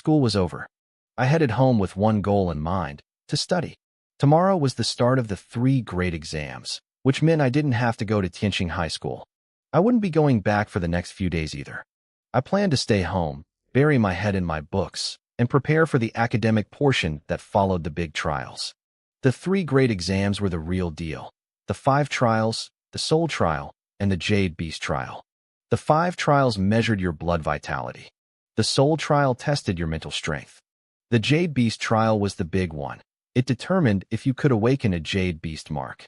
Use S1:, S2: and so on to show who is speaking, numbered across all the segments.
S1: School was over. I headed home with one goal in mind: to study. Tomorrow was the start of the 3 grade exams, which meant I didn't have to go to Tianqing High School. I wouldn't be going back for the next few days either. I planned to stay home, bury my head in my books, and prepare for the academic portion that followed the big trials. The 3 grade exams were the real deal: the 5 trials, the Soul Trial, and the Jade Beast Trial. The 5 trials measured your blood vitality. The Soul Trial tested your mental strength. The Jade Beast Trial was the big one. It determined if you could awaken a Jade Beast mark.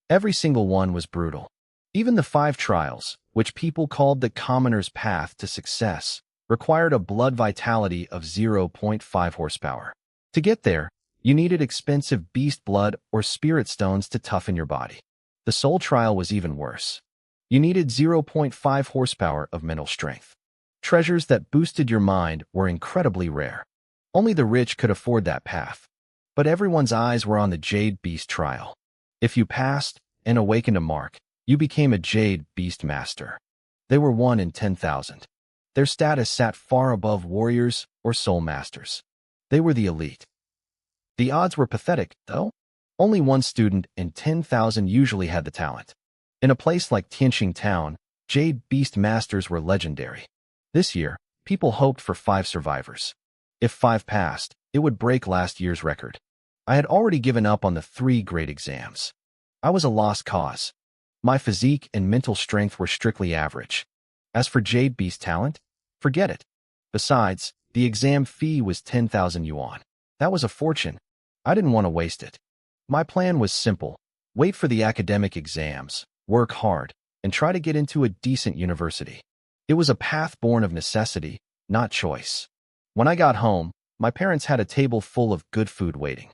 S1: Every single one was brutal. Even the 5 trials, which people called the commoner's path to success, required a blood vitality of 0.5 horsepower. To get there, you needed expensive beast blood or spirit stones to toughen your body. The Soul Trial was even worse. You needed 0.5 horsepower of mental strength. Treasures that boosted your mind were incredibly rare. Only the rich could afford that path. But everyone's eyes were on the Jade Beast Trial. If you passed and awakened a mark, you became a Jade Beast Master. They were 1 in 10,000. Their status sat far above warriors or soul masters. They were the elite. The odds were pathetic, though. Only 1 student in 10,000 usually had the talent. In a place like Tianqing Town, Jade Beast Masters were legendary. This year, people hoped for 5 survivors. If 5 passed, it would break last year's record. I had already given up on the 3 grade exams. I was a lost cause. My physique and mental strength were strictly average. As for Jade Beast talent, forget it. Besides, the exam fee was 10,000 yuan. That was a fortune. I didn't want to waste it. My plan was simple: wait for the academic exams, work hard, and try to get into a decent university. It was a path born of necessity, not choice. When I got home, my parents had a table full of good food waiting.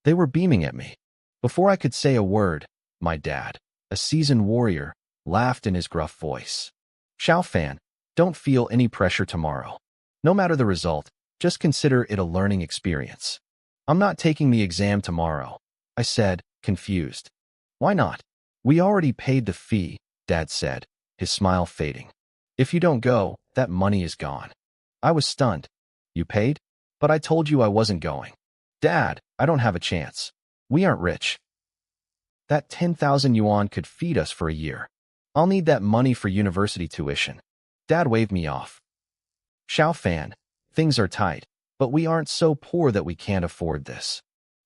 S1: They were beaming at me. Before I could say a word, my dad, a seasoned warrior, laughed in his gruff voice. "Xiaofan, don't feel any pressure tomorrow. No matter the result, just consider it a learning experience." "I'm not taking the exam tomorrow," I said, confused. "Why not?" "We already paid the fee," Dad said, his smile fading. "If you don't go, that money is gone." I was stunned. "You paid? But I told you I wasn't going." "Dad, I don't have a chance. We aren't rich. That 10,000 yuan could feed us for a year. I'll need that money for university tuition." Dad waved me off. "Xiaofan, things are tight, but we aren't so poor that we can't afford this.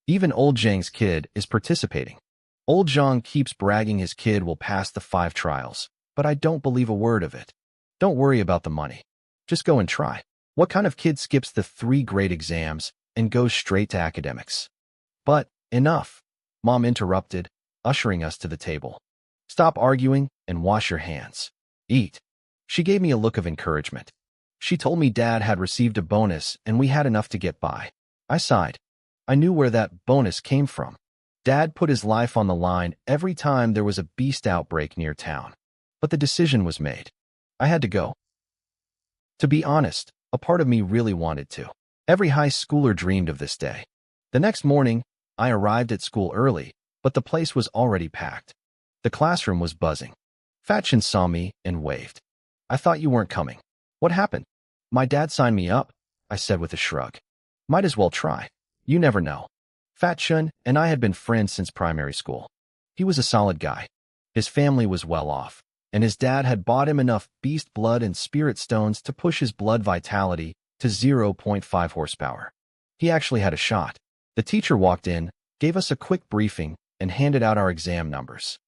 S1: Even old Zhang's kid is participating. Old Zhang keeps bragging his kid will pass the 5 trials, but I don't believe a word of it. Don't worry about the money. Just go and try. What kind of kid skips the 3 grade exams and goes straight to academics?" "But enough," Mom interrupted, ushering us to the table. "Stop arguing and wash your hands. Eat." She gave me a look of encouragement. She told me Dad had received a bonus and we had enough to get by. I sighed. I knew where that bonus came from. Dad put his life on the line every time there was a beast outbreak near town. But the decision was made. I had to go. To be honest, a part of me really wanted to. Every high schooler dreamed of this day. The next morning, I arrived at school early, but the place was already packed. The classroom was buzzing. Fatchen saw me and waved. "I thought you weren't coming. What happened?" "My dad signed me up," I said with a shrug. "Might as well try. You never know." Fatchen and I had been friends since primary school. He was a solid guy. His family was well off, and his dad had bought him enough beast blood and spirit stones to push his blood vitality to 0.5 horsepower. He actually had a shot. The teacher walked in, gave us a quick briefing, and handed out our exam numbers.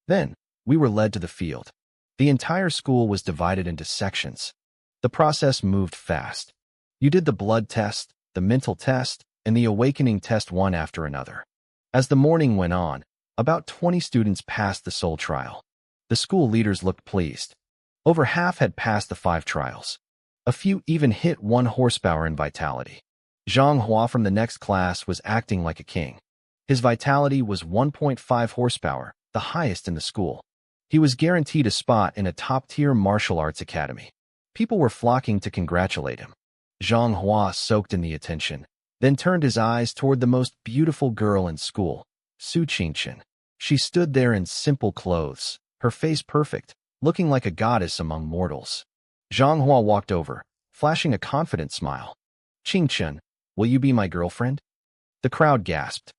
S1: Then, we were led to the field. The entire school was divided into sections. The process moved fast. You did the blood test, the mental test, and the awakening test one after another. As the morning went on, about 20 students passed the Soul Trial. The school leaders looked pleased. Over half had passed the 5 trials. A few even hit 1 horsepower in vitality. Zhang Hua from the next class was acting like a king. His vitality was 1.5 horsepower, the highest in the school. He was guaranteed a spot in a top-tier martial arts academy. People were flocking to congratulate him. Zhang Hua soaked in the attention, then turned his eyes toward the most beautiful girl in school, Su Qingqian. She stood there in simple clothes, her face perfect, looking like a goddess among mortals. Zhang Hua walked over, flashing a confident smile. Ching-chun, will you be my girlfriend? The crowd gasped.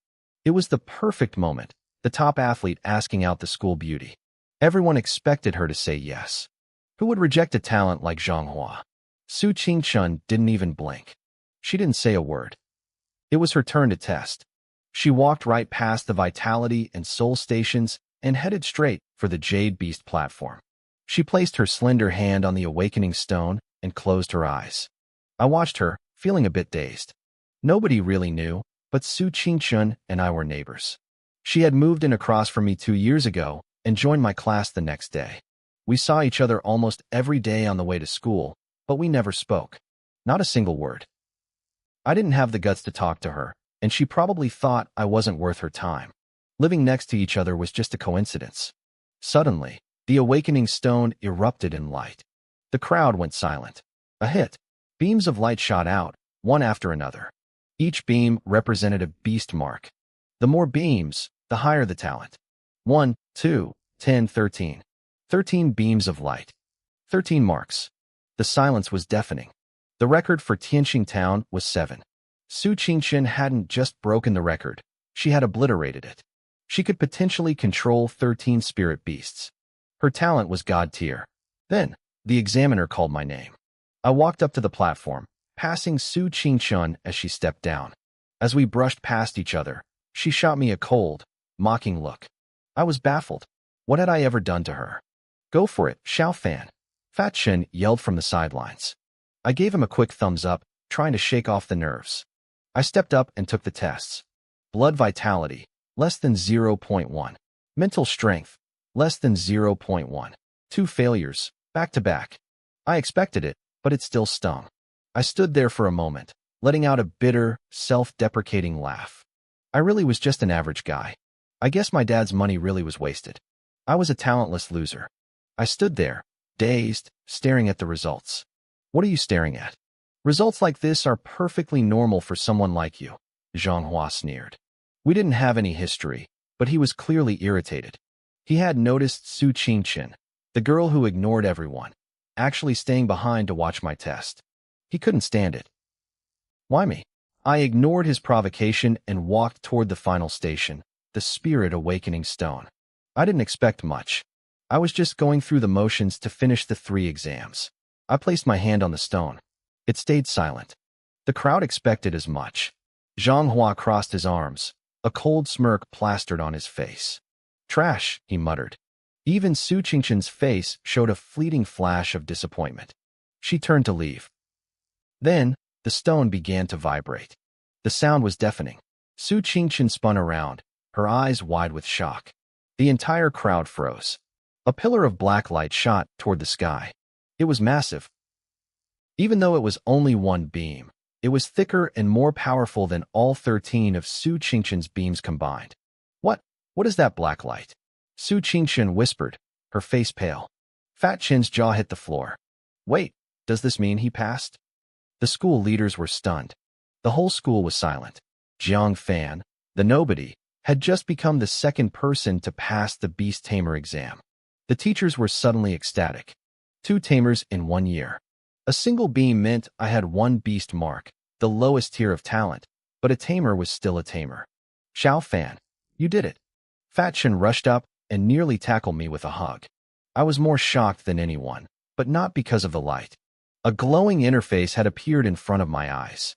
S1: It was the perfect moment, the top athlete asking out the school beauty. Everyone expected her to say yes. Who would reject a talent like Zhonghua? Su Ching-chun didn't even blink. She didn't say a word. It was her turn to test. She walked right past the Vitality and Soul stations and headed straight for the Jade Beast platform. She placed her slender hand on the awakening stone and closed her eyes. I watched her, feeling a bit dazed. Nobody really knew, but Su Ching-chun and I were neighbors. She had moved in across from me 2 years ago and joined my class the next day. We saw each other almost every day on the way to school, but we never spoke. Not a single word. I didn't have the guts to talk to her, and she probably thought I wasn't worth her time. Living next to each other was just a coincidence. Suddenly, the awakening stone erupted in light. The crowd went silent. A hit. Beams of light shot out, one after another. Each beam represented a beast mark. The more beams, the higher the talent. 1, 2, 10, 13. 13 beams of light. 13 marks. The silence was deafening. The record for Tianqing Town was 7. Su Ching-chun hadn't just broken the record, she had obliterated it. She could potentially control 13 spirit beasts. Her talent was god tier. Then, the examiner called my name. I walked up to the platform, passing Su Ching-chun as she stepped down. As we brushed past each other, she shot me a cold, mocking look. I was baffled. What had I ever done to her? Go for it, Xiao Fan. Fat Chen yelled from the sidelines. I gave him a quick thumbs up, trying to shake off the nerves. I stepped up and took the tests. Blood vitality, less than 0.1. Mental strength, less than 0.1. 2 failures, back to back. I expected it, but it still stung. I stood there for a moment, letting out a bitter, self-deprecating laugh. I really was just an average guy. I guess my dad's money really was wasted. I was a talentless loser. I stood there, dazed, staring at the results. What are you staring at? Results like this are perfectly normal for someone like you, Zhonghua sneered. We didn't have any history, but he was clearly irritated. He had noticed Su Ching-chun, the girl who ignored everyone, actually staying behind to watch my test. He couldn't stand it. Why me? I ignored his provocation and walked toward the final station, the Spirit Awakening Stone. I didn't expect much. I was just going through the motions to finish the 3 exams. I placed my hand on the stone. It stayed silent. The crowd expected as much. Zhonghua crossed his arms, a cold smirk plastered on his face. Trash, he muttered. Even Su Ching-chun's face showed a fleeting flash of disappointment. She turned to leave. Then, the stone began to vibrate. The sound was deafening. Su Ching-chun spun around, her eyes wide with shock. The entire crowd froze. A pillar of black light shot toward the sky. It was massive. Even though it was only 1 beam, it was thicker and more powerful than all 13 of Su Ching-chun's beams combined. What is that black light? Su Ching-chun whispered, her face pale. Fat Chen's jaw hit the floor. Wait, does this mean he passed? The school leaders were stunned. The whole school was silent. Jiang Fan, the nobody, had just become the second person to pass the Beast Tamer exam. The teachers were suddenly ecstatic. 2 tamers in 1 year. A single beam meant I had 1 beast mark, the lowest tier of talent, but a tamer was still a tamer. Xiao Fan, you did it. Fat Chen rushed up and nearly tackled me with a hug. I was more shocked than anyone, but not because of the light. A glowing interface had appeared in front of my eyes.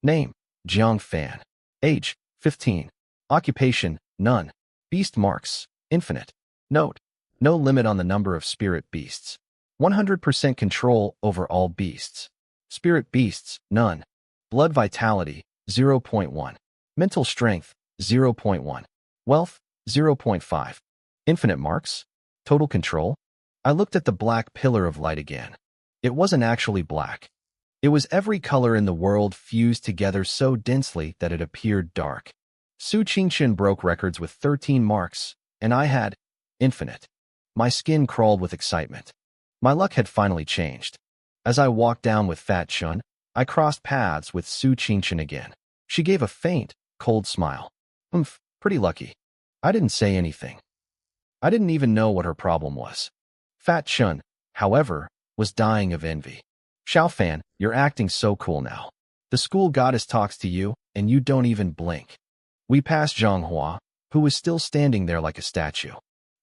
S1: Name, Jiang Fan. Age, 15. Occupation, none. Beast marks, infinite. Note, no limit on the number of spirit beasts. 100% control over all beasts. Spirit beasts, none. Blood vitality, 0.1. Mental strength, 0.1. Wealth, 0.5. Infinite marks? Total control? I looked at the black pillar of light again. It wasn't actually black. It was every color in the world fused together so densely that it appeared dark. Su Ching-chun broke records with 13 marks, and I had infinite. My skin crawled with excitement. My luck had finally changed. As I walked down with Fat Chun, I crossed paths with Su Ching-chun again. She gave a faint, cold smile. Pretty lucky. I didn't say anything. I didn't even know what her problem was. Fat Chun, however, was dying of envy. Xiao Fan, you're acting so cool now. The school goddess talks to you, and you don't even blink. We passed Zhonghua, who was still standing there like a statue.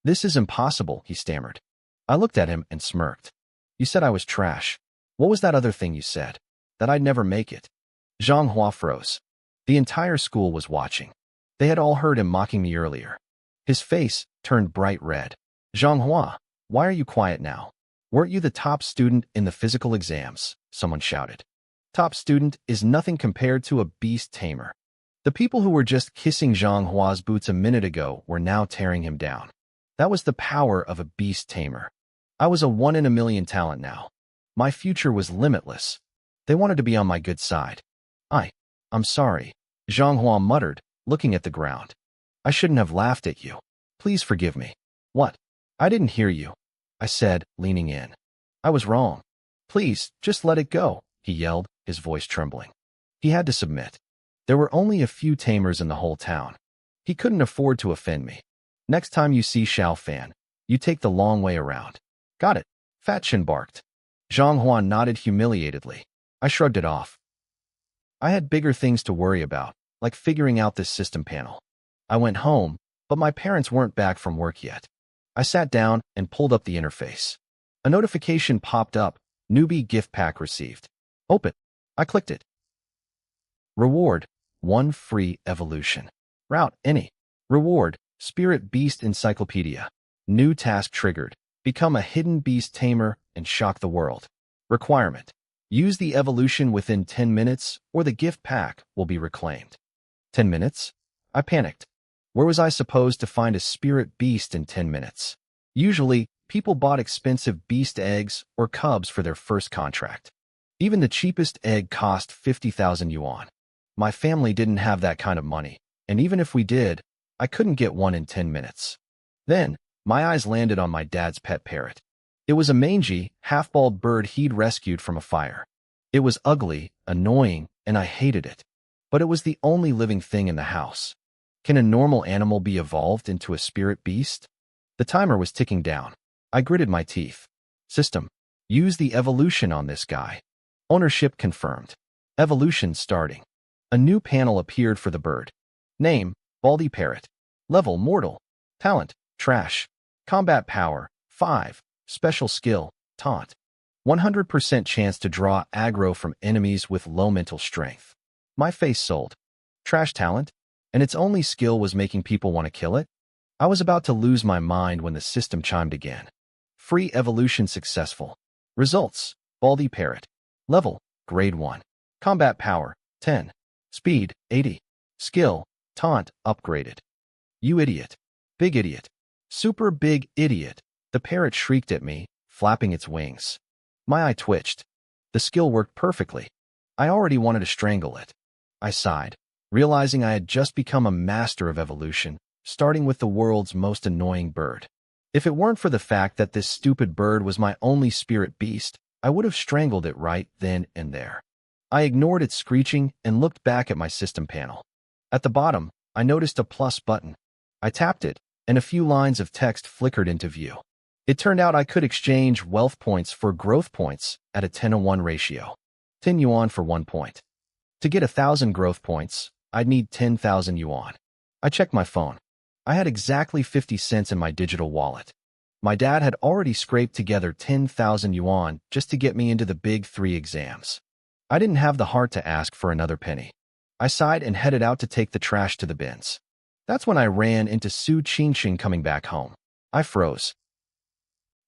S1: This is impossible, he stammered. I looked at him and smirked. You said I was trash. What was that other thing you said? That I'd never make it. Zhonghua froze. The entire school was watching. They had all heard him mocking me earlier. His face turned bright red. Zhonghua, why are you quiet now? Weren't you the top student in the physical exams? Someone shouted. Top student is nothing compared to a beast tamer. The people who were just kissing Zhonghua's boots a minute ago were now tearing him down. That was the power of a beast tamer. I was a 1 in a million talent now. My future was limitless. They wanted to be on my good side. I'm sorry, Zhonghua muttered, looking at the ground. I shouldn't have laughed at you. Please forgive me. What? I didn't hear you, I said, leaning in. I was wrong. Please, just let it go, he yelled, his voice trembling. He had to submit. There were only a few tamers in the whole town. He couldn't afford to offend me. Next time you see Xiao Fan, you take the long way around. Got it, Fat Chin barked. Zhonghua nodded humiliatedly. I shrugged it off. I had bigger things to worry about, like figuring out this system panel. I went home, but my parents weren't back from work yet. I sat down and pulled up the interface. A notification popped up, newbie gift pack received. Open. I clicked it. Reward, 1 free evolution. Route, any. Reward, Spirit Beast Encyclopedia. New task triggered. Become a hidden beast tamer and shock the world. Requirement. Use the evolution within 10 minutes or the gift pack will be reclaimed. 10 minutes? I panicked. Where was I supposed to find a spirit beast in 10 minutes? Usually, people bought expensive beast eggs or cubs for their first contract. Even the cheapest egg cost 50,000 yuan. My family didn't have that kind of money, and even if we did, I couldn't get one in 10 minutes. Then, my eyes landed on my dad's pet parrot. It was a mangy, half-bald bird he'd rescued from a fire. It was ugly, annoying, and I hated it. But it was the only living thing in the house. Can a normal animal be evolved into a spirit beast? The timer was ticking down. I gritted my teeth. System. Use the evolution on this guy. Ownership confirmed. Evolution starting. A new panel appeared for the bird. Name, Baldy Parrot. Level, Mortal. Talent, Trash. Combat Power, 5. Special Skill, Taunt. 100% chance to draw aggro from enemies with low mental strength. My face sold. Trash talent? And its only skill was making people want to kill it? I was about to lose my mind when the system chimed again. Free evolution successful. Results, Baldy Parrot. Level, Grade 1. Combat Power, 10. Speed, 80. Skill, Taunt, upgraded. You idiot. Big idiot. Super big idiot. The parrot shrieked at me, flapping its wings. My eye twitched. The skill worked perfectly. I already wanted to strangle it. I sighed, realizing I had just become a master of evolution, starting with the world's most annoying bird. If it weren't for the fact that this stupid bird was my only spirit beast, I would have strangled it right then and there. I ignored its screeching and looked back at my system panel. At the bottom, I noticed a plus button. I tapped it, and a few lines of text flickered into view. It turned out I could exchange wealth points for growth points at a 10:1 ratio. 10 yuan for 1 point. To get 1,000 growth points, I'd need 10,000 yuan. I checked my phone. I had exactly 50 cents in my digital wallet. My dad had already scraped together 10,000 yuan just to get me into the big 3 exams. I didn't have the heart to ask for another penny. I sighed and headed out to take the trash to the bins. That's when I ran into Su Qingqing coming back home. I froze.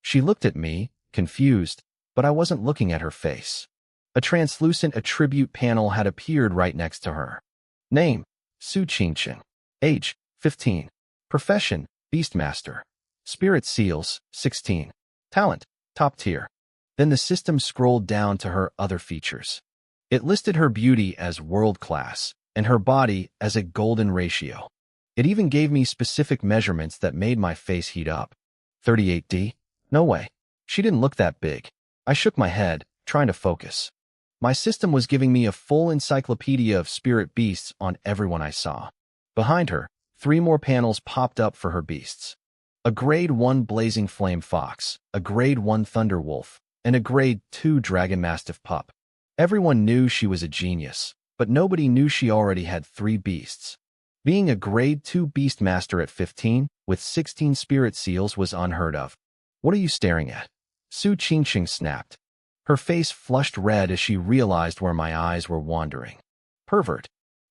S1: She looked at me, confused, but I wasn't looking at her face. A translucent attribute panel had appeared right next to her. Name, Su Qingqing. Age, 15. Profession, Beastmaster. Spirit Seals, 16. Talent, top tier. Then the system scrolled down to her other features. It listed her beauty as world-class, and her body as a golden ratio. It even gave me specific measurements that made my face heat up. 38D? No way. She didn't look that big. I shook my head, trying to focus. My system was giving me a full encyclopedia of spirit beasts on everyone I saw. Behind her, 3 more panels popped up for her beasts. A Grade 1 Blazing Flame Fox, a Grade 1 Thunder Wolf, and a Grade 2 Dragon Mastiff Pup. Everyone knew she was a genius, but nobody knew she already had 3 beasts. Being a grade 2 beast master at 15, with 16 spirit seals was unheard of. What are you staring at? Su Qingqing snapped. Her face flushed red as she realized where my eyes were wandering. Pervert.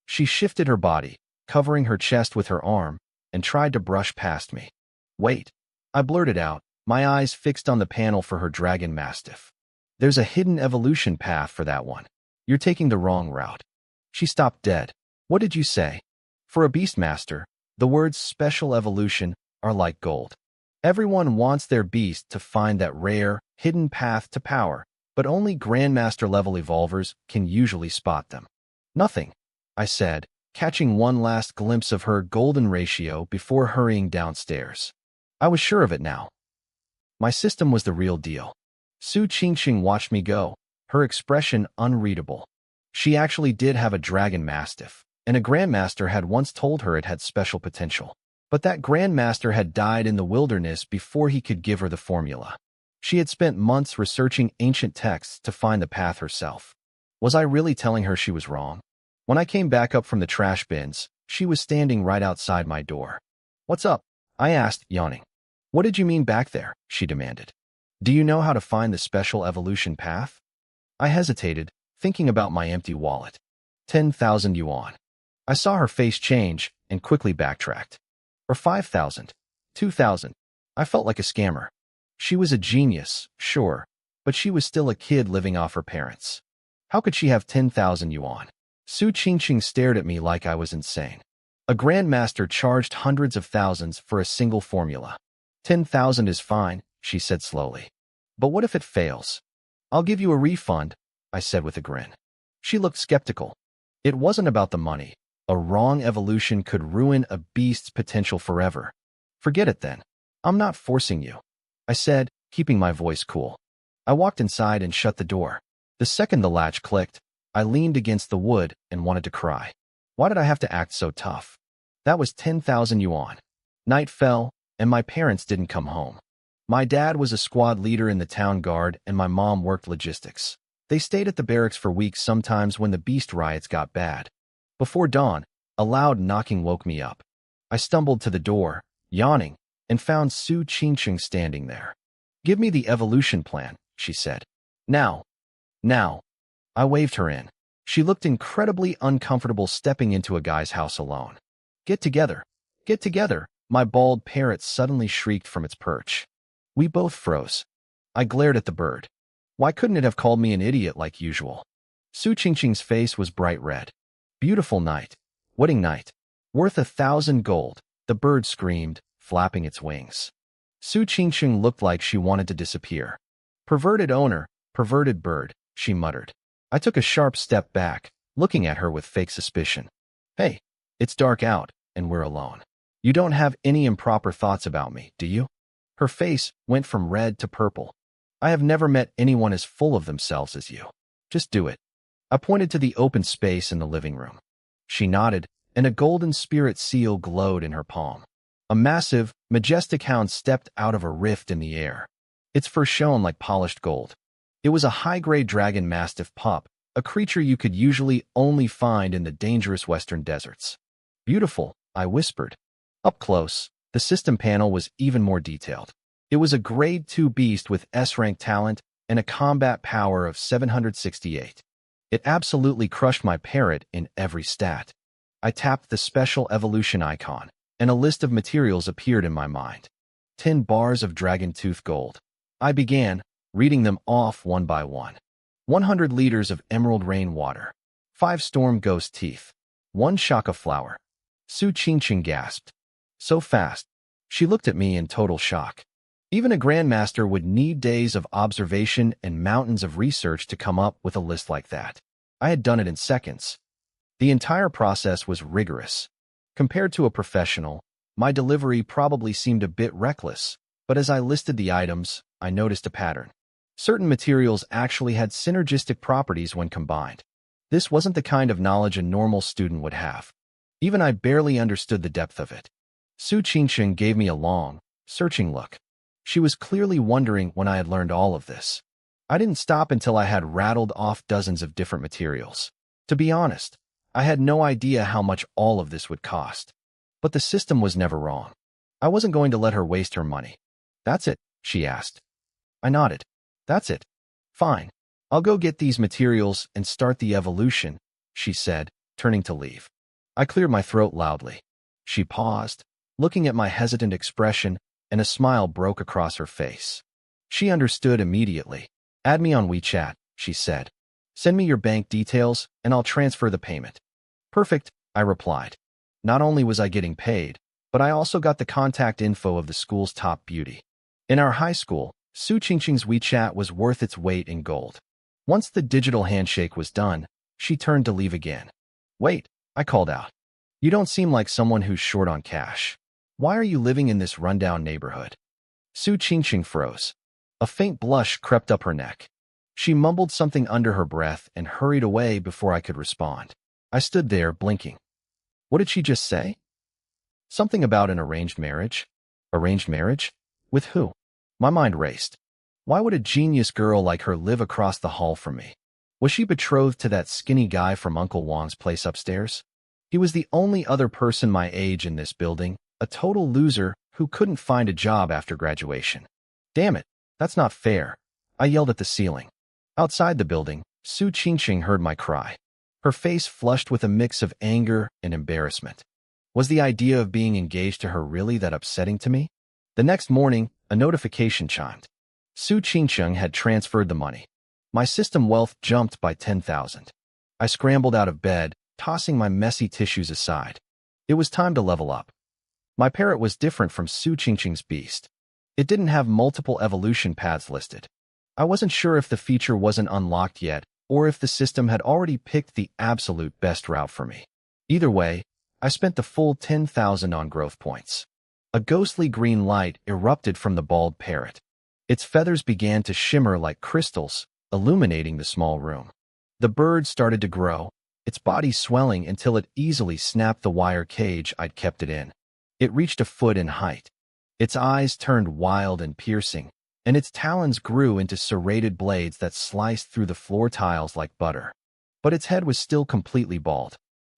S1: She shifted her body, covering her chest with her arm, and tried to brush past me. Wait. I blurted out, my eyes fixed on the panel for her dragon mastiff. There's a hidden evolution path for that one. You're taking the wrong route. She stopped dead. What did you say? For a beastmaster, the words special evolution are like gold. Everyone wants their beast to find that rare, hidden path to power, but only grandmaster-level evolvers can usually spot them. Nothing, I said, catching one last glimpse of her golden ratio before hurrying downstairs. I was sure of it now. My system was the real deal. Su Qingqing watched me go, her expression unreadable. She actually did have a dragon mastiff, and a grandmaster had once told her it had special potential. But that grandmaster had died in the wilderness before he could give her the formula. She had spent months researching ancient texts to find the path herself. Was I really telling her she was wrong? When I came back up from the trash bins, she was standing right outside my door. What's up? I asked, yawning. What did you mean back there? She demanded. Do you know how to find the special evolution path? I hesitated, thinking about my empty wallet. 10,000 yuan. I saw her face change and quickly backtracked. Or 5,000. 2,000. I felt like a scammer. She was a genius, sure, but she was still a kid living off her parents. How could she have 10,000 yuan? Su Qingqing stared at me like I was insane. A grandmaster charged hundreds of thousands for a single formula. 10,000 is fine, she said slowly. But what if it fails? I'll give you a refund, I said with a grin. She looked skeptical. It wasn't about the money. A wrong evolution could ruin a beast's potential forever. Forget it then. I'm not forcing you, I said, keeping my voice cool. I walked inside and shut the door. The second the latch clicked, I leaned against the wood and wanted to cry. Why did I have to act so tough? That was 10,000 yuan. Night fell, and my parents didn't come home. My dad was a squad leader in the town guard, and my mom worked logistics. They stayed at the barracks for weeks sometimes when the beast riots got bad. Before dawn, a loud knocking woke me up. I stumbled to the door, yawning, and found Su Qingqing standing there. Give me the evolution plan, she said. Now. Now. I waved her in. She looked incredibly uncomfortable stepping into a guy's house alone. Get together. Get together, my bald parrot suddenly shrieked from its perch. We both froze. I glared at the bird. Why couldn't it have called me an idiot like usual? Su Qingqing's face was bright red. Beautiful night. Wedding night. Worth 1,000 gold, the bird screamed, flapping its wings. Su Qingqing looked like she wanted to disappear. Perverted owner, perverted bird, she muttered. I took a sharp step back, looking at her with fake suspicion. Hey, it's dark out, and we're alone. You don't have any improper thoughts about me, do you? Her face went from red to purple. I have never met anyone as full of themselves as you. Just do it. I pointed to the open space in the living room. She nodded, and a golden spirit seal glowed in her palm. A massive, majestic hound stepped out of a rift in the air. Its fur shone like polished gold. It was a high-grade dragon mastiff pup, a creature you could usually only find in the dangerous western deserts. Beautiful, I whispered. Up close, the system panel was even more detailed. It was a grade 2 beast with S-rank talent and a combat power of 768. It absolutely crushed my parrot in every stat. I tapped the special evolution icon, and a list of materials appeared in my mind. 10 bars of dragon tooth gold. I began, reading them off one by one. 100 liters of emerald rain water. 5 storm ghost teeth. 1 shaka flower. Su Qingqing gasped. So fast. She looked at me in total shock. Even a grandmaster would need days of observation and mountains of research to come up with a list like that. I had done it in seconds. The entire process was rigorous. Compared to a professional, my delivery probably seemed a bit reckless, but as I listed the items, I noticed a pattern. Certain materials actually had synergistic properties when combined. This wasn't the kind of knowledge a normal student would have. Even I barely understood the depth of it. Su Qingqing gave me a long, searching look. She was clearly wondering when I had learned all of this. I didn't stop until I had rattled off dozens of different materials. To be honest, I had no idea how much all of this would cost. But the system was never wrong. I wasn't going to let her waste her money. That's it, she asked. I nodded. That's it. Fine. I'll go get these materials and start the evolution, she said, turning to leave. I cleared my throat loudly. She paused, looking at my hesitant expression, and a smile broke across her face. She understood immediately. Add me on WeChat, she said. Send me your bank details, and I'll transfer the payment. Perfect, I replied. Not only was I getting paid, but I also got the contact info of the school's top beauty. In our high school, Su Qingqing's WeChat was worth its weight in gold. Once the digital handshake was done, she turned to leave again. Wait, I called out. You don't seem like someone who's short on cash. Why are you living in this rundown neighborhood? Su Qingqing froze. A faint blush crept up her neck. She mumbled something under her breath and hurried away before I could respond. I stood there, blinking. What did she just say? Something about an arranged marriage? Arranged marriage? With who? My mind raced. Why would a genius girl like her live across the hall from me? Was she betrothed to that skinny guy from Uncle Wang's place upstairs? He was the only other person my age in this building, a total loser who couldn't find a job after graduation. Damn it, that's not fair. I yelled at the ceiling. Outside the building, Su Qingqing heard my cry. Her face flushed with a mix of anger and embarrassment. Was the idea of being engaged to her really that upsetting to me? The next morning, a notification chimed. Su Qingqing had transferred the money. My system wealth jumped by 10,000. I scrambled out of bed, tossing my messy tissues aside. It was time to level up. My parrot was different from Su Qingqing's beast. It didn't have multiple evolution paths listed. I wasn't sure if the feature wasn't unlocked yet, or if the system had already picked the absolute best route for me. Either way, I spent the full 10,000 on growth points. A ghostly green light erupted from the bald parrot. Its feathers began to shimmer like crystals, illuminating the small room. The bird started to grow, its body swelling until it easily snapped the wire cage I'd kept it in. It reached a foot in height. Its eyes turned wild and piercing, and its talons grew into serrated blades that sliced through the floor tiles like butter. But its head was still completely bald.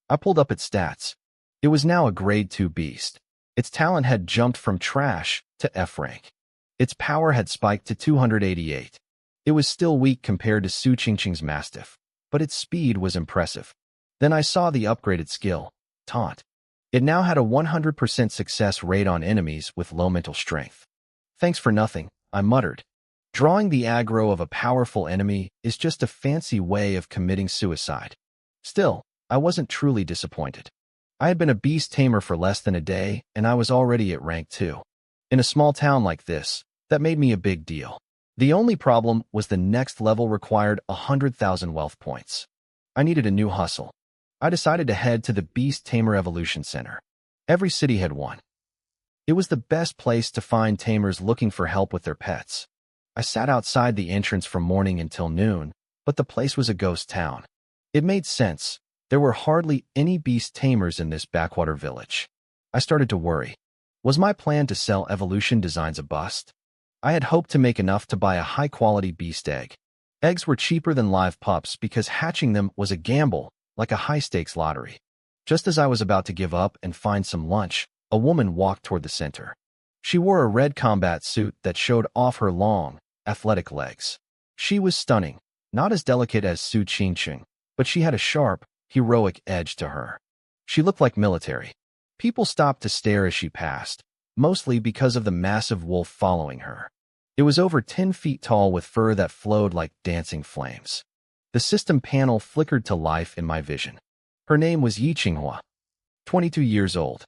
S1: I pulled up its stats. It was now a grade 2 beast. Its talent had jumped from trash to F rank. Its power had spiked to 288. It was still weak compared to Su Qingqing's Mastiff, but its speed was impressive. Then I saw the upgraded skill, Taunt. It now had a 100% success rate on enemies with low mental strength. Thanks for nothing, I muttered. Drawing the aggro of a powerful enemy is just a fancy way of committing suicide. Still, I wasn't truly disappointed. I had been a beast tamer for less than a day, and I was already at rank 2. In a small town like this, that made me a big deal. The only problem was the next level required 100,000 wealth points. I needed a new hustle. I decided to head to the Beast Tamer Evolution Center. Every city had one. It was the best place to find tamers looking for help with their pets. I sat outside the entrance from morning until noon, but the place was a ghost town. It made sense. There were hardly any beast tamers in this backwater village. I started to worry. Was my plan to sell evolution designs a bust? I had hoped to make enough to buy a high-quality beast egg. Eggs were cheaper than live pups because hatching them was a gamble, like a high-stakes lottery. Just as I was about to give up and find some lunch, a woman walked toward the center. She wore a red combat suit that showed off her long, athletic legs. She was stunning, not as delicate as Su Qingqing, but she had a sharp, heroic edge to her. She looked like military. People stopped to stare as she passed, mostly because of the massive wolf following her. It was over 10 feet tall with fur that flowed like dancing flames. The system panel flickered to life in my vision. Her name was Yiqinghua, 22 years old.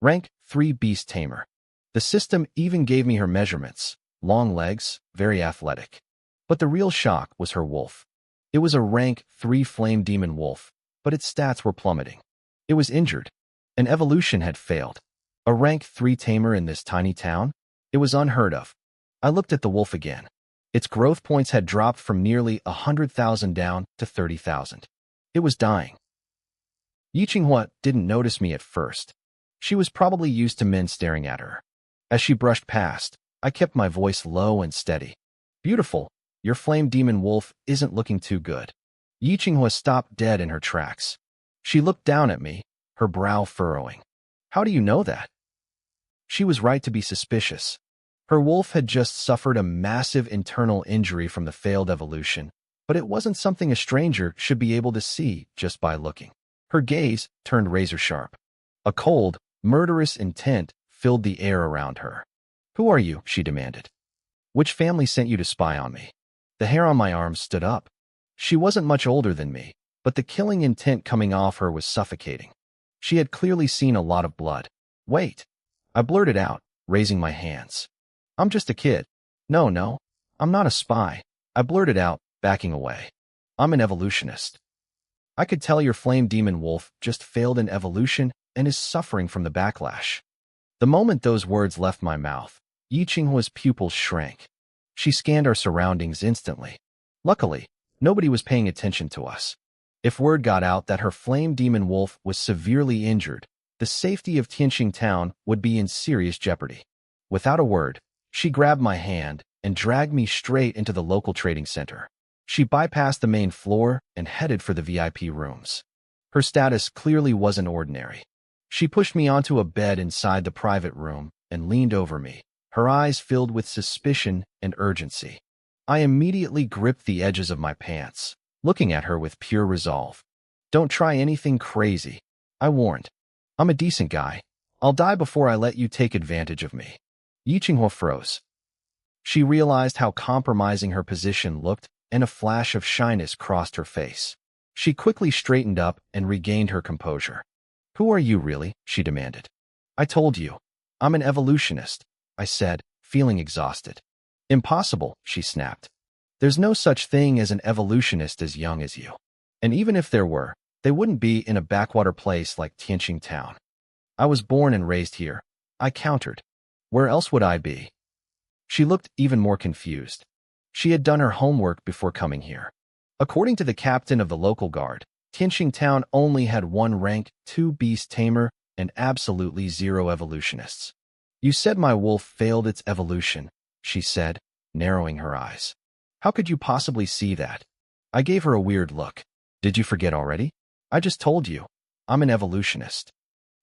S1: Rank 3 Beast Tamer. The system even gave me her measurements. Long legs, very athletic. But the real shock was her wolf. It was a rank 3 Flame Demon wolf, but its stats were plummeting. It was injured. An evolution had failed. A rank 3 tamer in this tiny town? It was unheard of. I looked at the wolf again. Its growth points had dropped from nearly 100,000 down to 30,000. It was dying. Yiqinghua didn't notice me at first. She was probably used to men staring at her. As she brushed past, I kept my voice low and steady. Beautiful, Your flame demon wolf isn't looking too good. Yi Qinghua stopped dead in her tracks. She looked down at me, her brow furrowing. How do you know that? She was right to be suspicious. Her wolf had just suffered a massive internal injury from the failed evolution, but it wasn't something a stranger should be able to see just by looking. Her gaze turned razor-sharp. A cold, murderous intent filled the air around her. Who are you? She demanded. Which family sent you to spy on me? The hair on my arms stood up. She wasn't much older than me, but the killing intent coming off her was suffocating. She had clearly seen a lot of blood. Wait. I blurted out, raising my hands. I'm just a kid. No, I'm not a spy. I blurted out, backing away. I'm an evolutionist. I could tell your flame demon wolf just failed in evolution and is suffering from the backlash. The moment those words left my mouth, Yi Qinghua's pupils shrank. She scanned our surroundings instantly. Luckily, nobody was paying attention to us. If word got out that her flame demon wolf was severely injured, the safety of Tianqing town would be in serious jeopardy. Without a word, she grabbed my hand and dragged me straight into the local trading center. She bypassed the main floor and headed for the VIP rooms. Her status clearly wasn't ordinary. She pushed me onto a bed inside the private room and leaned over me, her eyes filled with suspicion and urgency. I immediately gripped the edges of my pants, looking at her with pure resolve. Don't try anything crazy, I warned. I'm a decent guy. I'll die before I let you take advantage of me. Yi Qinghua froze. She realized how compromising her position looked, and a flash of shyness crossed her face. She quickly straightened up and regained her composure. Who are you really? She demanded. I told you. I'm an evolutionist, I said, feeling exhausted. Impossible, she snapped. There's no such thing as an evolutionist as young as you. And even if there were, they wouldn't be in a backwater place like Tianqing town. I was born and raised here, I countered. Where else would I be? She looked even more confused. She had done her homework before coming here. According to the captain of the local guard, Tianqing town only had one rank 2 beast tamer and absolutely 0 evolutionists. You said my wolf failed its evolution, she said, narrowing her eyes. How could you possibly see that? I gave her a weird look. Did you forget already? I just told you. I'm an evolutionist.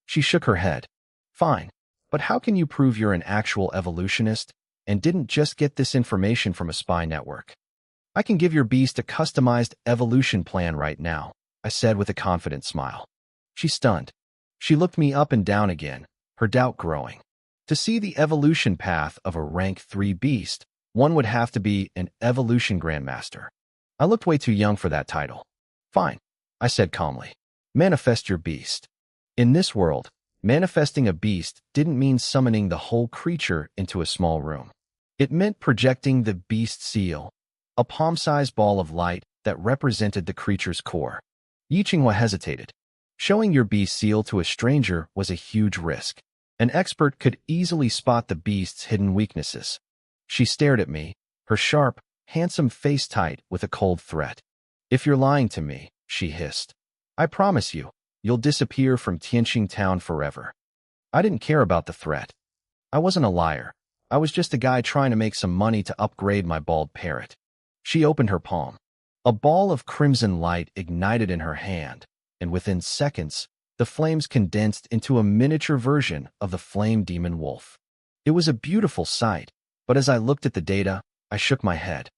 S1: She shook her head. Fine, but how can you prove you're an actual evolutionist and didn't just get this information from a spy network? I can give your beast a customized evolution plan right now, I said with a confident smile. She's stunned. She looked me up and down again, her doubt growing. To see the evolution path of a rank 3 beast, one would have to be an evolution grandmaster. I looked way too young for that title. Fine, I said calmly. Manifest your beast. In this world, manifesting a beast didn't mean summoning the whole creature into a small room. It meant projecting the beast seal, a palm-sized ball of light that represented the creature's core. Yi Qinghua hesitated. Showing your beast seal to a stranger was a huge risk. An expert could easily spot the beast's hidden weaknesses. She stared at me, her sharp, handsome face tight with a cold threat. If you're lying to me, she hissed, I promise you, you'll disappear from Tianqing town forever. I didn't care about the threat. I wasn't a liar. I was just a guy trying to make some money to upgrade my bald parrot. She opened her palm. A ball of crimson light ignited in her hand, and within seconds, the flames condensed into a miniature version of the flame demon wolf. It was a beautiful sight, but as I looked at the data, I shook my head.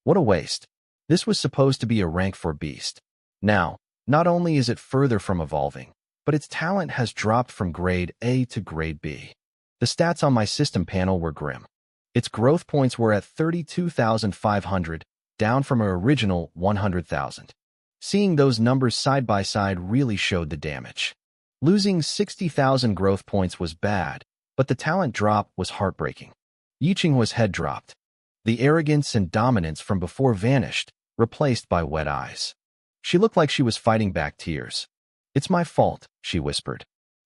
S1: What a waste. This was supposed to be a rank 4 beast. Now, not only is it further from evolving, but its talent has dropped from grade A to grade B. The stats on my system panel were grim. Its growth points were at 32,500, down from our original 100,000. Seeing those numbers side by side really showed the damage. Losing 60,000 growth points was bad, but the talent drop was heartbreaking. Yi Qinghua's head dropped. The arrogance and dominance from before vanished, replaced by wet eyes. She looked like she was fighting back tears. It's my fault, she whispered.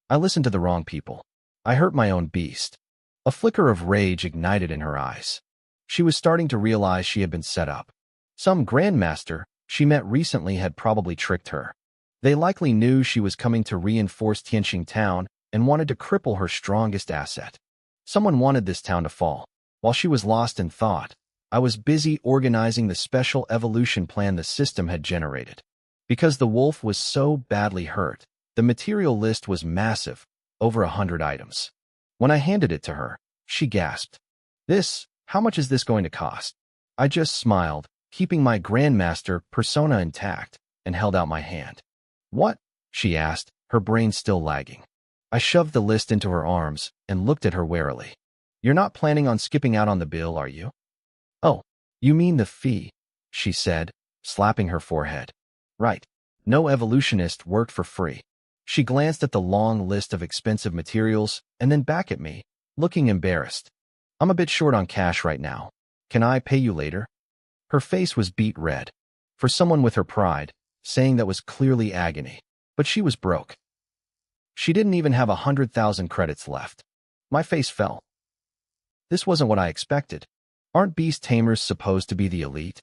S1: I listened to the wrong people. I hurt my own beast. A flicker of rage ignited in her eyes. She was starting to realize she had been set up. Some grandmaster she met recently had probably tricked her. They likely knew she was coming to reinforce Tianqing town and wanted to cripple her strongest asset. Someone wanted this town to fall. While she was lost in thought, I was busy organizing the special evolution plan the system had generated. Because the wolf was so badly hurt, the material list was massive, over 100 items. When I handed it to her, she gasped. How much is this going to cost? I just smiled, keeping my Grandmaster persona intact, and held out my hand. What? She asked, her brain still lagging. I shoved the list into her arms and looked at her warily. You're not planning on skipping out on the bill, are you? Oh, you mean the fee, she said, slapping her forehead. Right. No evolutionist worked for free. She glanced at the long list of expensive materials and then back at me, looking embarrassed. I'm a bit short on cash right now. Can I pay you later? Her face was beet red. For someone with her pride, saying that was clearly agony. But she was broke. She didn't even have 100,000 credits left. My face fell. This wasn't what I expected. Aren't beast tamers supposed to be the elite?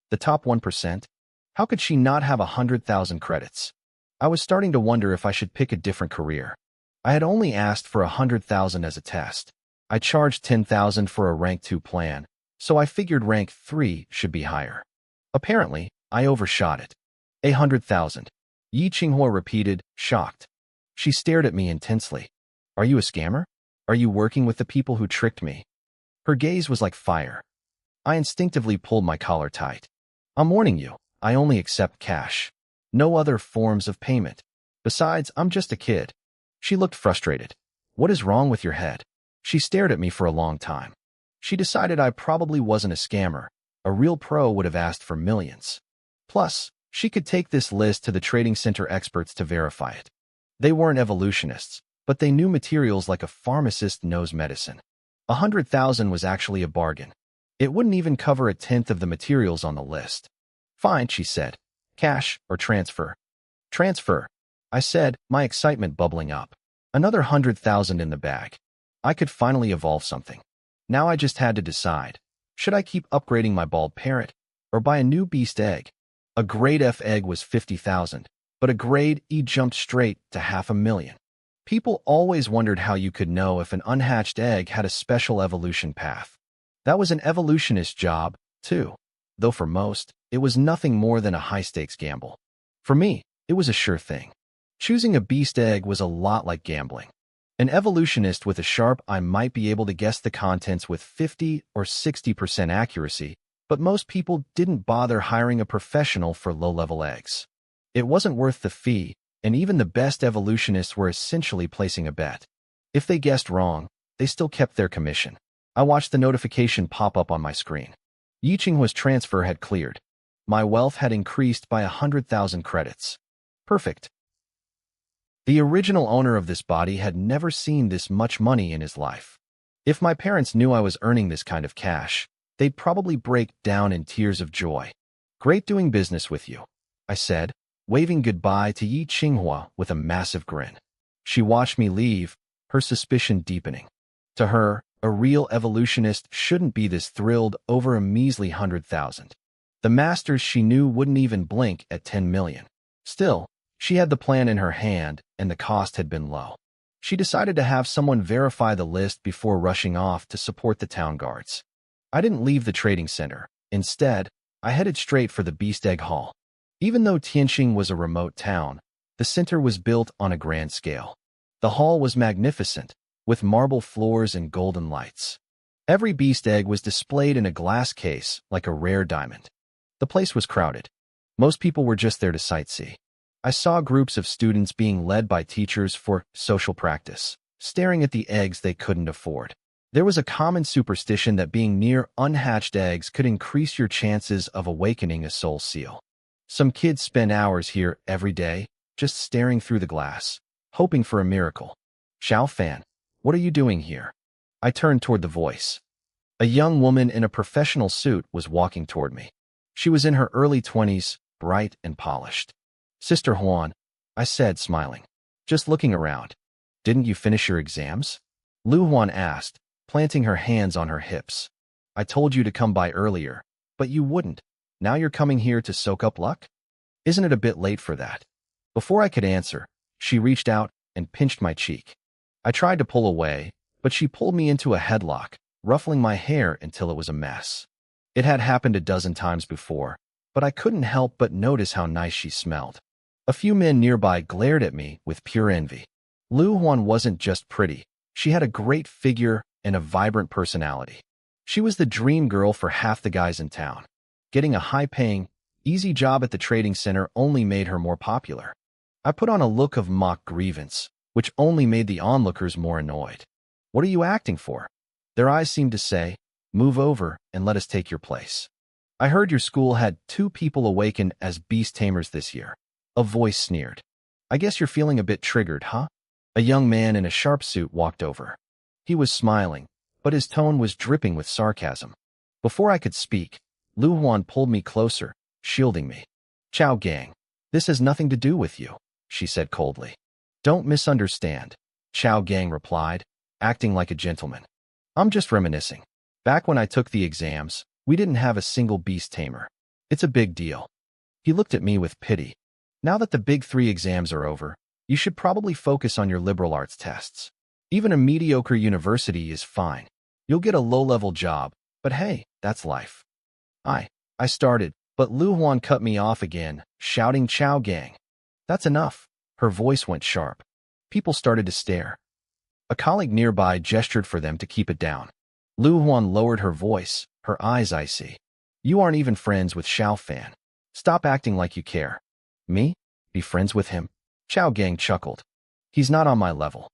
S1: The top 1%? How could she not have 100,000 credits? I was starting to wonder if I should pick a different career. I had only asked for 100,000 as a test. I charged 10,000 for a rank 2 plan, so I figured rank 3 should be higher. Apparently, I overshot it. 100,000. Yi Qinghua repeated, shocked. She stared at me intensely. Are you a scammer? Are you working with the people who tricked me? Her gaze was like fire. I instinctively pulled my collar tight. I'm warning you, I only accept cash. No other forms of payment. Besides, I'm just a kid. She looked frustrated. What is wrong with your head? She stared at me for a long time. She decided I probably wasn't a scammer. A real pro would have asked for millions. Plus, she could take this list to the trading center experts to verify it. They weren't evolutionists, but they knew materials like a pharmacist knows medicine. 100,000 was actually a bargain. It wouldn't even cover a tenth of the materials on the list. Fine, she said. Cash or transfer? Transfer, I said, my excitement bubbling up. Another 100,000 in the bag. I could finally evolve something. Now I just had to decide. Should I keep upgrading my bald parrot or buy a new beast egg? A grade F egg was 50,000, but a grade E jumped straight to 500,000. People always wondered how you could know if an unhatched egg had a special evolution path. That was an evolutionist job, too. Though for most, it was nothing more than a high-stakes gamble. For me, it was a sure thing. Choosing a beast egg was a lot like gambling. An evolutionist with a sharp eye might be able to guess the contents with 50 or 60% accuracy, but most people didn't bother hiring a professional for low-level eggs. It wasn't worth the fee, and even the best evolutionists were essentially placing a bet. If they guessed wrong, they still kept their commission. I watched the notification pop up on my screen. Yi Qinghua's transfer had cleared. My wealth had increased by 100,000 credits. Perfect. The original owner of this body had never seen this much money in his life. If my parents knew I was earning this kind of cash, they'd probably break down in tears of joy. Great doing business with you, I said, waving goodbye to Yi Qinghua with a massive grin. She watched me leave, her suspicion deepening. To her, a real evolutionist shouldn't be this thrilled over a measly 100,000. The masters she knew wouldn't even blink at 10 million. Still, she had the plan in her hand, and the cost had been low. She decided to have someone verify the list before rushing off to support the town guards. I didn't leave the trading center. Instead, I headed straight for the Beast Egg Hall. Even though Tianqing was a remote town, the center was built on a grand scale. The hall was magnificent, with marble floors and golden lights. Every beast egg was displayed in a glass case like a rare diamond. The place was crowded. Most people were just there to sightsee. I saw groups of students being led by teachers for social practice, staring at the eggs they couldn't afford. There was a common superstition that being near unhatched eggs could increase your chances of awakening a soul seal. Some kids spent hours here every day, just staring through the glass, hoping for a miracle. Xiao Fan, what are you doing here? I turned toward the voice. A young woman in a professional suit was walking toward me. She was in her early 20s, bright and polished. Sister Huan, I said, smiling. Just looking around. Didn't you finish your exams? Lu Huan asked, planting her hands on her hips. I told you to come by earlier, but you wouldn't. Now you're coming here to soak up luck? Isn't it a bit late for that? Before I could answer, she reached out and pinched my cheek. I tried to pull away, but she pulled me into a headlock, ruffling my hair until it was a mess. It had happened a dozen times before, but I couldn't help but notice how nice she smelled. A few men nearby glared at me with pure envy. Lu Huan wasn't just pretty. She had a great figure and a vibrant personality. She was the dream girl for half the guys in town. Getting a high-paying, easy job at the trading center only made her more popular. I put on a look of mock grievance, which only made the onlookers more annoyed. What are you acting for? Their eyes seemed to say, move over and let us take your place. I heard your school had 2 people awakened as beast tamers this year. A voice sneered. I guess you're feeling a bit triggered, huh? A young man in a sharp suit walked over. He was smiling, but his tone was dripping with sarcasm. Before I could speak, Lu Huan pulled me closer, shielding me. Chao Gang, this has nothing to do with you, she said coldly. Don't misunderstand, Chao Gang replied, acting like a gentleman. I'm just reminiscing. Back when I took the exams, we didn't have a single beast tamer. It's a big deal. He looked at me with pity. Now that the big 3 exams are over, you should probably focus on your liberal arts tests. Even a mediocre university is fine. You'll get a low-level job, but hey, that's life. I started, but Lu Huan cut me off again, shouting Chao Gang. That's enough. Her voice went sharp. People started to stare. A colleague nearby gestured for them to keep it down. Lu Huan lowered her voice, her eyes icy. You aren't even friends with Xiao Fan. Stop acting like you care. Me? Be friends with him? Chao Gang chuckled. He's not on my level.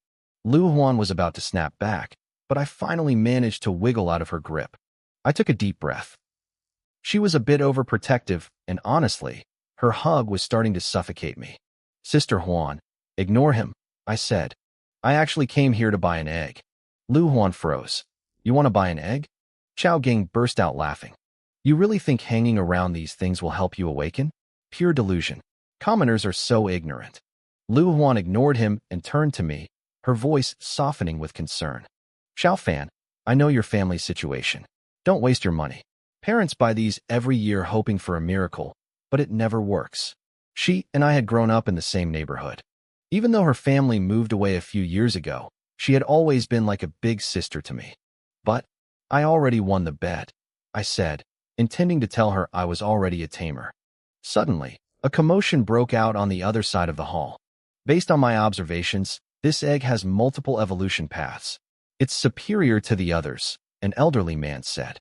S1: Lu Huan was about to snap back, but I finally managed to wiggle out of her grip. I took a deep breath. She was a bit overprotective, and honestly, her hug was starting to suffocate me. Sister Huan, ignore him, I said. I actually came here to buy an egg. Lu Huan froze. You want to buy an egg? Chao Gang burst out laughing. You really think hanging around these things will help you awaken? Pure delusion. Commoners are so ignorant. Lu Huan ignored him and turned to me, her voice softening with concern. Xiao Fan, I know your family's situation. Don't waste your money. Parents buy these every year hoping for a miracle, but it never works. She and I had grown up in the same neighborhood. Even though her family moved away a few years ago, she had always been like a big sister to me. But I already won the bet, I said, intending to tell her I was already a tamer. Suddenly, a commotion broke out on the other side of the hall. Based on my observations, this egg has multiple evolution paths. It's superior to the others, an elderly man said.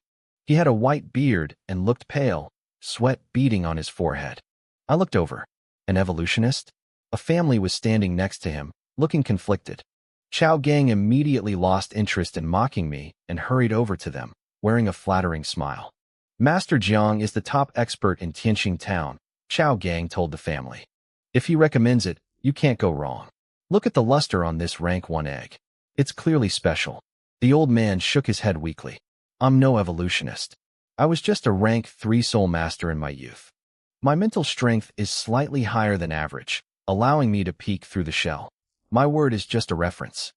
S1: He had a white beard and looked pale, sweat beading on his forehead. I looked over. An evolutionist? A family was standing next to him, looking conflicted. Chao Gang immediately lost interest in mocking me and hurried over to them, wearing a flattering smile. Master Jiang is the top expert in Tianxing Town, Chao Gang told the family. If he recommends it, you can't go wrong. Look at the luster on this rank 1 egg. It's clearly special. The old man shook his head weakly. I'm no evolutionist. I was just a rank 3 soul master in my youth. My mental strength is slightly higher than average, allowing me to peek through the shell. My word is just a reference.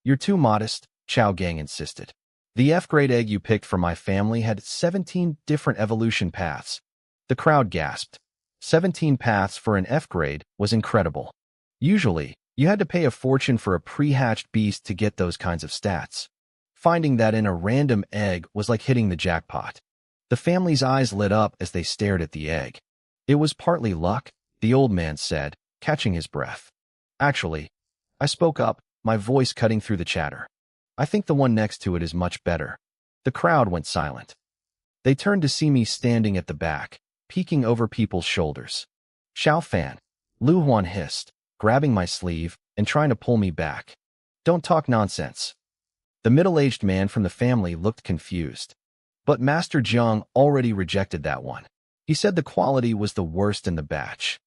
S1: You're too modest, Chao Gang insisted. The F-grade egg you picked for my family had 17 different evolution paths. The crowd gasped. 17 paths for an F-grade was incredible. Usually, you had to pay a fortune for a pre-hatched beast to get those kinds of stats. Finding that in a random egg was like hitting the jackpot. The family's eyes lit up as they stared at the egg. It was partly luck, the old man said, catching his breath. Actually, I spoke up, my voice cutting through the chatter. I think the one next to it is much better. The crowd went silent. They turned to see me standing at the back, peeking over people's shoulders. Xiao Fan, Lu Huan hissed, grabbing my sleeve and trying to pull me back. Don't talk nonsense. The middle-aged man from the family looked confused. But Master Jiang already rejected that one. He said the quality was the worst in the batch.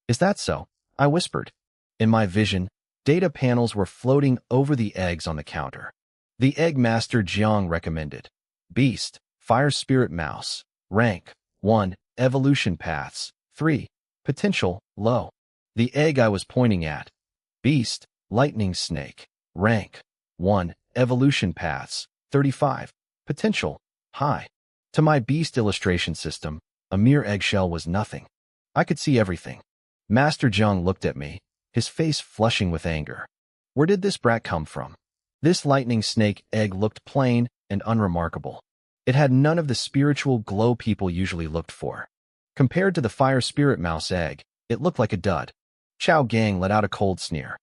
S1: Is that so? I whispered. In my vision, data panels were floating over the eggs on the counter. The egg Master Jiang recommended. Beast, Fire Spirit Mouse, rank 1, evolution paths 3, potential low. The egg I was pointing at. Beast, Lightning Snake, rank 1, evolution paths 35, potential high. To my beast illustration system, a mere eggshell was nothing. I could see everything. Master Jiang looked at me, his face flushing with anger. Where did this brat come from? This lightning snake egg looked plain and unremarkable. It had none of the spiritual glow people usually looked for. Compared to the fire spirit mouse egg, it looked like a dud. Chao Gang let out a cold sneer.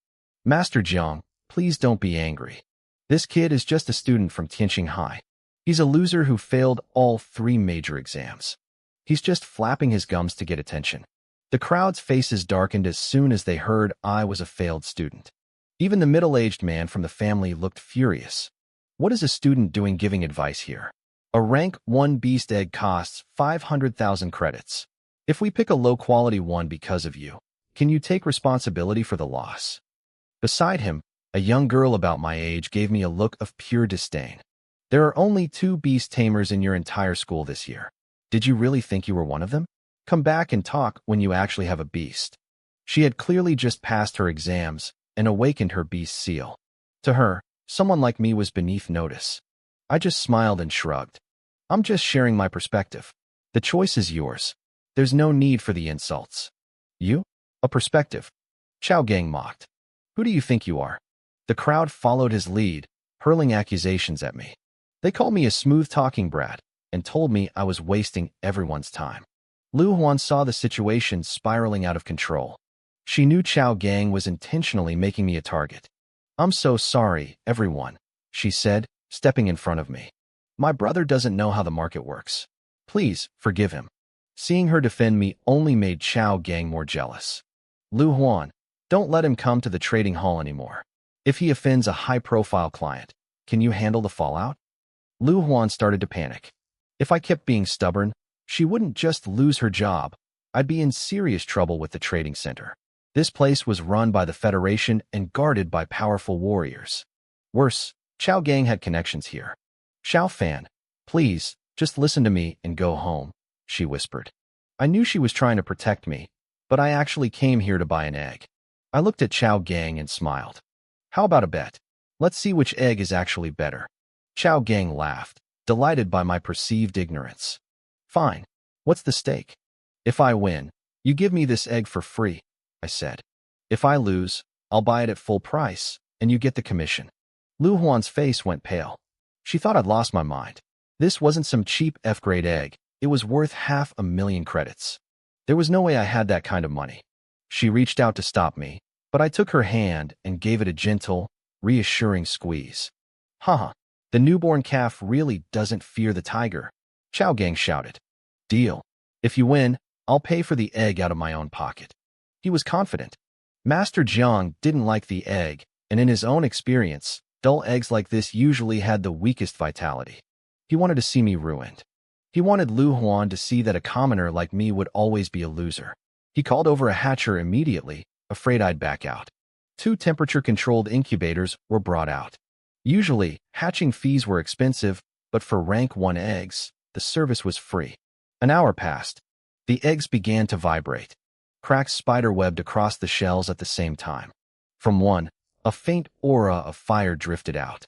S1: Master Jiang, please don't be angry. This kid is just a student from Tianqing High. He's a loser who failed all 3 major exams. He's just flapping his gums to get attention. The crowd's faces darkened as soon as they heard I was a failed student. Even the middle-aged man from the family looked furious. What is a student doing giving advice here? A rank 1 beast egg costs 500,000 credits. If we pick a low-quality one because of you, can you take responsibility for the loss? Beside him, a young girl about my age gave me a look of pure disdain. There are only 2 beast tamers in your entire school this year. Did you really think you were one of them? Come back and talk when you actually have a beast. She had clearly just passed her exams and awakened her beast seal. To her, someone like me was beneath notice. I just smiled and shrugged. I'm just sharing my perspective. The choice is yours. There's no need for the insults. You? A perspective? Chao Gang mocked. Who do you think you are? The crowd followed his lead, hurling accusations at me. They called me a smooth-talking brat and told me I was wasting everyone's time. Lu Huan saw the situation spiraling out of control. She knew Chao Gang was intentionally making me a target. I'm so sorry, everyone, she said, stepping in front of me. My brother doesn't know how the market works. Please, forgive him. Seeing her defend me only made Chao Gang more jealous. Lu Huan, don't let him come to the trading hall anymore. If he offends a high-profile client, can you handle the fallout? Lu Huan started to panic. If I kept being stubborn, she wouldn't just lose her job. I'd be in serious trouble with the trading center. This place was run by the Federation and guarded by powerful warriors. Worse, Chao Gang had connections here. Xiao Fan, please, just listen to me and go home, she whispered. I knew she was trying to protect me, but I actually came here to buy an egg. I looked at Chao Gang and smiled. How about a bet? Let's see which egg is actually better. Chao Gang laughed, delighted by my perceived ignorance. Fine. What's the stake? If I win, you give me this egg for free, I said. If I lose, I'll buy it at full price, and you get the commission. Lu Huan's face went pale. She thought I'd lost my mind. This wasn't some cheap F-grade egg. It was worth 500,000 credits. There was no way I had that kind of money. She reached out to stop me, but I took her hand and gave it a gentle, reassuring squeeze. Haha, the newborn calf really doesn't fear the tiger, Chao Gang shouted. Deal. If you win, I'll pay for the egg out of my own pocket. He was confident. Master Jiang didn't like the egg, and in his own experience, dull eggs like this usually had the weakest vitality. He wanted to see me ruined. He wanted Lu Huan to see that a commoner like me would always be a loser. He called over a hatcher immediately, afraid I'd back out. 2 temperature-controlled incubators were brought out. Usually, hatching fees were expensive, but for rank 1 eggs, the service was free. An hour passed. The eggs began to vibrate. Cracks spider-webbed across the shells at the same time. From one, a faint aura of fire drifted out.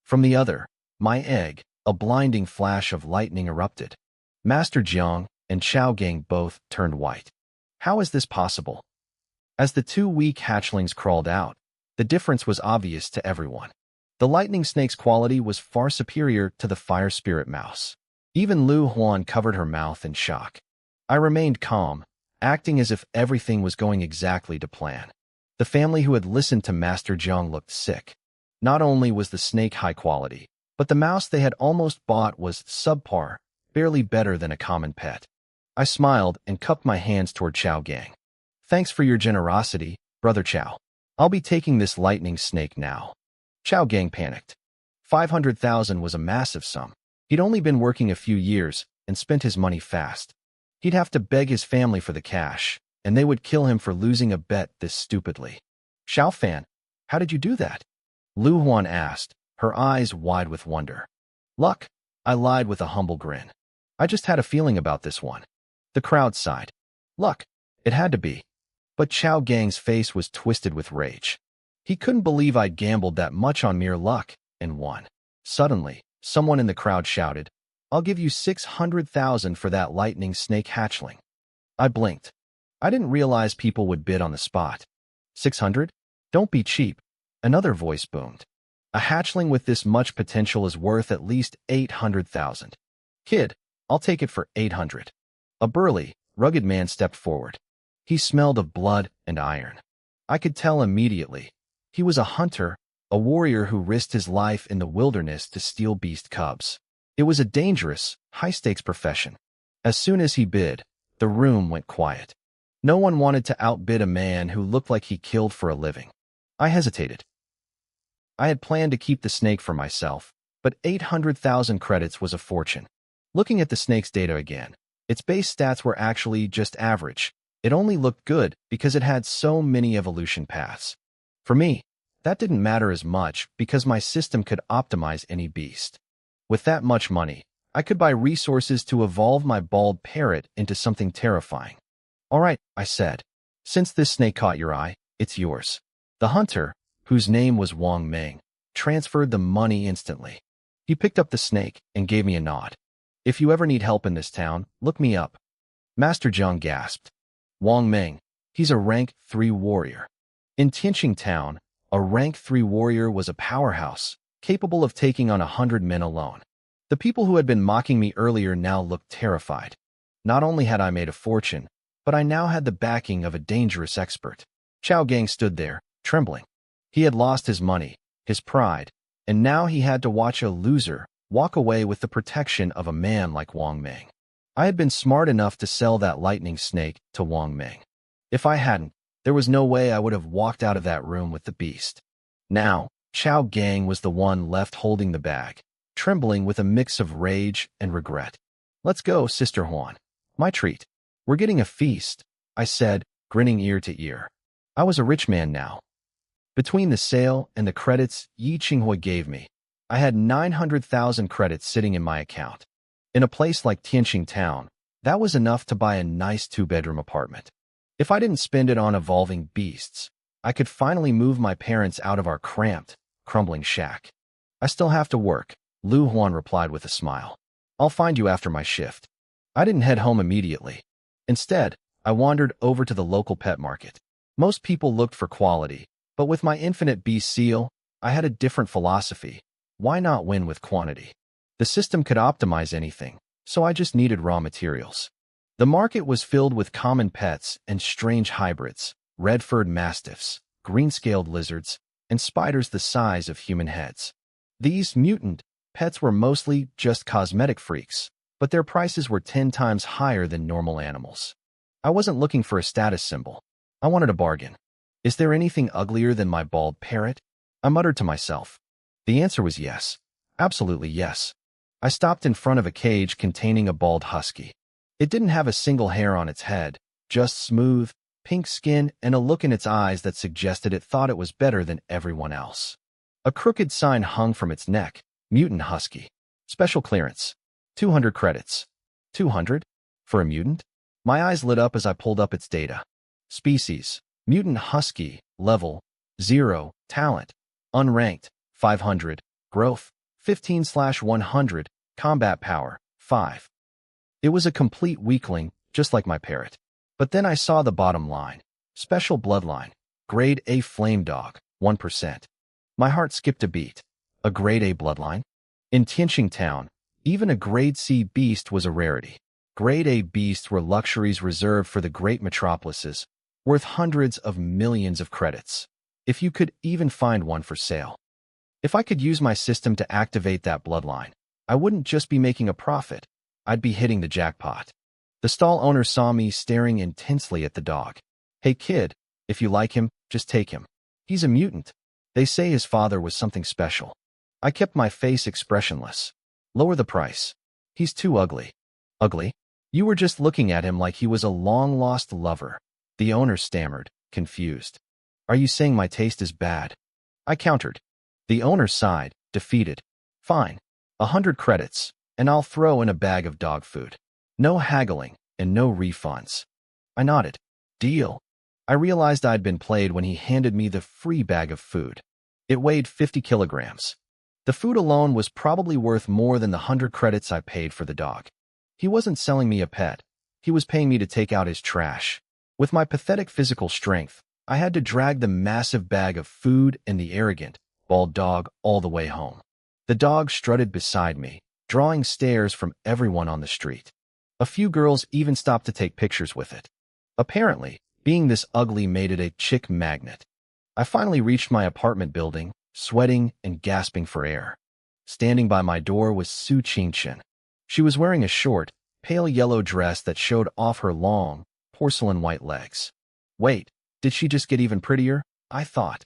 S1: From the other, my egg, a blinding flash of lightning erupted. Master Jiang and Chao Gang both turned white. How is this possible? As the 2 weak hatchlings crawled out, the difference was obvious to everyone. The lightning snake's quality was far superior to the fire spirit mouse. Even Lu Huan covered her mouth in shock. I remained calm, acting as if everything was going exactly to plan. The family who had listened to Master Jiang looked sick. Not only was the snake high quality, but the mouse they had almost bought was subpar, barely better than a common pet. I smiled and cupped my hands toward Chao Gang. Thanks for your generosity, Brother Chao. I'll be taking this lightning snake now. Chao Gang panicked. 500,000 was a massive sum. He'd only been working a few years and spent his money fast. He'd have to beg his family for the cash, and they would kill him for losing a bet this stupidly. Xiao Fan, how did you do that? Lu Huan asked, her eyes wide with wonder. Luck, I lied with a humble grin. I just had a feeling about this one. The crowd sighed. Luck, it had to be. But Chao Gang's face was twisted with rage. He couldn't believe I'd gambled that much on mere luck and won. Suddenly, someone in the crowd shouted, I'll give you 600,000 for that lightning snake hatchling. I blinked. I didn't realize people would bid on the spot. 600? Don't be cheap. Another voice boomed. A hatchling with this much potential is worth at least 800,000. Kid, I'll take it for 800. A burly, rugged man stepped forward. He smelled of blood and iron. I could tell immediately. He was a hunter, a warrior who risked his life in the wilderness to steal beast cubs. It was a dangerous, high-stakes profession. As soon as he bid, the room went quiet. No one wanted to outbid a man who looked like he killed for a living. I hesitated. I had planned to keep the snake for myself, but 800,000 credits was a fortune. Looking at the snake's data again, its base stats were actually just average. It only looked good because it had so many evolution paths. For me, that didn't matter as much because my system could optimize any beast. With that much money, I could buy resources to evolve my bald parrot into something terrifying. All right, I said. Since this snake caught your eye, it's yours. The hunter, whose name was Wang Meng, transferred the money instantly. He picked up the snake and gave me a nod. If you ever need help in this town, look me up. Master Zhang gasped. Wang Meng, he's a rank 3 warrior. In Tianqing Town, a rank 3 warrior was a powerhouse, capable of taking on 100 men alone. The people who had been mocking me earlier now looked terrified. Not only had I made a fortune, but I now had the backing of a dangerous expert. Chao Gang stood there, trembling. He had lost his money, his pride, and now he had to watch a loser walk away with the protection of a man like Wang Meng. I had been smart enough to sell that lightning snake to Wang Meng. If I hadn't, there was no way I would have walked out of that room with the beast. Now, Chao Gang was the one left holding the bag, trembling with a mix of rage and regret. Let's go, Sister Huan. My treat. We're getting a feast, I said, grinning ear to ear. I was a rich man now. Between the sale and the credits Yi Qinghua gave me, I had 900,000 credits sitting in my account. In a place like Tianqing Town, that was enough to buy a nice 2-bedroom apartment. If I didn't spend it on evolving beasts, I could finally move my parents out of our cramped, crumbling shack. I still have to work, Lu Huan replied with a smile. I'll find you after my shift. I didn't head home immediately. Instead, I wandered over to the local pet market. Most people looked for quality, but with my infinite beast seal, I had a different philosophy. Why not win with quantity? The system could optimize anything, so I just needed raw materials. The market was filled with common pets and strange hybrids, red-furred mastiffs, green-scaled lizards, and spiders the size of human heads. These mutant pets were mostly just cosmetic freaks, but their prices were 10 times higher than normal animals. I wasn't looking for a status symbol. I wanted a bargain. Is there anything uglier than my bald parrot? I muttered to myself. The answer was yes. Absolutely yes. I stopped in front of a cage containing a bald husky. It didn't have a single hair on its head, just smooth, pink skin and a look in its eyes that suggested it thought it was better than everyone else. A crooked sign hung from its neck, Mutant Husky. Special clearance. 200 credits. 200? For a mutant? My eyes lit up as I pulled up its data. Species. Mutant Husky. Level. 0. Talent. Unranked. 500. Growth. 15/100. Combat power. 5. It was a complete weakling, just like my parrot. But then I saw the bottom line. Special bloodline. Grade A flame dog. 1%. My heart skipped a beat. A Grade A bloodline? In Tianqing Town, even a Grade C beast was a rarity. Grade A beasts were luxuries reserved for the great metropolises, worth hundreds of millions of credits, if you could even find one for sale. If I could use my system to activate that bloodline, I wouldn't just be making a profit, I'd be hitting the jackpot. The stall owner saw me staring intensely at the dog. Hey kid, if you like him, just take him. He's a mutant. They say his father was something special. I kept my face expressionless. Lower the price. He's too ugly. Ugly? You were just looking at him like he was a long-lost lover. The owner stammered, confused. Are you saying my taste is bad? I countered. The owner sighed, defeated. Fine. 100 credits, and I'll throw in a bag of dog food. No haggling, and no refunds. I nodded. Deal. I realized I'd been played when he handed me the free bag of food. It weighed 50 kilograms. The food alone was probably worth more than the 100 credits I paid for the dog. He wasn't selling me a pet. He was paying me to take out his trash. With my pathetic physical strength, I had to drag the massive bag of food and the arrogant, bald dog all the way home. The dog strutted beside me, drawing stares from everyone on the street. A few girls even stopped to take pictures with it. Apparently, being this ugly made it a chick magnet. I finally reached my apartment building, sweating and gasping for air. Standing by my door was Su Qingqian. She was wearing a short, pale yellow dress that showed off her long, porcelain white legs. Wait, did she just get even prettier? I thought.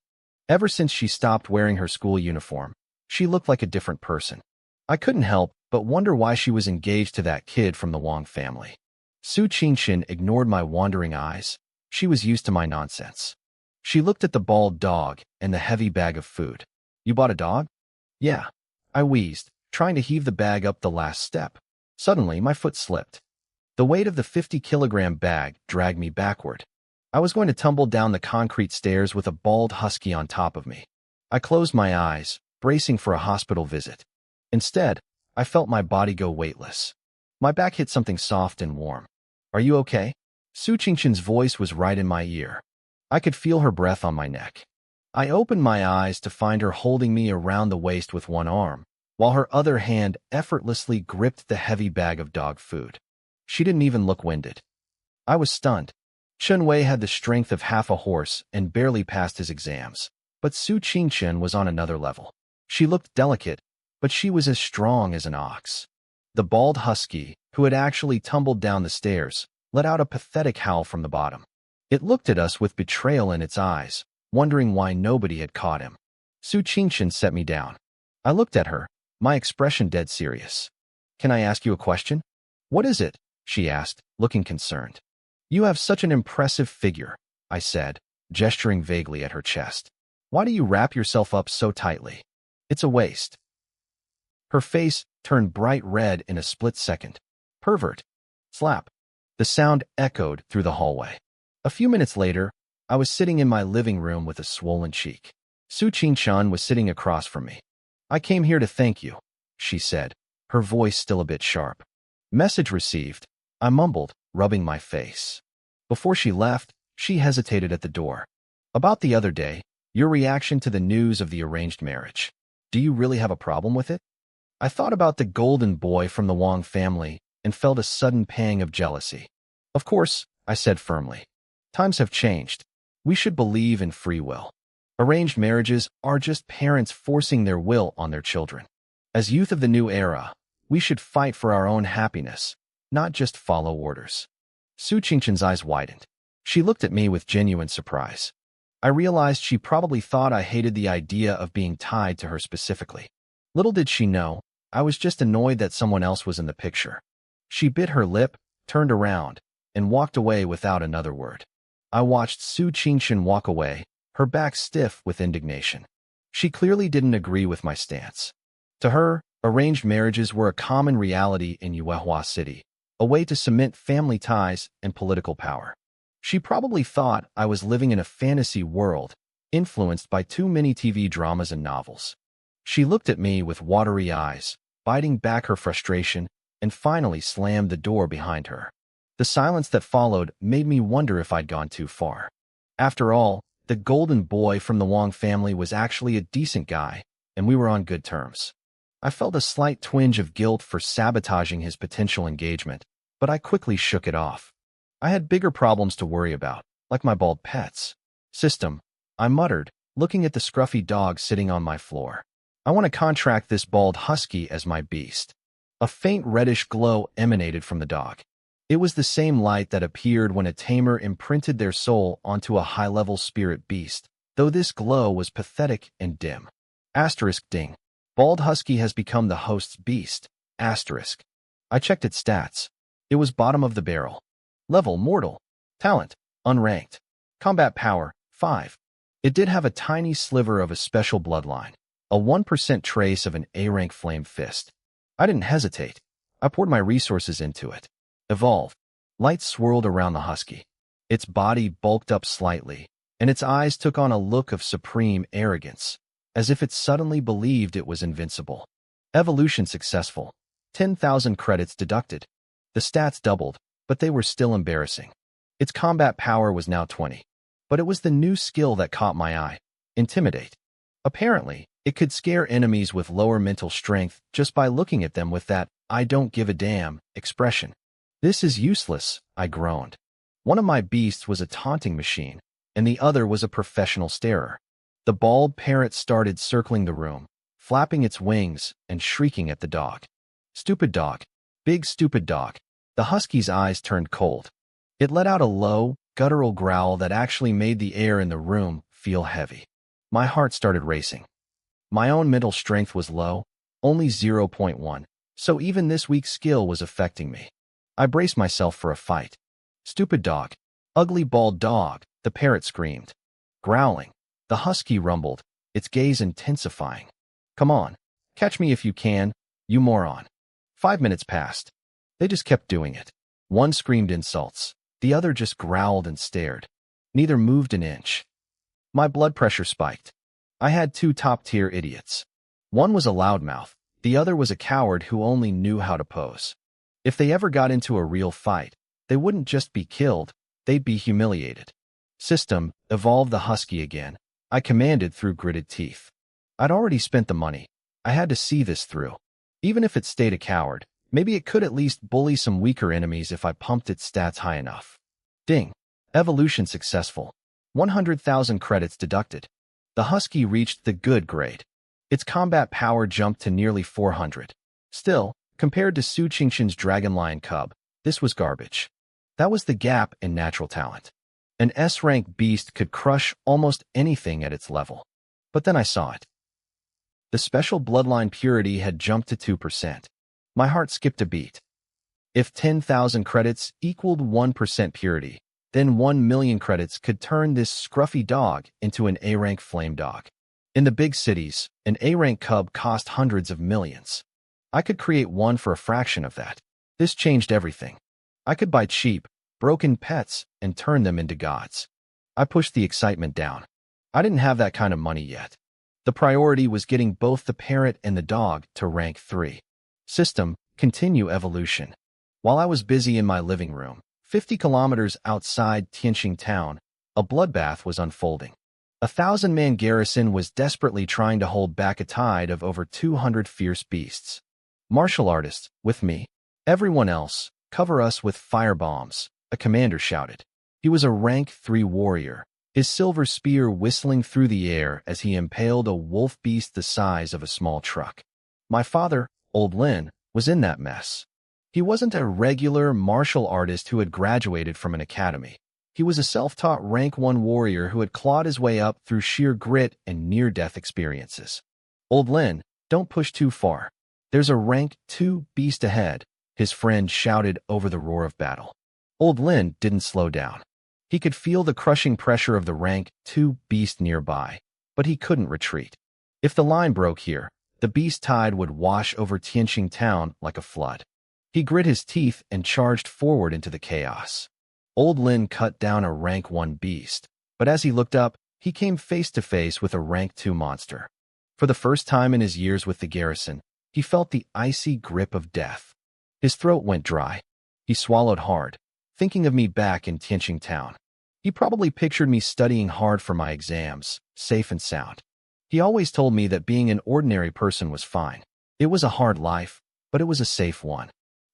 S1: Ever since she stopped wearing her school uniform, she looked like a different person. I couldn't help but wonder why she was engaged to that kid from the Wang family. Su Qingqian ignored my wandering eyes. She was used to my nonsense. She looked at the bald dog and the heavy bag of food. You bought a dog? Yeah. I wheezed, trying to heave the bag up the last step. Suddenly, my foot slipped. The weight of the 50-kilogram bag dragged me backward. I was going to tumble down the concrete stairs with a bald husky on top of me. I closed my eyes, bracing for a hospital visit. Instead, I felt my body go weightless. My back hit something soft and warm. Are you okay? Su Qingqian's voice was right in my ear. I could feel her breath on my neck. I opened my eyes to find her holding me around the waist with one arm, while her other hand effortlessly gripped the heavy bag of dog food. She didn't even look winded. I was stunned. Chen Wei had the strength of half a horse and barely passed his exams, but Su Qingqian was on another level. She looked delicate, but she was as strong as an ox. The bald husky, who had actually tumbled down the stairs, let out a pathetic howl from the bottom. It looked at us with betrayal in its eyes, wondering why nobody had caught him. Su Qingqian set me down. I looked at her, my expression dead serious. Can I ask you a question? What is it? She asked, looking concerned. You have such an impressive figure, I said, gesturing vaguely at her chest. Why do you wrap yourself up so tightly? It's a waste. Her face turned bright red in a split second. Pervert. Slap. The sound echoed through the hallway. A few minutes later, I was sitting in my living room with a swollen cheek. Su Qingqian was sitting across from me. I came here to thank you, she said, her voice still a bit sharp. Message received, I mumbled, rubbing my face. Before she left, she hesitated at the door. About the other day, your reaction to the news of the arranged marriage. Do you really have a problem with it? I thought about the golden boy from the Wang family and felt a sudden pang of jealousy. Of course, I said firmly. Times have changed. We should believe in free will. Arranged marriages are just parents forcing their will on their children. As youth of the new era, we should fight for our own happiness, not just follow orders. Su Qingqian's eyes widened. She looked at me with genuine surprise. I realized she probably thought I hated the idea of being tied to her specifically. Little did she know, I was just annoyed that someone else was in the picture. She bit her lip, turned around, and walked away without another word. I watched Su Qingqian walk away, her back stiff with indignation. She clearly didn't agree with my stance. To her, arranged marriages were a common reality in Yuehua City, a way to cement family ties and political power. She probably thought I was living in a fantasy world, influenced by too many TV dramas and novels. She looked at me with watery eyes, biting back her frustration, and finally slammed the door behind her. The silence that followed made me wonder if I'd gone too far. After all, the golden boy from the Wang family was actually a decent guy, and we were on good terms. I felt a slight twinge of guilt for sabotaging his potential engagement, but I quickly shook it off. I had bigger problems to worry about, like my bald pets. System, I muttered, looking at the scruffy dog sitting on my floor. I want to contract this bald husky as my beast. A faint reddish glow emanated from the dog. It was the same light that appeared when a tamer imprinted their soul onto a high-level spirit beast, though this glow was pathetic and dim. Asterisk ding. Bald Husky has become the host's beast. Asterisk. I checked its stats. It was bottom of the barrel. Level, mortal. Talent, unranked. Combat power, 5. It did have a tiny sliver of a special bloodline, a 1% trace of an A-rank flame fist. I didn't hesitate. I poured my resources into it. Evolve. Light swirled around the husky. Its body bulked up slightly, and its eyes took on a look of supreme arrogance, as if it suddenly believed it was invincible. Evolution successful. 10,000 credits deducted. The stats doubled, but they were still embarrassing. Its combat power was now 20. But it was the new skill that caught my eye. Intimidate. Apparently, it could scare enemies with lower mental strength just by looking at them with that "I don't give a damn" expression. This is useless, I groaned. One of my beasts was a taunting machine, and the other was a professional starer. The bald parrot started circling the room, flapping its wings and shrieking at the dog. Stupid dog. Big stupid dog. The husky's eyes turned cold. It let out a low, guttural growl that actually made the air in the room feel heavy. My heart started racing. My own mental strength was low, only 0.1, so even this weak skill was affecting me. I braced myself for a fight. Stupid dog. Ugly bald dog, the parrot screamed. Growling. The husky rumbled, its gaze intensifying. Come on, catch me if you can, you moron. 5 minutes passed. They just kept doing it. One screamed insults. The other just growled and stared. Neither moved an inch. My blood pressure spiked. I had two top-tier idiots. One was a loudmouth. The other was a coward who only knew how to pose. If they ever got into a real fight, they wouldn't just be killed, they'd be humiliated. System, evolve the husky again, I commanded through gritted teeth. I'd already spent the money. I had to see this through. Even if it stayed a coward, maybe it could at least bully some weaker enemies if I pumped its stats high enough. Ding. Evolution successful. 100,000 credits deducted. The husky reached the good grade. Its combat power jumped to nearly 400. Still, compared to Su Qingxin's Dragon Lion Cub, this was garbage. That was the gap in natural talent. An S-rank beast could crush almost anything at its level. But then I saw it. The special bloodline purity had jumped to 2%. My heart skipped a beat. If 10,000 credits equaled 1% purity, then 1 million credits could turn this scruffy dog into an A-rank flame dog. In the big cities, an A-rank cub cost hundreds of millions. I could create one for a fraction of that. This changed everything. I could buy cheap, broken pets and turn them into gods. I pushed the excitement down. I didn't have that kind of money yet. The priority was getting both the parrot and the dog to rank 3. System, continue evolution. While I was busy in my living room, 50 kilometers outside Tianqing town, a bloodbath was unfolding. A 1,000-man garrison was desperately trying to hold back a tide of over 200 fierce beasts. Martial artists, with me. Everyone else, cover us with firebombs, a commander shouted. He was a rank 3 warrior, his silver spear whistling through the air as he impaled a wolf beast the size of a small truck. My father, Old Lin, was in that mess. He wasn't a regular martial artist who had graduated from an academy. He was a self-taught rank 1 warrior who had clawed his way up through sheer grit and near-death experiences. Old Lin, don't push too far. There's a rank 2 beast ahead, his friend shouted over the roar of battle. Old Lin didn't slow down. He could feel the crushing pressure of the rank 2 beast nearby, but he couldn't retreat. If the line broke here, the beast tide would wash over Tianqing town like a flood. He grit his teeth and charged forward into the chaos. Old Lin cut down a rank 1 beast, but as he looked up, he came face to face with a rank 2 monster. For the first time in his years with the garrison, he felt the icy grip of death. His throat went dry. He swallowed hard, thinking of me back in Tianqing town. He probably pictured me studying hard for my exams, safe and sound. He always told me that being an ordinary person was fine. It was a hard life, but it was a safe one.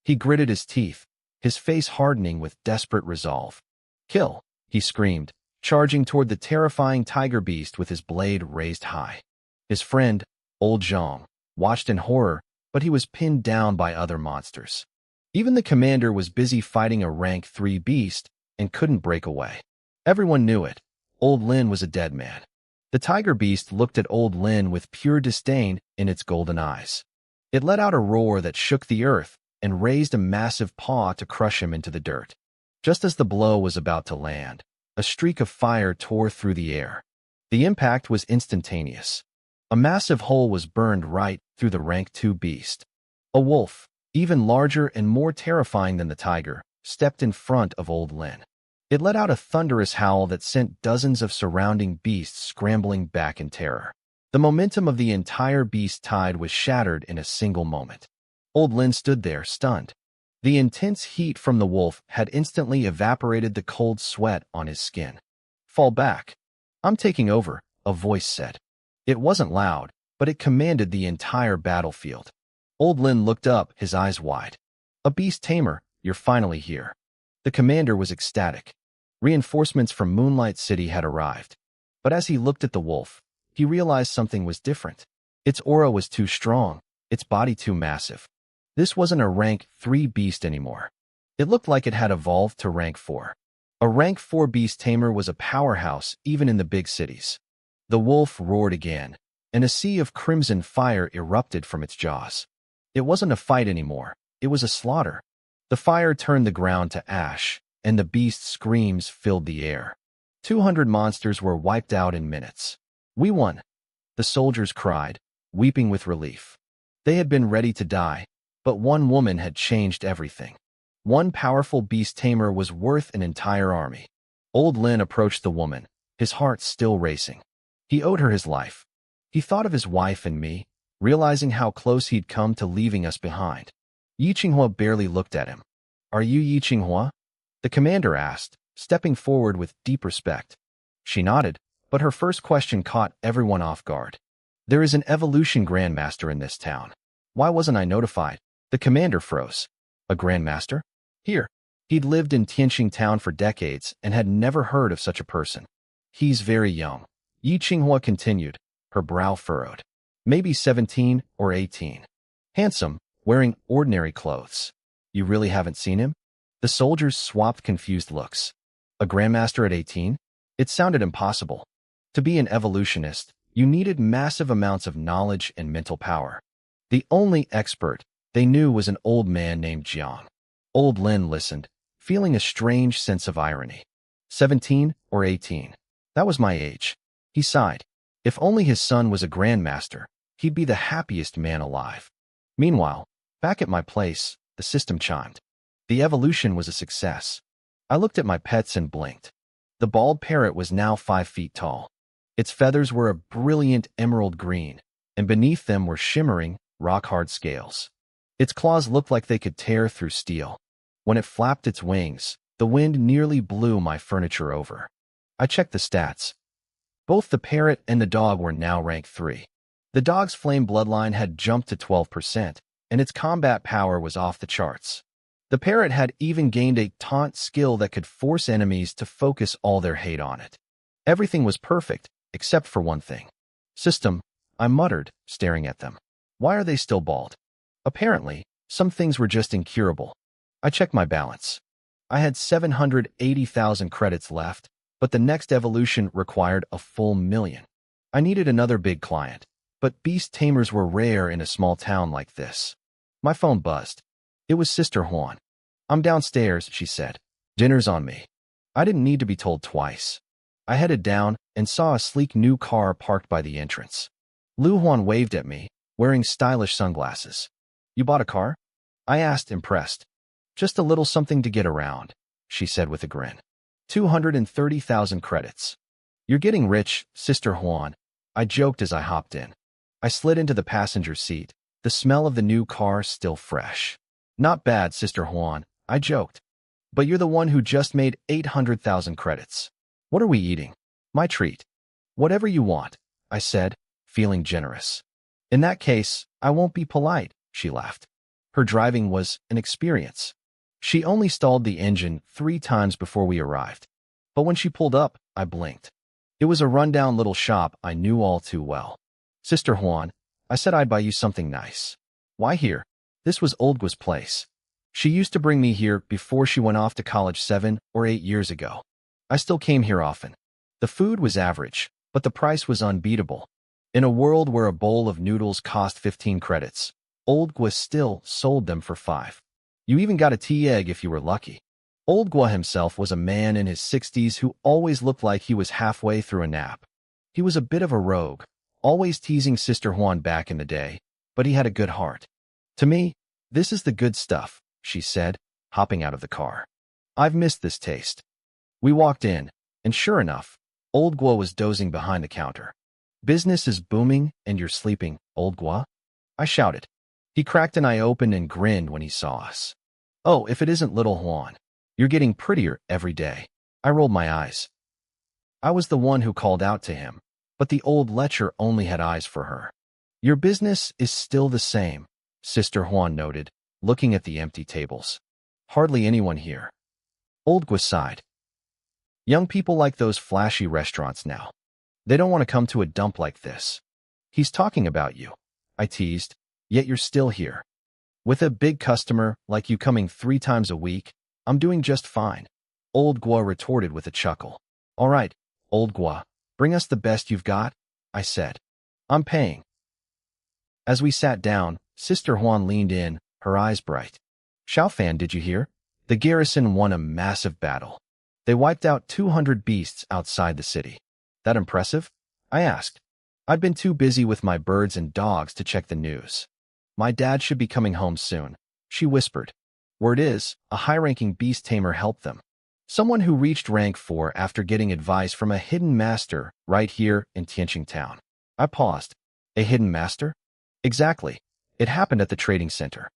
S1: He gritted his teeth, his face hardening with desperate resolve. Kill, he screamed, charging toward the terrifying tiger beast with his blade raised high. His friend, Old Zhang, watched in horror, but he was pinned down by other monsters. Even the commander was busy fighting a rank 3 beast and couldn't break away. Everyone knew it. Old Lin was a dead man. The tiger beast looked at Old Lin with pure disdain in its golden eyes. It let out a roar that shook the earth and raised a massive paw to crush him into the dirt. Just as the blow was about to land, a streak of fire tore through the air. The impact was instantaneous. A massive hole was burned right through the rank 2 beast. A wolf, even larger and more terrifying than the tiger, stepped in front of Old Lin. It let out a thunderous howl that sent dozens of surrounding beasts scrambling back in terror. The momentum of the entire beast tide was shattered in a single moment. Old Lin stood there, stunned. The intense heat from the wolf had instantly evaporated the cold sweat on his skin. Fall back. I'm taking over, a voice said. It wasn't loud, but it commanded the entire battlefield. Old Lin looked up, his eyes wide. A beast tamer, you're finally here. The commander was ecstatic. Reinforcements from Moonlight City had arrived. But as he looked at the wolf, he realized something was different. Its aura was too strong, its body too massive. This wasn't a rank 3 beast anymore. It looked like it had evolved to rank 4. A rank 4 beast tamer was a powerhouse even in the big cities. The wolf roared again, and a sea of crimson fire erupted from its jaws. It wasn't a fight anymore, it was a slaughter. The fire turned the ground to ash, and the beast's screams filled the air. 200 monsters were wiped out in minutes. We won, the soldiers cried, weeping with relief. They had been ready to die, but one woman had changed everything. One powerful beast tamer was worth an entire army. Old Lin approached the woman, his heart still racing. He owed her his life. He thought of his wife and me, realizing how close he'd come to leaving us behind. Yi Qinghua barely looked at him. Are you Yi Qinghua? The commander asked, stepping forward with deep respect. She nodded, but her first question caught everyone off guard. There is an evolution grandmaster in this town. Why wasn't I notified? The commander froze. A grandmaster? Here. He'd lived in Tianqing town for decades and had never heard of such a person. He's very young. Yi Qinghua continued, her brow furrowed. Maybe 17 or 18. Handsome, wearing ordinary clothes. You really haven't seen him? The soldiers swapped confused looks. A grandmaster at 18? It sounded impossible. To be an evolutionist, you needed massive amounts of knowledge and mental power. The only expert they knew was an old man named Jiang. Old Lin listened, feeling a strange sense of irony. 17 or 18. That was my age. He sighed. If only his son was a grandmaster, he'd be the happiest man alive. Meanwhile, back at my place, the system chimed. The evolution was a success. I looked at my pets and blinked. The bald parrot was now 5 feet tall. Its feathers were a brilliant emerald green, and beneath them were shimmering, rock-hard scales. Its claws looked like they could tear through steel. When it flapped its wings, the wind nearly blew my furniture over. I checked the stats. Both the parrot and the dog were now rank 3. The dog's flame bloodline had jumped to 12%, and its combat power was off the charts. The parrot had even gained a taunt skill that could force enemies to focus all their hate on it. Everything was perfect, except for one thing. System, I muttered, staring at them. Why are they still bald? Apparently, some things were just incurable. I checked my balance. I had 780,000 credits left, but the next evolution required a full 1,000,000. I needed another big client, but beast tamers were rare in a small town like this. My phone buzzed. It was Sister Huan. I'm downstairs, she said. Dinner's on me. I didn't need to be told twice. I headed down and saw a sleek new car parked by the entrance. Lu Huan waved at me, wearing stylish sunglasses. You bought a car? I asked, impressed. Just a little something to get around, she said with a grin. 230,000 credits. You're getting rich, Sister Huan, I joked as I hopped in. I slid into the passenger seat, the smell of the new car still fresh. Not bad, Sister Huan, I joked. But you're the one who just made 800,000 credits. What are we eating? My treat. Whatever you want, I said, feeling generous. In that case, I won't be polite, she laughed. Her driving was an experience. She only stalled the engine 3 times before we arrived. But when she pulled up, I blinked. It was a rundown little shop I knew all too well. Sister Huan, I said I'd buy you something nice. Why here? This was Olga's place. She used to bring me here before she went off to college 7 or 8 years ago. I still came here often. The food was average, but the price was unbeatable. In a world where a bowl of noodles cost 15 credits, Olga still sold them for 5. You even got a tea egg if you were lucky. Olga himself was a man in his 60s who always looked like he was halfway through a nap. He was a bit of a rogue, always teasing Sister Huan back in the day, but he had a good heart. To me, this is the good stuff, she said, hopping out of the car. I've missed this taste. We walked in, and sure enough, Olga was dozing behind the counter. Business is booming, and you're sleeping, Olga? I shouted. He cracked an eye open and grinned when he saw us. Oh, if it isn't little Huan. You're getting prettier every day. I rolled my eyes. I was the one who called out to him, but the old lecher only had eyes for her. Your business is still the same, Sister Huan noted, looking at the empty tables. Hardly anyone here. Old Gua sighed. Young people like those flashy restaurants now. They don't want to come to a dump like this. He's talking about you, I teased, yet you're still here. With a big customer like you coming 3 times a week, I'm doing just fine. Old Gua retorted with a chuckle. All right, Old Gua, bring us the best you've got, I said. I'm paying. As we sat down, Sister Huan leaned in, her eyes bright. Xiaofan, did you hear? The garrison won a massive battle. They wiped out 200 beasts outside the city. That impressive? I asked. I'd been too busy with my birds and dogs to check the news. My dad should be coming home soon, she whispered. Word is, a high-ranking beast tamer helped them. Someone who reached rank 4 after getting advice from a hidden master right here in Tianqing Town. I paused. A hidden master? Exactly. It happened at the trading center.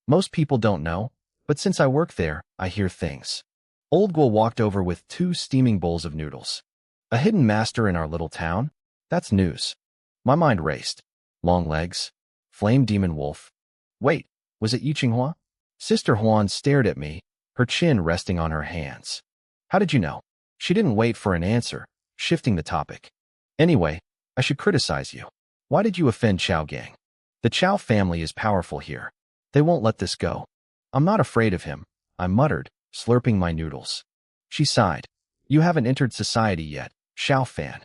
S1: Most people don't know, but since I work there, I hear things. Old Gua walked over with 2 steaming bowls of noodles. A hidden master in our little town? That's news. My mind raced. Long legs? Flame demon wolf? Wait, was it Yi Qinghua? Sister Huan stared at me, her chin resting on her hands. How did you know? She didn't wait for an answer, shifting the topic. Anyway, I should criticize you. Why did you offend Chao Gang? The Chao family is powerful here. They won't let this go. I'm not afraid of him, I muttered, slurping my noodles. She sighed. You haven't entered society yet, Xiaofan.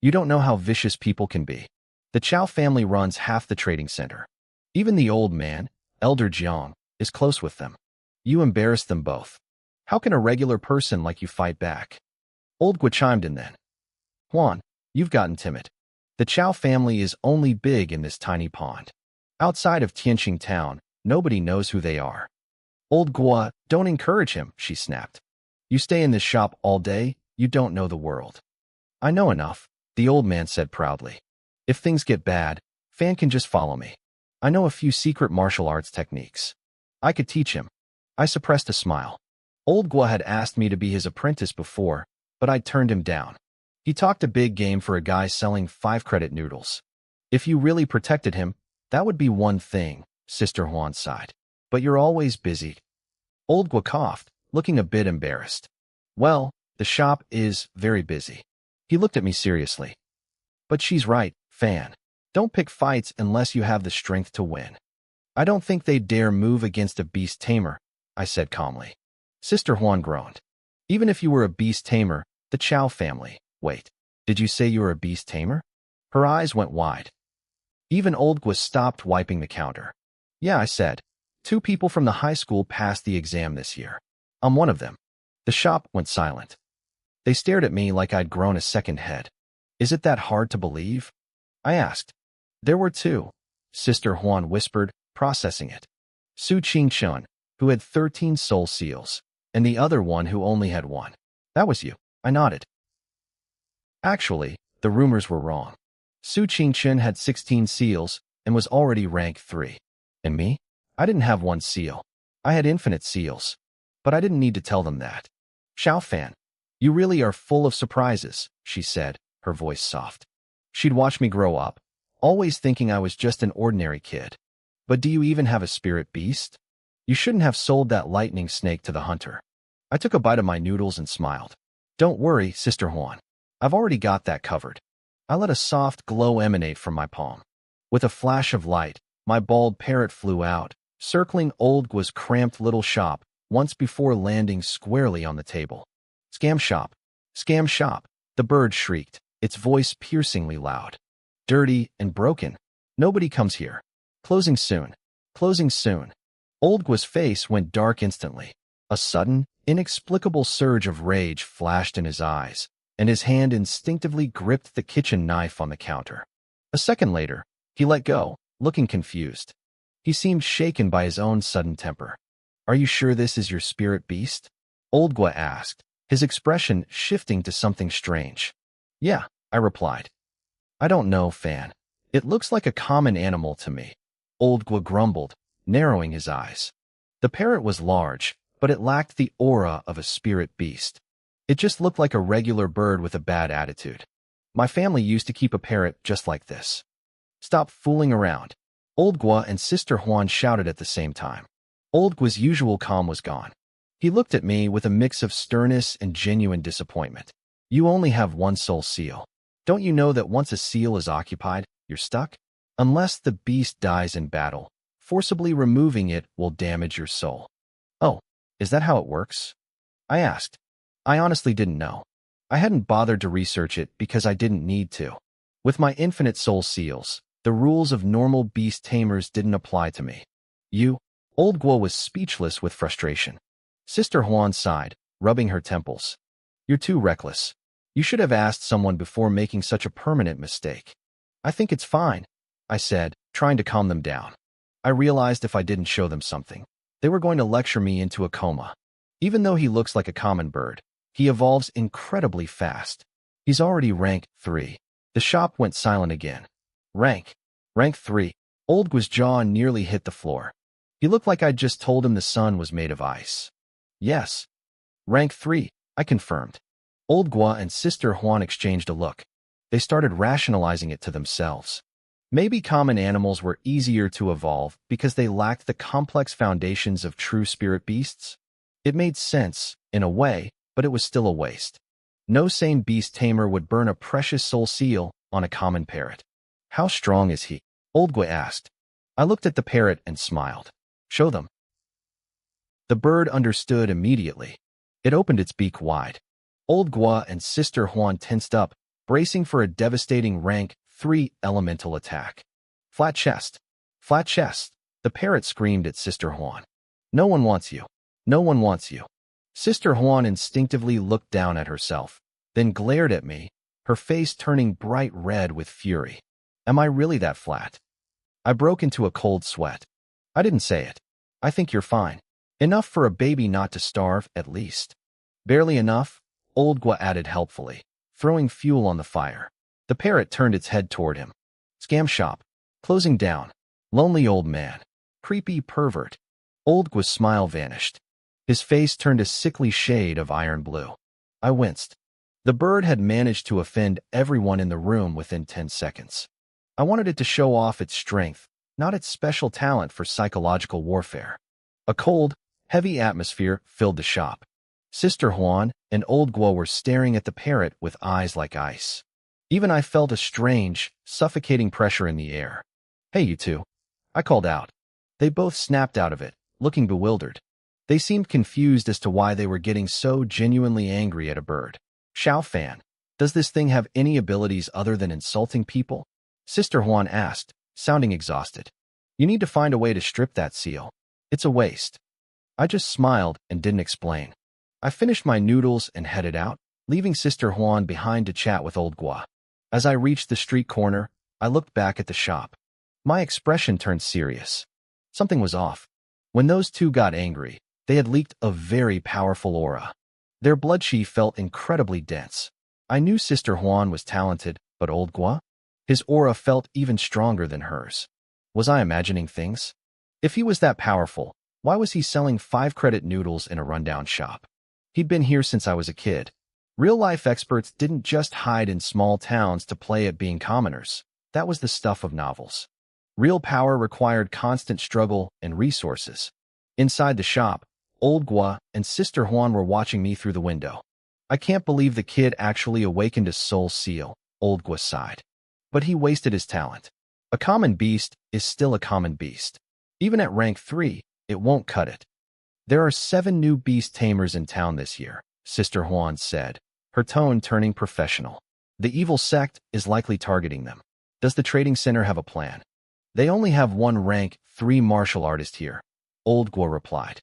S1: You don't know how vicious people can be. The Chao family runs half the trading center. Even the old man, Elder Jiang, is close with them. You embarrass them both. How can a regular person like you fight back? Old Gua chimed in then. Huan, you've gotten timid. The Chao family is only big in this tiny pond. Outside of Tianqing Town, nobody knows who they are. Old Gua, don't encourage him, she snapped. You stay in this shop all day, you don't know the world. I know enough, the old man said proudly. If things get bad, Fan can just follow me. I know a few secret martial arts techniques. I could teach him. I suppressed a smile. Old Gua had asked me to be his apprentice before, but I'd turned him down. He talked a big game for a guy selling 5-credit noodles. If you really protected him, that would be one thing, Sister Huan sighed. But you're always busy. Old Gua coughed, looking a bit embarrassed. Well, the shop is very busy. He looked at me seriously. But she's right, Fan. Don't pick fights unless you have the strength to win. I don't think they'd dare move against a beast tamer, I said calmly. Sister Huan groaned. Even if you were a beast tamer, the Chao family. Wait, did you say you were a beast tamer? Her eyes went wide. Even Old Gua stopped wiping the counter. Yeah, I said. 2 people from the high school passed the exam this year. I'm one of them. The shop went silent. They stared at me like I'd grown a second head. Is it that hard to believe? I asked. There were 2, Sister Huan whispered, processing it. Su Qingshun, who had 13 soul seals, and the other one who only had 1. That was you, I nodded. Actually, the rumors were wrong. Su Qingshun had 16 seals and was already rank 3. And me? I didn't have 1 seal. I had infinite seals. But I didn't need to tell them that. Xiaofan, you really are full of surprises, she said, her voice soft. She'd watched me grow up, always thinking I was just an ordinary kid. But do you even have a spirit beast? You shouldn't have sold that lightning snake to the hunter. I took a bite of my noodles and smiled. Don't worry, Sister Huan. I've already got that covered. I let a soft glow emanate from my palm. With a flash of light, my bald parrot flew out, circling Old Gua's cramped little shop, once before landing squarely on the table. Scam shop! Scam shop! The bird shrieked, its voice piercingly loud. Dirty and broken. Nobody comes here. Closing soon. Closing soon. Old Gua's face went dark instantly. A sudden, inexplicable surge of rage flashed in his eyes, and his hand instinctively gripped the kitchen knife on the counter. A second later, he let go, looking confused. He seemed shaken by his own sudden temper. Are you sure this is your spirit beast? Old Gua asked, his expression shifting to something strange. Yeah, I replied. I don't know, Fan. It looks like a common animal to me. Old Gua grumbled, narrowing his eyes. The parrot was large, but it lacked the aura of a spirit beast. It just looked like a regular bird with a bad attitude. My family used to keep a parrot just like this. Stop fooling around. Old Gua and Sister Huan shouted at the same time. Old Gua's usual calm was gone. He looked at me with a mix of sternness and genuine disappointment. You only have one soul seal. Don't you know that once a seal is occupied, you're stuck? Unless the beast dies in battle, forcibly removing it will damage your soul. Oh, is that how it works? I asked. I honestly didn't know. I hadn't bothered to research it because I didn't need to. With my infinite soul seals, the rules of normal beast tamers didn't apply to me. Old Guo was speechless with frustration. Sister Huan sighed, rubbing her temples. You're too reckless. You should have asked someone before making such a permanent mistake. I think it's fine, I said, trying to calm them down. I realized if I didn't show them something, they were going to lecture me into a coma. Even though he looks like a common bird, he evolves incredibly fast. He's already rank 3. The shop went silent again. Rank 3. Old Gua's jaw nearly hit the floor. He looked like I'd just told him the sun was made of ice. Yes. Rank 3, I confirmed. Old Gua and Sister Huan exchanged a look. They started rationalizing it to themselves. Maybe common animals were easier to evolve because they lacked the complex foundations of true spirit beasts. It made sense, in a way, but it was still a waste. No sane beast tamer would burn a precious soul seal on a common parrot. How strong is he? Old Gua asked. I looked at the parrot and smiled. Show them. The bird understood immediately. It opened its beak wide. Old Gua and Sister Huan tensed up, bracing for a devastating rank 3 elemental attack. Flat chest. Flat chest. The parrot screamed at Sister Huan. No one wants you. No one wants you. Sister Huan instinctively looked down at herself, then glared at me, her face turning bright red with fury. Am I really that flat? I broke into a cold sweat. I didn't say it. I think you're fine. Enough for a baby not to starve, at least. Barely enough, Old Gua added helpfully, throwing fuel on the fire. The parrot turned its head toward him. Scam shop. Closing down. Lonely old man. Creepy pervert. Old Gua's smile vanished. His face turned a sickly shade of iron blue. I winced. The bird had managed to offend everyone in the room within 10 seconds. I wanted it to show off its strength, not its special talent for psychological warfare. A cold, heavy atmosphere filled the shop. Sister Huan and Old Guo were staring at the parrot with eyes like ice. Even I felt a strange, suffocating pressure in the air. Hey, you two. I called out. They both snapped out of it, looking bewildered. They seemed confused as to why they were getting so genuinely angry at a bird. Xiao Fan, does this thing have any abilities other than insulting people? Sister Huan asked, sounding exhausted. You need to find a way to strip that seal. It's a waste. I just smiled and didn't explain. I finished my noodles and headed out, leaving Sister Huan behind to chat with Old Gua. As I reached the street corner, I looked back at the shop. My expression turned serious. Something was off. When those two got angry, they had leaked a very powerful aura. Their blood chi felt incredibly dense. I knew Sister Huan was talented, but Old Gua? His aura felt even stronger than hers. Was I imagining things? If he was that powerful, why was he selling 5-credit noodles in a rundown shop? He'd been here since I was a kid. Real-life experts didn't just hide in small towns to play at being commoners. That was the stuff of novels. Real power required constant struggle and resources. Inside the shop, Old Gua and Sister Huan were watching me through the window. I can't believe the kid actually awakened a soul seal, Old Gua sighed. But he wasted his talent. A common beast is still a common beast. Even at rank 3, it won't cut it. There are 7 new beast tamers in town this year, Sister Huan said, her tone turning professional. The evil sect is likely targeting them. Does the trading center have a plan? They only have one rank 3 martial artist here, Old Gua replied.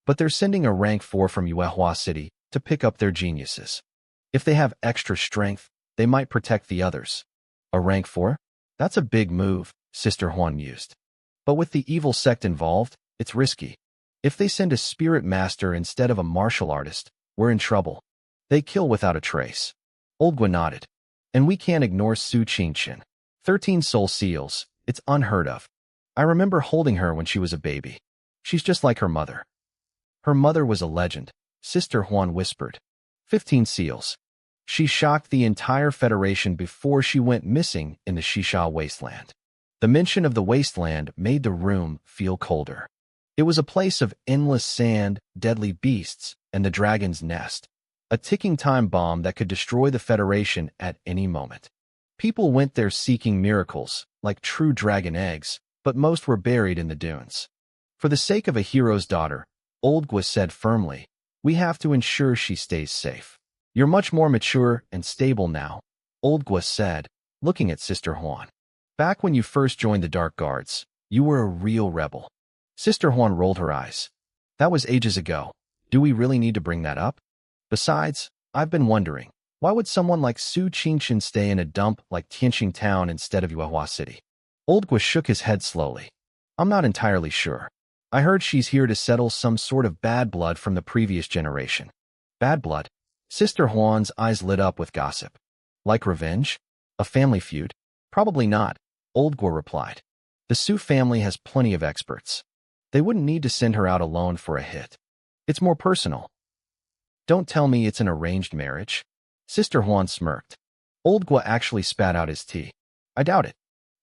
S1: But they're sending a rank 4 from Yuehua City to pick up their geniuses. If they have extra strength, they might protect the others. A rank 4? That's a big move, Sister Huan mused. But with the evil sect involved, it's risky. If they send a spirit master instead of a martial artist, we're in trouble. They kill without a trace. Old Gua nodded. And we can't ignore Su Qingqian. 13 soul seals, it's unheard of. I remember holding her when she was a baby. She's just like her mother. Her mother was a legend, Sister Huan whispered. 15 seals. She shocked the entire Federation before she went missing in the Shisha wasteland. The mention of the wasteland made the room feel colder. It was a place of endless sand, deadly beasts, and the dragon's nest, a ticking time bomb that could destroy the Federation at any moment. People went there seeking miracles, like true dragon eggs, but most were buried in the dunes. For the sake of a hero's daughter, Old Gwa said firmly, "We have to ensure she stays safe." "You're much more mature and stable now," Old Gwa said, looking at Sister Huan. "Back when you first joined the Dark Guards, you were a real rebel." Sister Huan rolled her eyes. "That was ages ago. Do we really need to bring that up? Besides, I've been wondering, why would someone like Su Qingqian stay in a dump like Tianqing Town instead of Yuehua City?" Old Gwa shook his head slowly. "I'm not entirely sure. I heard she's here to settle some sort of bad blood from the previous generation." "Bad blood?" Sister Huan's eyes lit up with gossip. "Like revenge? A family feud?" "Probably not," Old Gwa replied. "The Su family has plenty of experts. They wouldn't need to send her out alone for a hit. It's more personal." "Don't tell me it's an arranged marriage." Sister Huan smirked. Old Gwa actually spat out his tea. "I doubt it.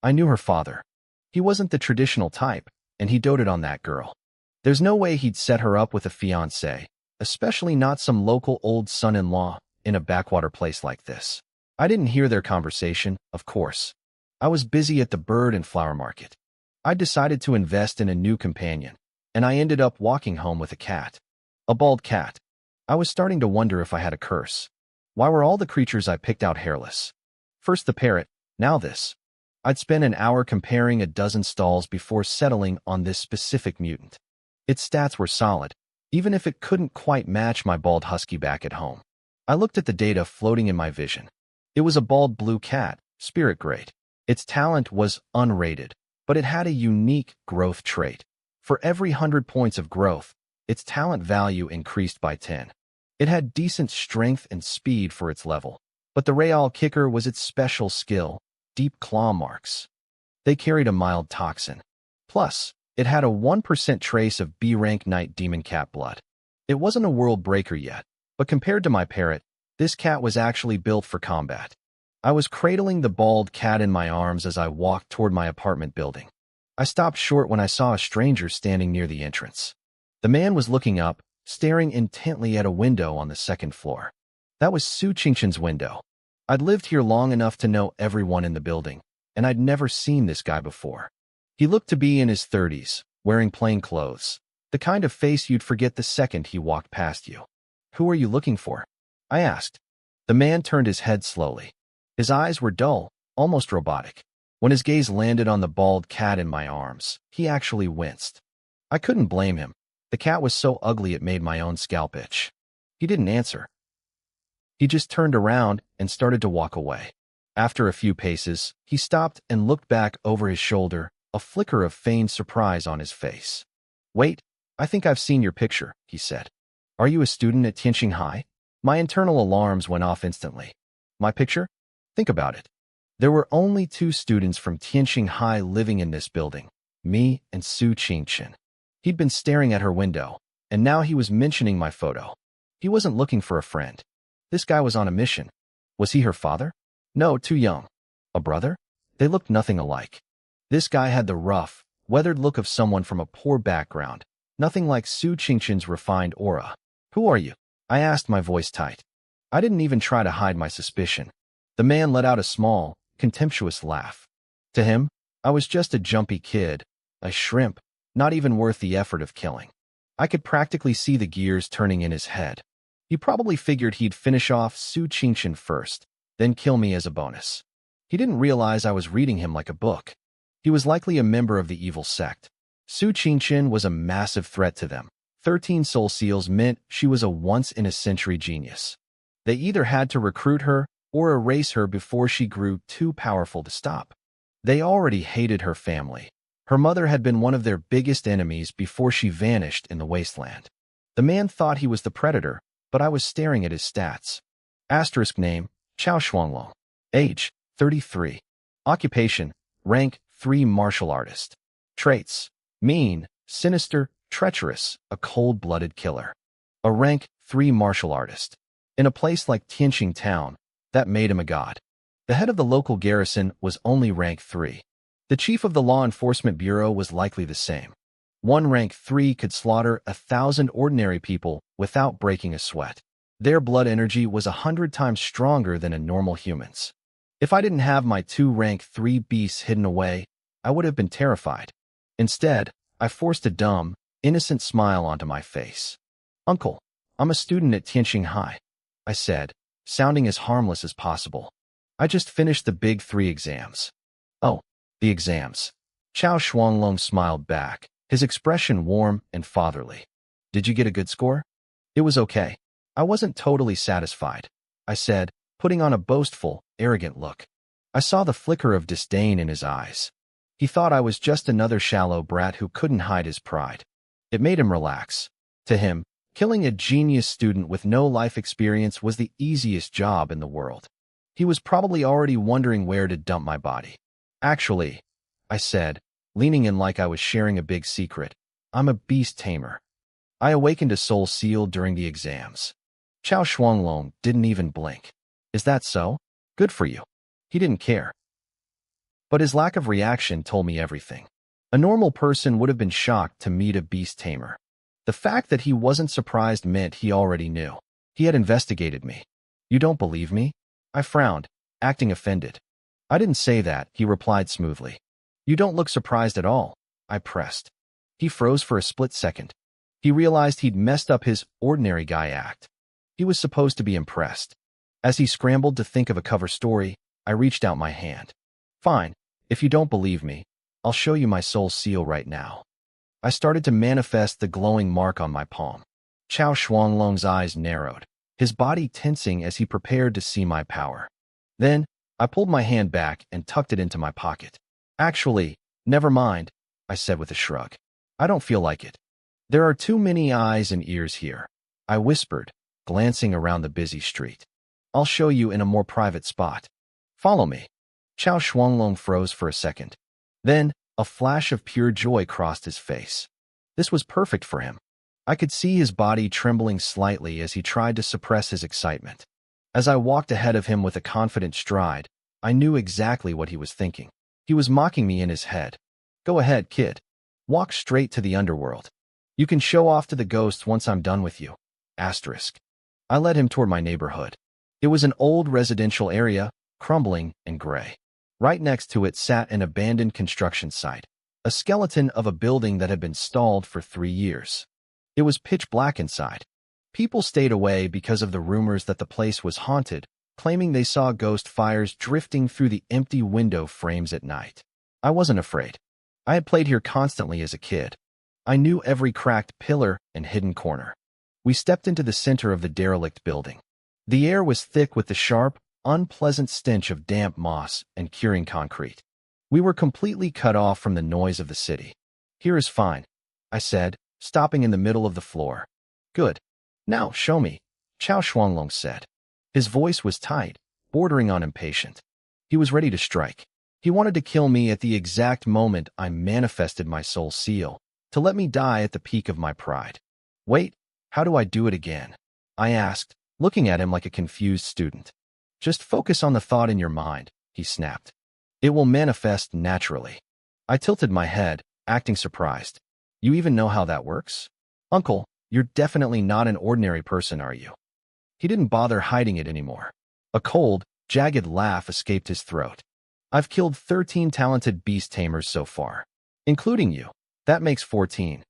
S1: I knew her father. He wasn't the traditional type, and he doted on that girl. There's no way he'd set her up with a fiancé, especially not some local old son-in-law in a backwater place like this." I didn't hear their conversation, of course. I was busy at the bird and flower market. I decided to invest in a new companion, and I ended up walking home with a cat. A bald cat. I was starting to wonder if I had a curse. Why were all the creatures I picked out hairless? First the parrot, now this. I'd spent an hour comparing a dozen stalls before settling on this specific mutant. Its stats were solid, even if it couldn't quite match my bald husky back at home. I looked at the data floating in my vision. It was a bald blue cat, spirit grade. Its talent was unrated, but it had a unique growth trait. For every 100 points of growth, its talent value increased by 10. It had decent strength and speed for its level, but the real kicker was its special skill, deep claw marks. They carried a mild toxin. Plus, it had a 1% trace of B-rank Night Demon Cat blood. It wasn't a world breaker yet, but compared to my parrot, this cat was actually built for combat. I was cradling the bald cat in my arms as I walked toward my apartment building. I stopped short when I saw a stranger standing near the entrance. The man was looking up, staring intently at a window on the second floor. That was Su Qingqian's window. I'd lived here long enough to know everyone in the building, and I'd never seen this guy before. He looked to be in his 30s, wearing plain clothes, the kind of face you'd forget the second he walked past you. "Who are you looking for?" I asked. The man turned his head slowly. His eyes were dull, almost robotic. When his gaze landed on the bald cat in my arms, he actually winced. I couldn't blame him. The cat was so ugly it made my own scalp itch. He didn't answer. He just turned around and started to walk away. After a few paces, he stopped and looked back over his shoulder, a flicker of feigned surprise on his face. "Wait, I think I've seen your picture," he said. "Are you a student at Tianqing High?" My internal alarms went off instantly. My picture? Think about it. There were only 2 students from Tianqing High living in this building, me and Su Qingqian. He'd been staring at her window, and now he was mentioning my photo. He wasn't looking for a friend. This guy was on a mission. Was he her father? No, too young. A brother? They looked nothing alike. This guy had the rough, weathered look of someone from a poor background, nothing like Su Qingqian's refined aura. "Who are you?" I asked, my voice tight. I didn't even try to hide my suspicion. The man let out a small, contemptuous laugh. To him, I was just a jumpy kid, a shrimp, not even worth the effort of killing. I could practically see the gears turning in his head. He probably figured he'd finish off Su Qingqian first, then kill me as a bonus. He didn't realize I was reading him like a book. He was likely a member of the evil sect. Su Qingqian was a massive threat to them. 13 soul seals meant she was a once-in-a-century genius. They either had to recruit her or erase her before she grew too powerful to stop. They already hated her family. Her mother had been one of their biggest enemies before she vanished in the wasteland. The man thought he was the predator, but I was staring at his stats. Asterisk name, Chao Shuanglong. Age, 33. Occupation, rank 3 martial artist. Traits, mean, sinister, treacherous, a cold-blooded killer. A rank 3 martial artist. In a place like Tianqing Town, that made him a god. The head of the local garrison was only rank 3. The chief of the law enforcement bureau was likely the same. One rank 3 could slaughter 1,000 ordinary people without breaking a sweat. Their blood energy was 100 times stronger than a normal human's. If I didn't have my 2 rank 3 beasts hidden away, I would have been terrified. Instead, I forced a dumb, innocent smile onto my face. "Uncle, I'm a student at Tianqing High," I said, sounding as harmless as possible. "I just finished the big 3 exams." "Oh, the exams." Chao Shuanglong smiled back, his expression warm and fatherly. "Did you get a good score?" "It was okay. I wasn't totally satisfied," I said, putting on a boastful, arrogant look. I saw the flicker of disdain in his eyes. He thought I was just another shallow brat who couldn't hide his pride. It made him relax. To him, killing a genius student with no life experience was the easiest job in the world. He was probably already wondering where to dump my body. "Actually," I said, leaning in like I was sharing a big secret, "I'm a beast tamer. I awakened a soul seal during the exams." Chao Shuanglong didn't even blink. "Is that so? Good for you." He didn't care. But his lack of reaction told me everything. A normal person would have been shocked to meet a beast tamer. The fact that he wasn't surprised meant he already knew. He had investigated me. "You don't believe me?" I frowned, acting offended. "I didn't say that," he replied smoothly. "You don't look surprised at all," I pressed. He froze for a split second. He realized he'd messed up his ordinary guy act. He was supposed to be impressed. As he scrambled to think of a cover story, I reached out my hand. "Fine, if you don't believe me, I'll show you my soul seal right now." I started to manifest the glowing mark on my palm. Chao Shuanglong's eyes narrowed, his body tensing as he prepared to see my power. Then, I pulled my hand back and tucked it into my pocket. "Actually, never mind," I said with a shrug. "I don't feel like it. There are too many eyes and ears here," I whispered, glancing around the busy street. "I'll show you in a more private spot. Follow me." Chao Shuanglong froze for a second. Then, a flash of pure joy crossed his face. This was perfect for him. I could see his body trembling slightly as he tried to suppress his excitement. As I walked ahead of him with a confident stride, I knew exactly what he was thinking. He was mocking me in his head. "Go ahead, kid. Walk straight to the underworld. You can show off to the ghosts once I'm done with you." Asterisk. I led him toward my neighborhood. It was an old residential area, crumbling and gray. Right next to it sat an abandoned construction site, a skeleton of a building that had been stalled for 3 years. It was pitch black inside. People stayed away because of the rumors that the place was haunted, claiming they saw ghost fires drifting through the empty window frames at night. I wasn't afraid. I had played here constantly as a kid. I knew every cracked pillar and hidden corner. We stepped into the center of the derelict building. The air was thick with the sharp, unpleasant stench of damp moss and curing concrete. We were completely cut off from the noise of the city. "Here is fine," I said, stopping in the middle of the floor. "Good. Now, show me," Chao Shuanglong said. His voice was tight, bordering on impatient. He was ready to strike. He wanted to kill me at the exact moment I manifested my soul seal, to let me die at the peak of my pride. "Wait, how do I do it again?" I asked, looking at him like a confused student. "Just focus on the thought in your mind," he snapped. "It will manifest naturally." I tilted my head, acting surprised. "You even know how that works?" "Uncle, you're definitely not an ordinary person, are you?" He didn't bother hiding it anymore. A cold, jagged laugh escaped his throat. "I've killed 13 talented beast tamers so far, including you. That makes 14.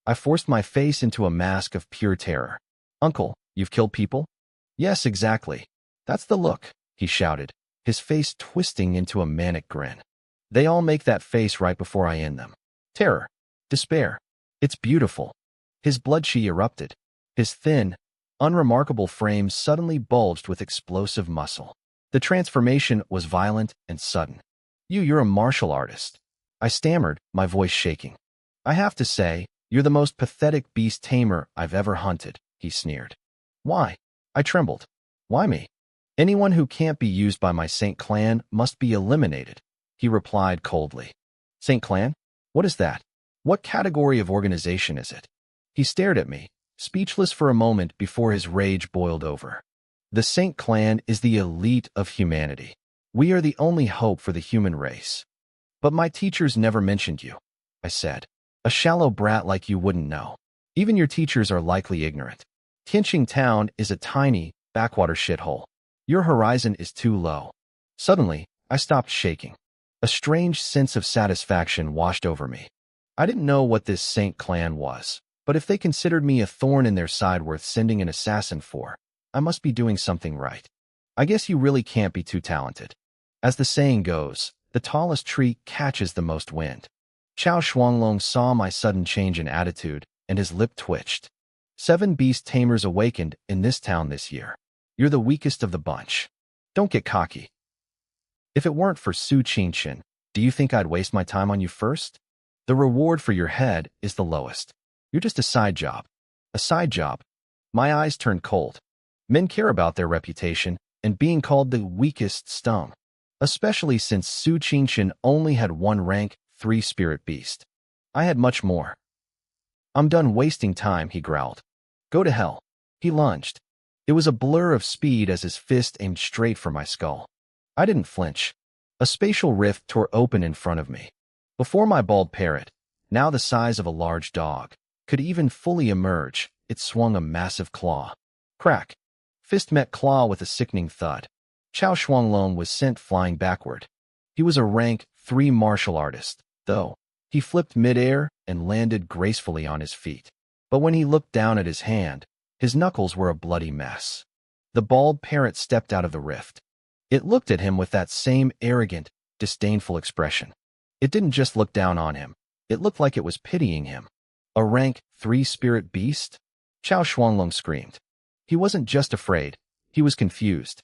S1: I forced my face into a mask of pure terror. "Uncle, you've killed people?" "Yes, exactly. That's the look," he shouted, his face twisting into a manic grin. "They all make that face right before I end them. Terror. Despair. It's beautiful." His bloodshee erupted. His thin, unremarkable frame suddenly bulged with explosive muscle. The transformation was violent and sudden. You're a martial artist," I stammered, my voice shaking. "I have to say, you're the most pathetic beast tamer I've ever hunted," he sneered. "Why?" I trembled. "Why me? Anyone who can't be used by my Saint Clan must be eliminated," he replied coldly. "Saint Clan? What is that? What category of organization is it?" He stared at me, speechless for a moment before his rage boiled over. The Saint clan is the elite of humanity. We are the only hope for the human race. But my teachers never mentioned you, I said. A shallow brat like you wouldn't know. Even your teachers are likely ignorant. Tianqing Town is a tiny, backwater shithole. Your horizon is too low. Suddenly, I stopped shaking. A strange sense of satisfaction washed over me. I didn't know what this Saint clan was, but if they considered me a thorn in their side worth sending an assassin for, I must be doing something right. I guess you really can't be too talented. As the saying goes, the tallest tree catches the most wind. Chao Shuanglong saw my sudden change in attitude, and his lip twitched. 7 beast tamers awakened in this town this year. You're the weakest of the bunch. Don't get cocky. If it weren't for Su Qingshan, do you think I'd waste my time on you first? The reward for your head is the lowest. You're just a side job. A side job. My eyes turned cold. Men care about their reputation, and being called the weakest stung. Especially since Su Qingshan only had 1 rank 3 spirit beast. I had much more. I'm done wasting time, he growled. Go to hell. He lunged. It was a blur of speed as his fist aimed straight for my skull. I didn't flinch. A spatial rift tore open in front of me. Before my bald parrot, now the size of a large dog, could even fully emerge, it swung a massive claw. Crack. Fist met claw with a sickening thud. Chao Shuanglong was sent flying backward. He was a rank 3 martial artist, though. He flipped midair and landed gracefully on his feet. But when he looked down at his hand, his knuckles were a bloody mess. The bald parrot stepped out of the rift. It looked at him with that same arrogant, disdainful expression. It didn't just look down on him. It looked like it was pitying him. A rank 3 spirit beast? Chao Shuanglong screamed. He wasn't just afraid. He was confused.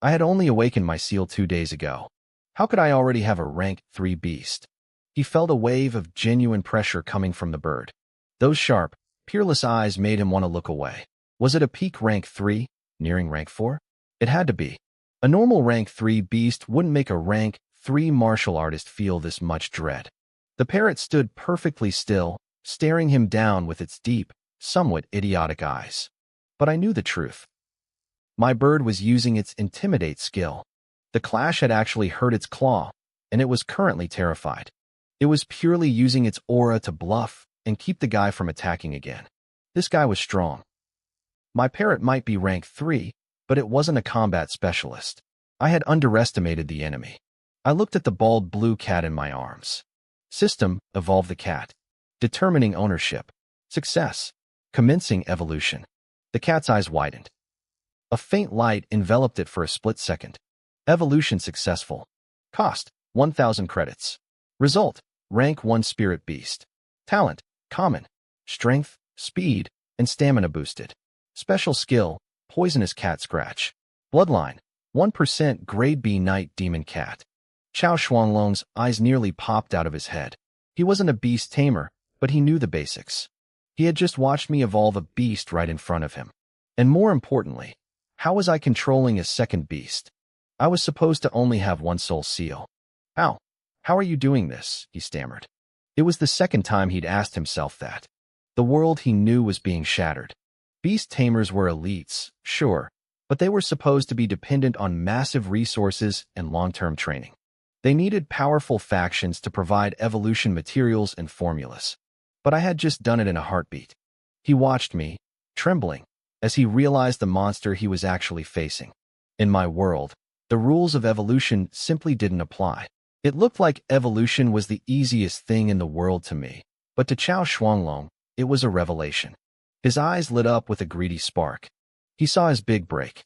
S1: I had only awakened my seal 2 days ago. How could I already have a rank 3 beast? He felt a wave of genuine pressure coming from the bird. Those sharp, peerless eyes made him want to look away. Was it a peak rank 3, nearing rank 4? It had to be. A normal rank 3 beast wouldn't make a rank 3 martial artist feel this much dread. The parrot stood perfectly still, staring him down with its deep, somewhat idiotic eyes. But I knew the truth. My bird was using its intimidate skill. The clash had actually hurt its claw, and it was currently terrified. It was purely using its aura to bluff and keep the guy from attacking again. This guy was strong. My parrot might be rank 3, but it wasn't a combat specialist. I had underestimated the enemy. I looked at the bald blue cat in my arms. System, evolve the cat. Determining ownership. Success. Commencing evolution. The cat's eyes widened. A faint light enveloped it for a split second. Evolution successful. Cost, 1,000 credits. Result, rank 1 spirit beast. Talent, common. Strength, speed, and stamina boosted. Special skill, poisonous cat scratch. Bloodline, 1% grade B night demon cat. Chao Shuanglong's eyes nearly popped out of his head. He wasn't a beast tamer, but he knew the basics. He had just watched me evolve a beast right in front of him. And more importantly, how was I controlling a second beast? I was supposed to only have 1 soul seal. How? How are you doing this? He stammered. It was the second time he'd asked himself that. The world he knew was being shattered. Beast tamers were elites, sure, but they were supposed to be dependent on massive resources and long-term training. They needed powerful factions to provide evolution materials and formulas. But I had just done it in a heartbeat. He watched me, trembling, as he realized the monster he was actually facing. In my world, the rules of evolution simply didn't apply. It looked like evolution was the easiest thing in the world to me, but to Chao Shuanglong, it was a revelation. His eyes lit up with a greedy spark. He saw his big break.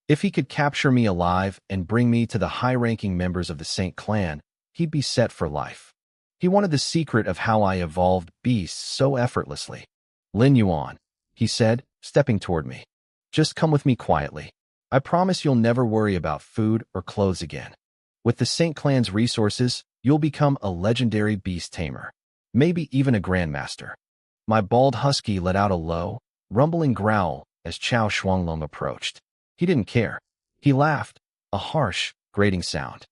S1: If he could capture me alive and bring me to the high-ranking members of the Saint clan, he'd be set for life. He wanted the secret of how I evolved beasts so effortlessly. Lin Yuan, he said, stepping toward me. Just come with me quietly. I promise you'll never worry about food or clothes again. With the Saint clan's resources, you'll become a legendary beast tamer. Maybe even a grandmaster. My bald husky let out a low, rumbling growl as Chao Shuanglong approached. He didn't care. He laughed, a harsh, grating sound.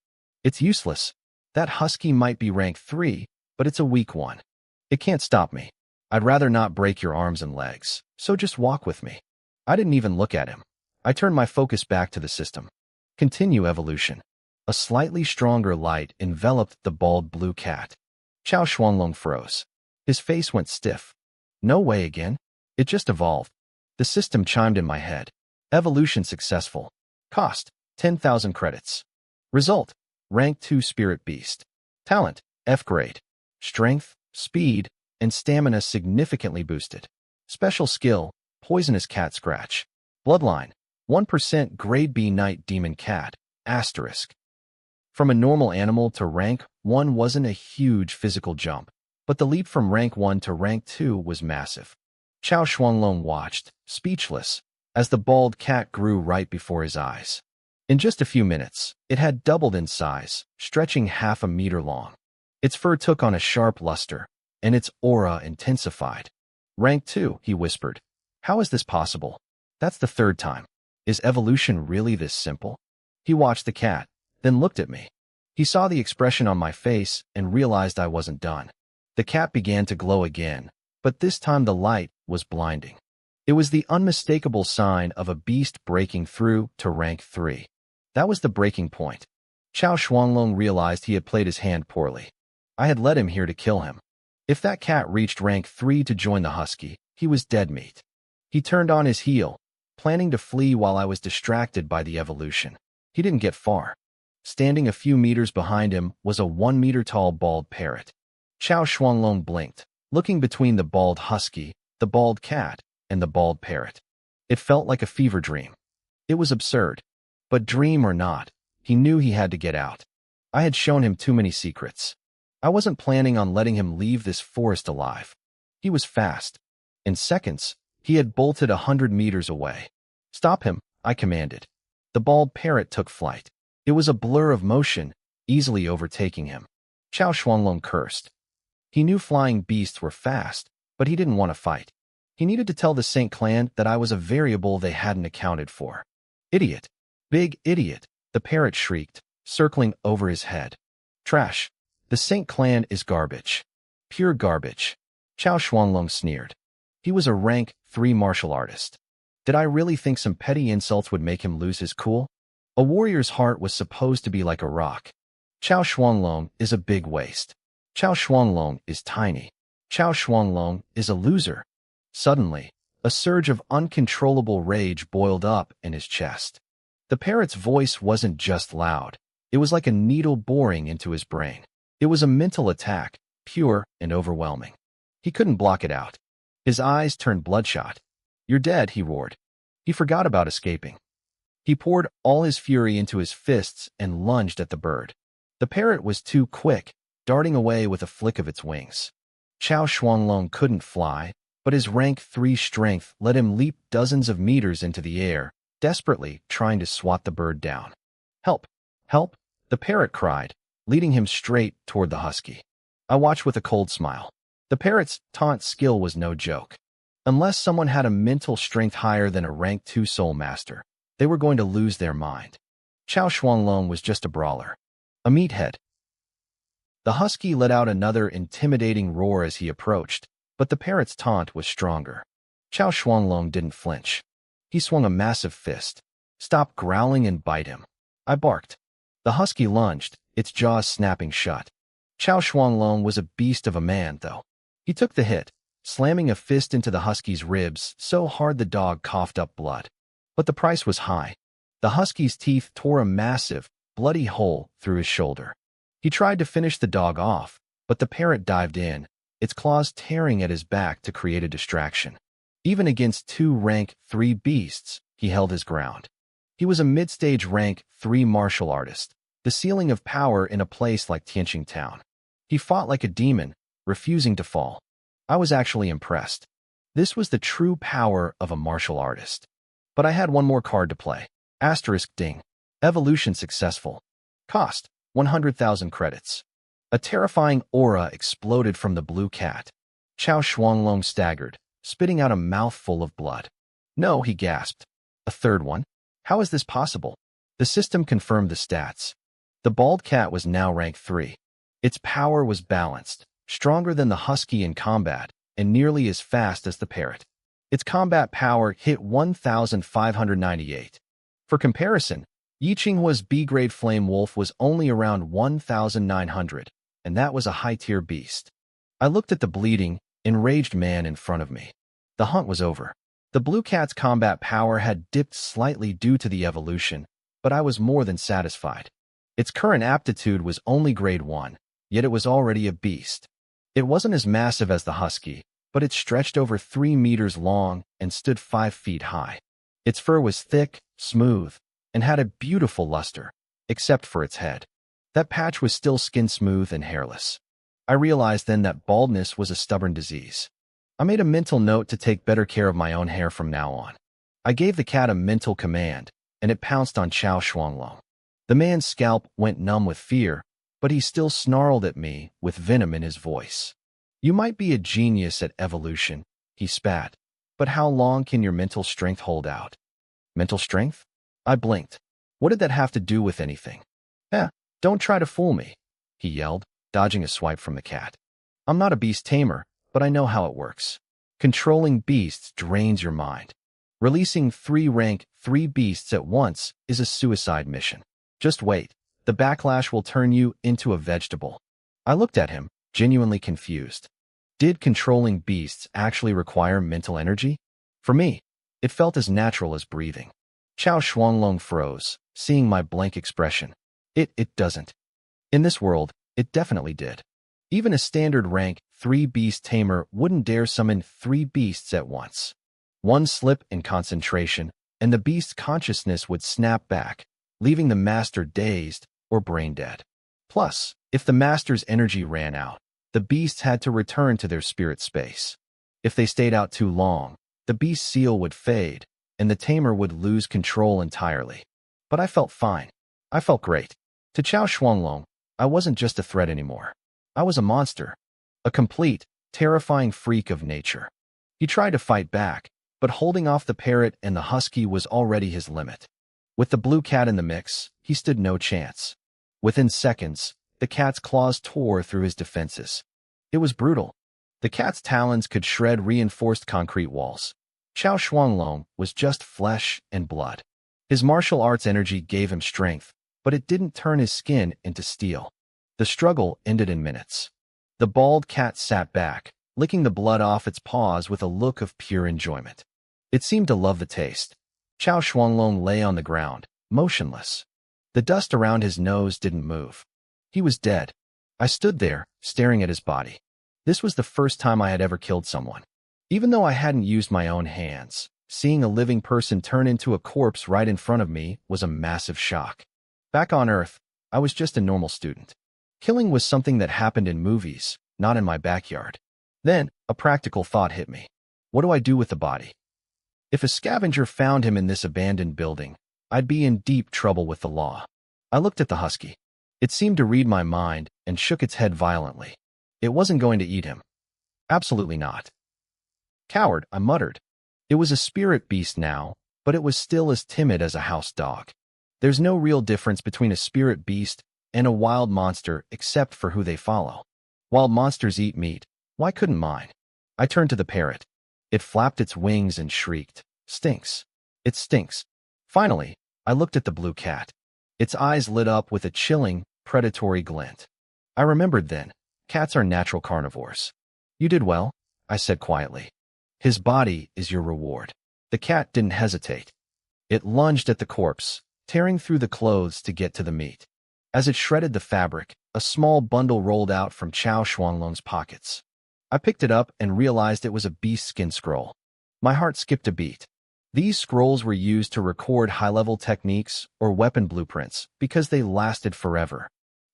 S1: It's useless. That husky might be rank 3, but it's a weak one. It can't stop me. I'd rather not break your arms and legs, so just walk with me. I didn't even look at him. I turned my focus back to the system. Continue evolution. A slightly stronger light enveloped the bald blue cat. Chao Shuanglong froze. His face went stiff. No way again. It just evolved. The system chimed in my head. Evolution successful. Cost, 10,000 credits. Result, rank 2 spirit beast. Talent, F grade. Strength, speed, and stamina significantly boosted. Special skill, poisonous cat scratch. Bloodline, 1% grade B night demon cat, asterisk. From a normal animal to rank 1 wasn't a huge physical jump, but the leap from rank 1 to rank 2 was massive. Chao Shuanglong watched, speechless, as the bald cat grew right before his eyes. In just a few minutes, it had doubled in size, stretching half a meter long. Its fur took on a sharp luster, and its aura intensified. Rank 2, he whispered. How is this possible? That's the third time. Is evolution really this simple? He watched the cat, then looked at me. He saw the expression on my face and realized I wasn't done. The cat began to glow again, but this time the light was blinding. It was the unmistakable sign of a beast breaking through to rank 3. That was the breaking point. Chao Shuanglong realized he had played his hand poorly. I had led him here to kill him. If that cat reached rank 3 to join the husky, he was dead meat. He turned on his heel, planning to flee while I was distracted by the evolution. He didn't get far. Standing a few meters behind him was a 1-meter-tall bald parrot. Chao Shuanglong blinked, looking between the bald husky, the bald cat, and the bald parrot. It felt like a fever dream. It was absurd. But dream or not, he knew he had to get out. I had shown him too many secrets. I wasn't planning on letting him leave this forest alive. He was fast. In seconds, he had bolted 100 meters away. Stop him, I commanded. The bald parrot took flight. It was a blur of motion, easily overtaking him. Chao Shuanglong cursed. He knew flying beasts were fast, but he didn't want to fight. He needed to tell the Saint clan that I was a variable they hadn't accounted for. Idiot. Big idiot, the parrot shrieked, circling over his head. Trash. The Saint clan is garbage. Pure garbage. Chao Shuanglong sneered. He was a rank 3 martial artist. Did I really think some petty insults would make him lose his cool? A warrior's heart was supposed to be like a rock. Chao Shuanglong is a big waste. Chao Shuanglong is tiny. Chao Shuanglong is a loser. Suddenly, a surge of uncontrollable rage boiled up in his chest. The parrot's voice wasn't just loud. It was like a needle boring into his brain. It was a mental attack, pure and overwhelming. He couldn't block it out. His eyes turned bloodshot. You're dead, he roared. He forgot about escaping. He poured all his fury into his fists and lunged at the bird. The parrot was too quick, darting away with a flick of its wings. Chao Shuanglong couldn't fly, but his rank 3 strength let him leap dozens of meters into the air, desperately trying to swat the bird down. Help! Help! The parrot cried, leading him straight toward the husky. I watched with a cold smile. The parrot's taunt skill was no joke. Unless someone had a mental strength higher than a rank 2 soul master, they were going to lose their mind. Chao Shuanglong was just a brawler. A meathead. The husky let out another intimidating roar as he approached, but the parrot's taunt was stronger. Chao Shuanglong didn't flinch. He swung a massive fist. Stop growling and bite him. I barked. The husky lunged, its jaws snapping shut. Chao Shuanglong was a beast of a man, though. He took the hit, slamming a fist into the husky's ribs so hard the dog coughed up blood. But the price was high. The husky's teeth tore a massive, bloody hole through his shoulder. He tried to finish the dog off, but the parrot dived in, its claws tearing at his back to create a distraction. Even against 2 rank 3 beasts, he held his ground. He was a mid-stage rank 3 martial artist, the ceiling of power in a place like Tianqing Town. He fought like a demon, refusing to fall. I was actually impressed. This was the true power of a martial artist. But I had one more card to play. Asterisk ding. Evolution successful. Cost, 100,000 credits. A terrifying aura exploded from the blue cat. Chao Shuanglong staggered, spitting out a mouthful of blood. No, he gasped. A third one? How is this possible? The system confirmed the stats. The bald cat was now rank 3. Its power was balanced, stronger than the husky in combat, and nearly as fast as the parrot. Its combat power hit 1,598. For comparison, Yichinhua's B-grade Flame Wolf was only around 1,900, and that was a high-tier beast. I looked at the bleeding, enraged man in front of me. The hunt was over. The blue cat's combat power had dipped slightly due to the evolution, but I was more than satisfied. Its current aptitude was only grade 1, yet it was already a beast. It wasn't as massive as the husky, but it stretched over 3 meters long and stood 5 feet high. Its fur was thick, smooth, and had a beautiful luster, except for its head. That patch was still skin smooth and hairless. I realized then that baldness was a stubborn disease. I made a mental note to take better care of my own hair from now on. I gave the cat a mental command, and it pounced on Chao Shuanglong. The man's scalp went numb with fear, but he still snarled at me with venom in his voice. "You might be a genius at evolution," he spat, "but how long can your mental strength hold out?" Mental strength? I blinked. What did that have to do with anything? Don't try to fool me, he yelled, dodging a swipe from the cat. I'm not a beast tamer, but I know how it works. Controlling beasts drains your mind. Releasing 3-rank 3 beasts at once is a suicide mission. Just wait. The backlash will turn you into a vegetable. I looked at him, genuinely confused. Did controlling beasts actually require mental energy? For me, it felt as natural as breathing. Chao Shuanglong froze, seeing my blank expression. It doesn't. In this world, it definitely did. Even a standard rank 3 beast tamer wouldn't dare summon 3 beasts at once. One slip in concentration, and the beast's consciousness would snap back, leaving the master dazed or brain dead. Plus, if the master's energy ran out, the beasts had to return to their spirit space. If they stayed out too long, the beast's seal would fade, and the tamer would lose control entirely. But I felt fine. I felt great. To Chao Shuanglong, I wasn't just a threat anymore. I was a monster. A complete, terrifying freak of nature. He tried to fight back, but holding off the parrot and the husky was already his limit. With the blue cat in the mix, he stood no chance. Within seconds, the cat's claws tore through his defenses. It was brutal. The cat's talons could shred reinforced concrete walls. Chao Shuanglong was just flesh and blood. His martial arts energy gave him strength, but it didn't turn his skin into steel. The struggle ended in minutes. The bald cat sat back, licking the blood off its paws with a look of pure enjoyment. It seemed to love the taste. Chao Shuanglong lay on the ground, motionless. The dust around his nose didn't move. He was dead. I stood there, staring at his body. This was the first time I had ever killed someone. Even though I hadn't used my own hands, seeing a living person turn into a corpse right in front of me was a massive shock. Back on Earth, I was just a normal student. Killing was something that happened in movies, not in my backyard. Then, a practical thought hit me. What do I do with the body? If a scavenger found him in this abandoned building, I'd be in deep trouble with the law. I looked at the husky. It seemed to read my mind and shook its head violently. It wasn't going to eat him. Absolutely not. Coward, I muttered. It was a spirit beast now, but it was still as timid as a house dog. There's no real difference between a spirit beast and a wild monster except for who they follow. Wild monsters eat meat. Why couldn't mine? I turned to the parrot. It flapped its wings and shrieked. Stinks. It stinks. Finally, I looked at the blue cat. Its eyes lit up with a chilling, predatory glint. I remembered then, cats are natural carnivores. You did well, I said quietly. His body is your reward. The cat didn't hesitate. It lunged at the corpse, tearing through the clothes to get to the meat. As it shredded the fabric, a small bundle rolled out from Chao Shuanglong's pockets. I picked it up and realized it was a beast skin scroll. My heart skipped a beat. These scrolls were used to record high-level techniques or weapon blueprints because they lasted forever.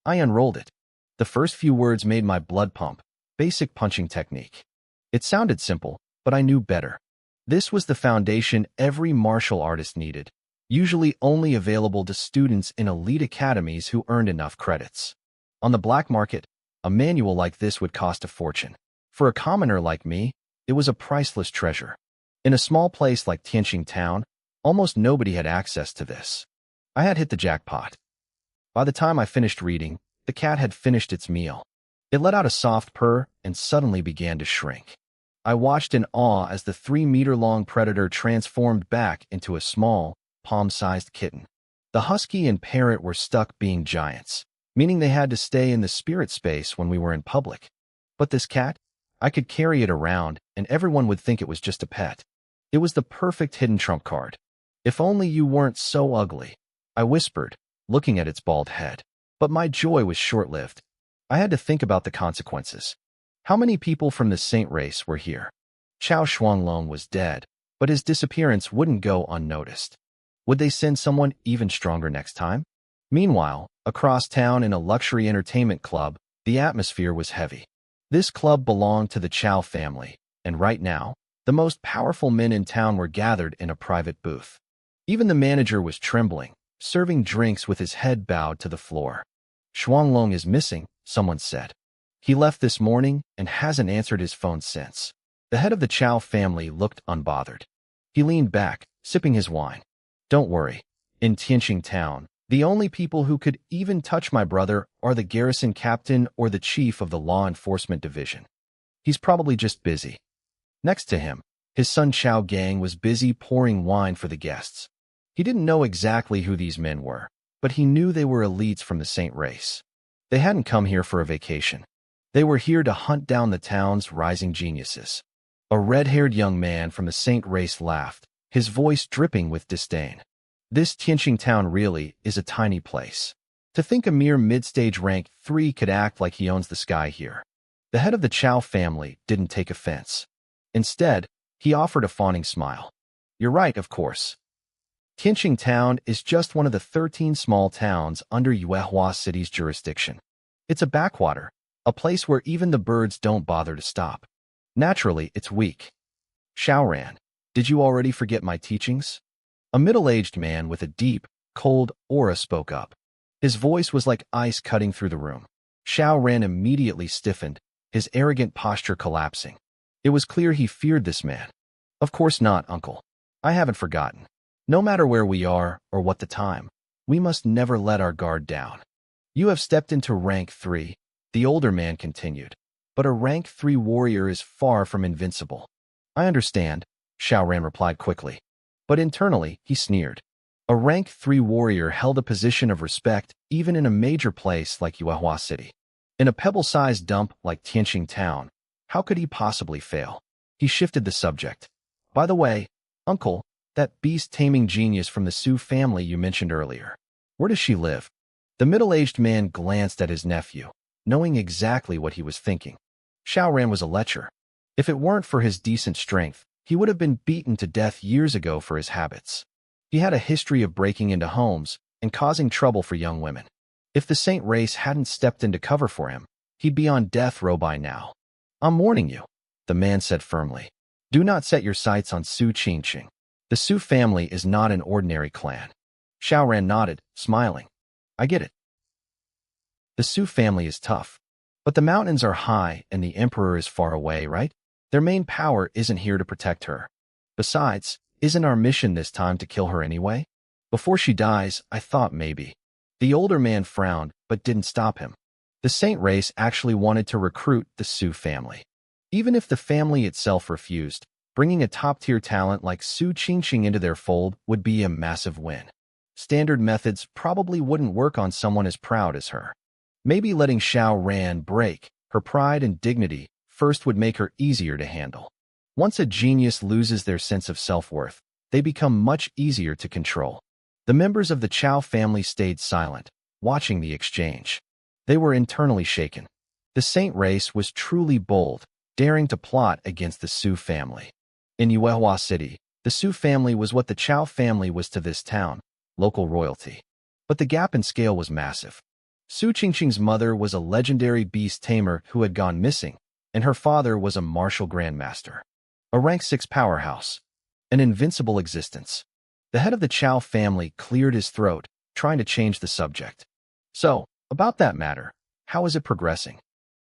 S1: I unrolled it. The first few words made my blood pump. Basic punching technique. It sounded simple, but I knew better. This was the foundation every martial artist needed, usually only available to students in elite academies who earned enough credits. On the black market, a manual like this would cost a fortune. For a commoner like me, it was a priceless treasure. In a small place like Tianqing Town, almost nobody had access to this. I had hit the jackpot. By the time I finished reading, the cat had finished its meal. It let out a soft purr and suddenly began to shrink. I watched in awe as the 3-meter-long predator transformed back into a small, palm-sized kitten. The husky and parrot were stuck being giants, meaning they had to stay in the spirit space when we were in public. But this cat? I could carry it around, and everyone would think it was just a pet. It was the perfect hidden trump card. If only you weren't so ugly, I whispered, looking at its bald head. But my joy was short-lived. I had to think about the consequences. How many people from the saint race were here? Chao Shuanglong was dead, but his disappearance wouldn't go unnoticed. Would they send someone even stronger next time? Meanwhile, across town in a luxury entertainment club, the atmosphere was heavy. This club belonged to the Chao family, and right now, the most powerful men in town were gathered in a private booth. Even the manager was trembling, serving drinks with his head bowed to the floor. Shuanglong is missing, someone said. He left this morning and hasn't answered his phone since. The head of the Chao family looked unbothered. He leaned back, sipping his wine. Don't worry. In Tianqing town, the only people who could even touch my brother are the garrison captain or the chief of the law enforcement division. He's probably just busy. Next to him, his son Chao Gang was busy pouring wine for the guests. He didn't know exactly who these men were, but he knew they were elites from the saint race. They hadn't come here for a vacation. They were here to hunt down the town's rising geniuses. A red-haired young man from the saint race laughed, his voice dripping with disdain. This Tianqing town really is a tiny place. To think a mere mid-stage rank 3 could act like he owns the sky here. The head of the Chao family didn't take offense. Instead, he offered a fawning smile. You're right, of course. Tianqing town is just one of the 13 small towns under Yuehua City's jurisdiction. It's a backwater, a place where even the birds don't bother to stop. Naturally, it's weak. Xiaoran, did you already forget my teachings? A middle-aged man with a deep, cold aura spoke up. His voice was like ice cutting through the room. Xiaoran immediately stiffened, his arrogant posture collapsing. It was clear he feared this man. Of course not, uncle. I haven't forgotten. No matter where we are or what the time, we must never let our guard down. You have stepped into rank 3, the older man continued. But a rank 3 warrior is far from invincible. I understand, Xiaoran replied quickly. But internally, he sneered. A rank 3 warrior held a position of respect even in a major place like Yuehua City. In a pebble-sized dump like Tianqing town, how could he possibly fail? He shifted the subject. By the way, uncle, that beast-taming genius from the Su family you mentioned earlier. Where does she live? The middle-aged man glanced at his nephew, knowing exactly what he was thinking. Xiaoran was a lecher. If it weren't for his decent strength, he would have been beaten to death years ago for his habits. He had a history of breaking into homes and causing trouble for young women. If the saint race hadn't stepped into cover for him, he'd be on death row by now. I'm warning you, the man said firmly. Do not set your sights on Su Qingqing. The Su family is not an ordinary clan. Xiaoran nodded, smiling. I get it. The Su family is tough. But the mountains are high and the emperor is far away, right? Their main power isn't here to protect her. Besides, isn't our mission this time to kill her anyway? Before she dies, I thought maybe. The older man frowned, but didn't stop him. The saint race actually wanted to recruit the Su family. Even if the family itself refused, bringing a top-tier talent like Su Qingqing into their fold would be a massive win. Standard methods probably wouldn't work on someone as proud as her. Maybe letting Xiaoran break her pride and dignity first would make her easier to handle. Once a genius loses their sense of self-worth, they become much easier to control. The members of the Chao family stayed silent, watching the exchange. They were internally shaken. The saint race was truly bold, daring to plot against the Su family. In Yuehua City, the Su family was what the Chao family was to this town, local royalty. But the gap in scale was massive. Su Qingqing's mother was a legendary beast tamer who had gone missing, and her father was a martial grandmaster. A rank 6 powerhouse. An invincible existence. The head of the Chao family cleared his throat, trying to change the subject. So, about that matter, how is it progressing?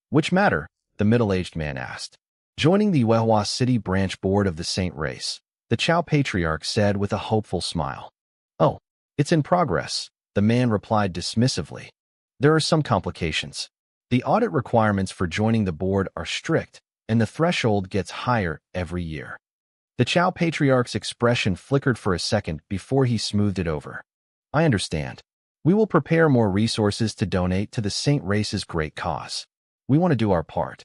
S1: Which matter? The middle-aged man asked. Joining the Yuehua City branch board of the saint race, the Chao patriarch said with a hopeful smile. Oh, it's in progress, the man replied dismissively. There are some complications. The audit requirements for joining the board are strict, and the threshold gets higher every year. The Chow Patriarch's expression flickered for a second before he smoothed it over. I understand. We will prepare more resources to donate to the Saint Race's great cause. We want to do our part.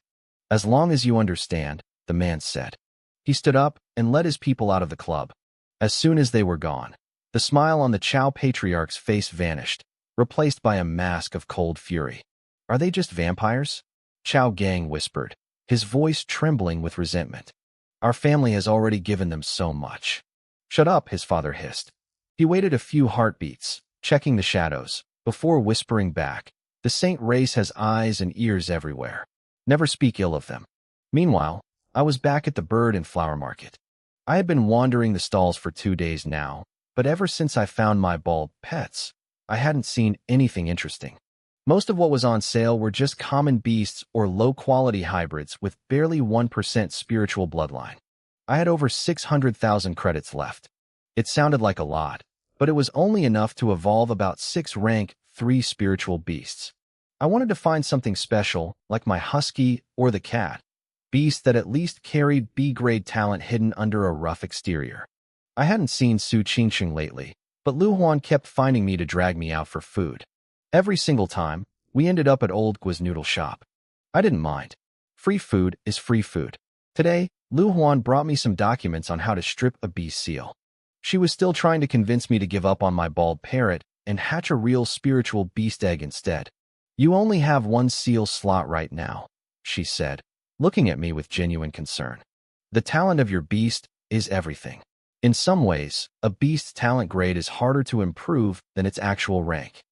S1: As long as you understand, the man said. He stood up and led his people out of the club. As soon as they were gone, the smile on the Chow Patriarch's face vanished, replaced by a mask of cold fury. Are they just vampires? Chow Gang whispered, his voice trembling with resentment. Our family has already given them so much. Shut up, his father hissed. He waited a few heartbeats, checking the shadows, before whispering back. The Saint Race has eyes and ears everywhere. Never speak ill of them. Meanwhile, I was back at the bird and flower market. I had been wandering the stalls for 2 days now, but ever since I found my bald pets, I hadn't seen anything interesting. Most of what was on sale were just common beasts or low-quality hybrids with barely 1% spiritual bloodline. I had over 600,000 credits left. It sounded like a lot, but it was only enough to evolve about 6 rank 3 spiritual beasts. I wanted to find something special, like my husky or the cat, beasts that at least carried B-grade talent hidden under a rough exterior. I hadn't seen Su Qingqing lately, but Lu Huan kept finding me to drag me out for food. Every single time, we ended up at Old Gua's noodle shop. I didn't mind. Free food is free food. Today, Lu Huan brought me some documents on how to strip a beast seal. She was still trying to convince me to give up on my bald parrot and hatch a real spiritual beast egg instead. You only have 1 seal slot right now, she said, looking at me with genuine concern. The talent of your beast is everything. In some ways, a beast's talent grade is harder to improve than its actual rank.